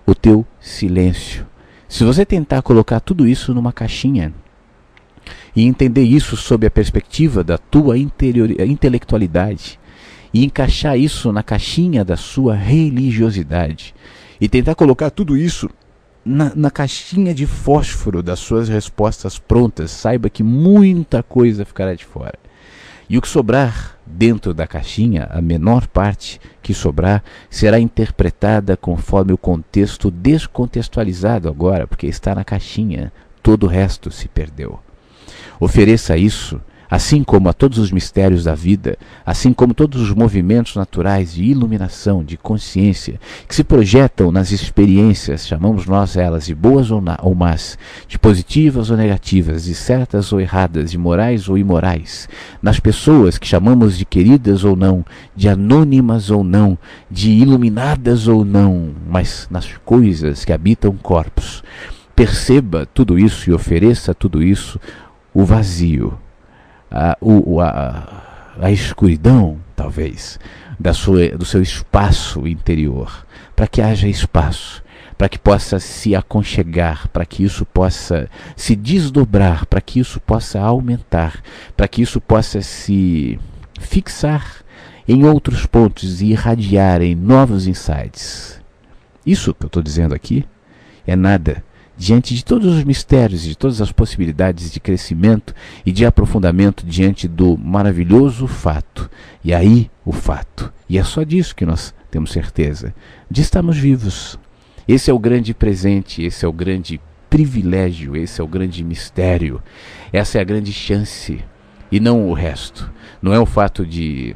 o teu silêncio. Se você tentar colocar tudo isso numa caixinha e entender isso sob a perspectiva da tua intelectualidade e encaixar isso na caixinha da sua religiosidade e tentar colocar tudo isso na caixinha de fósforo das suas respostas prontas, saiba que muita coisa ficará de fora. E o que sobrar dentro da caixinha, a menor parte que sobrar, será interpretada conforme o contexto descontextualizado agora, porque está na caixinha, todo o resto se perdeu. Ofereça isso, assim como a todos os mistérios da vida, assim como todos os movimentos naturais de iluminação, de consciência, que se projetam nas experiências, chamamos nós elas de boas ou más, de positivas ou negativas, de certas ou erradas, de morais ou imorais, nas pessoas que chamamos de queridas ou não, de anônimas ou não, de iluminadas ou não, mas nas coisas que habitam corpos. Perceba tudo isso e ofereça tudo isso, o vazio, a escuridão, talvez, do seu espaço interior, para que haja espaço, para que possa se aconchegar, para que isso possa se desdobrar, para que isso possa aumentar, para que isso possa se fixar em outros pontos e irradiar em novos insights. Isso que eu estou dizendo aqui é nada diante de todos os mistérios, de todas as possibilidades de crescimento e de aprofundamento diante do maravilhoso fato. E aí o fato. E é só disso que nós temos certeza, de estarmos vivos. Esse é o grande presente, esse é o grande privilégio, esse é o grande mistério. Essa é a grande chance e não o resto. Não é o fato de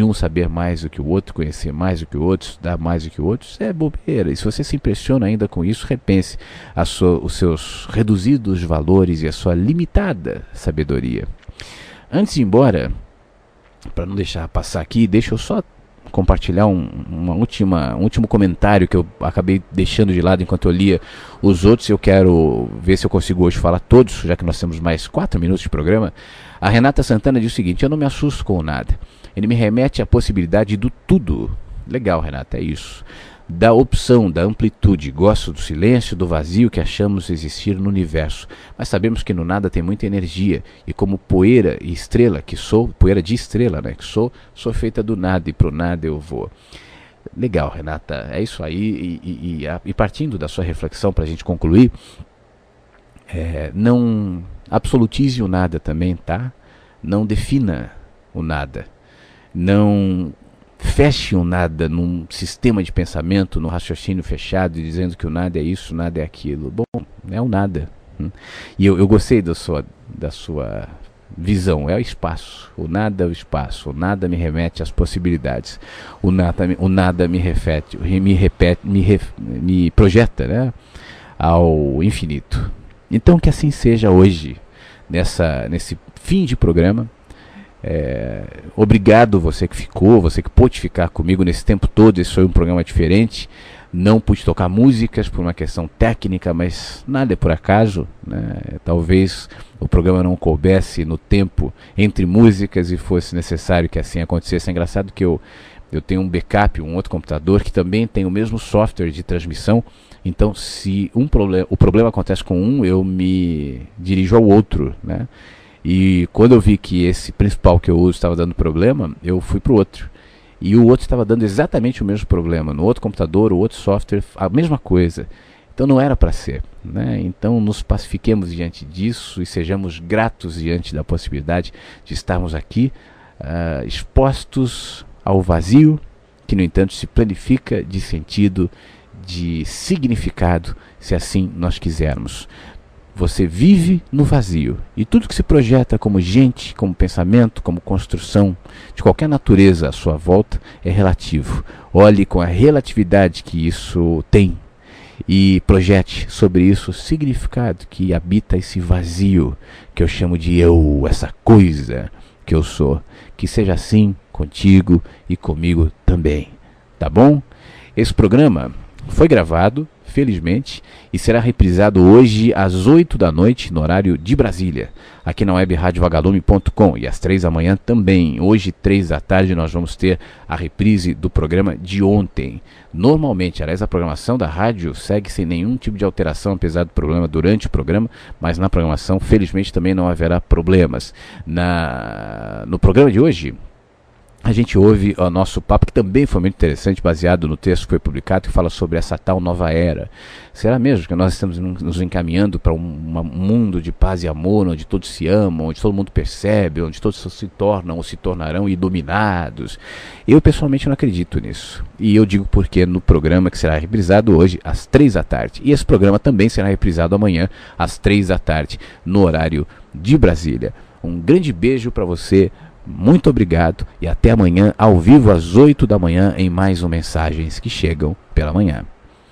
um saber mais do que o outro, conhecer mais do que o outro, estudar mais do que o outro, isso é bobeira. E se você se impressiona ainda com isso, repense os seus reduzidos valores e a sua limitada sabedoria. Antes de ir embora, para não deixar passar aqui, deixa eu só compartilhar um último comentário que eu acabei deixando de lado enquanto eu lia os outros. Eu quero ver se eu consigo hoje falar todos, já que nós temos mais 4 minutos de programa. A Renata Santana diz o seguinte: eu não me assusto com nada. Ele me remete à possibilidade do tudo. Legal, Renata, é isso. Da opção, da amplitude. Gosto do silêncio, do vazio que achamos existir no universo. Mas sabemos que no nada tem muita energia. E como poeira e estrela que sou, poeira de estrela, né, que sou feita do nada e pro nada eu vou. Legal, Renata, é isso aí. E partindo da sua reflexão para a gente concluir, não absolutize o nada também, tá? Não defina o nada. Não feche o nada num sistema de pensamento, no raciocínio fechado, dizendo que o nada é isso, o nada é aquilo. Bom, é o nada. E eu gostei da sua visão, é o espaço. O nada é o espaço. O nada me remete às possibilidades. O nada me projeta, né, ao infinito. Então que assim seja hoje, nesse fim de programa. Obrigado você que ficou, você que pôde ficar comigo nesse tempo todo. Esse foi um programa diferente. Não pude tocar músicas por uma questão técnica, mas nada é por acaso, né? Talvez o programa não coubesse no tempo entre músicas e fosse necessário que assim acontecesse. É engraçado que eu tenho um backup, um outro computador que também tem o mesmo software de transmissão. Então, se o problema acontece com um, eu me dirijo ao outro, né? E quando eu vi que esse principal que eu uso estava dando problema, eu fui para o outro. E o outro estava dando exatamente o mesmo problema. No outro computador, o outro software, a mesma coisa. Então não era para ser, né? Então nos pacifiquemos diante disso e sejamos gratos diante da possibilidade de estarmos aqui, expostos ao vazio, que no entanto se planifica de sentido, de significado, se assim nós quisermos. Você vive no vazio, e tudo que se projeta como gente, como pensamento, como construção de qualquer natureza à sua volta é relativo. Olhe com a relatividade que isso tem e projete sobre isso o significado que habita esse vazio que eu chamo de eu, essa coisa que eu sou. Que seja assim contigo e comigo também, tá bom? Esse programa foi gravado, felizmente, e será reprisado hoje às 8 da noite, no horário de Brasília, aqui na web radiovagalume.com, e às 3 da manhã também. Hoje, 3 da tarde, nós vamos ter a reprise do programa de ontem. Normalmente, aliás, a programação da rádio segue sem nenhum tipo de alteração, apesar do problema durante o programa, mas na programação, felizmente, também não haverá problemas. No programa de hoje, a gente ouve o nosso papo, que também foi muito interessante, baseado no texto que foi publicado, que fala sobre essa tal nova era. Será mesmo que nós estamos nos encaminhando para um mundo de paz e amor, onde todos se amam, onde todo mundo percebe, onde todos se tornam ou se tornarão iluminados? Eu pessoalmente não acredito nisso. E eu digo porque no programa que será reprisado hoje, às 3 da tarde. E esse programa também será reprisado amanhã, às 3 da tarde, no horário de Brasília. Um grande beijo para você. Muito obrigado e até amanhã, ao vivo às 8 da manhã, em mais um Mensagens que Chegam pela Manhã.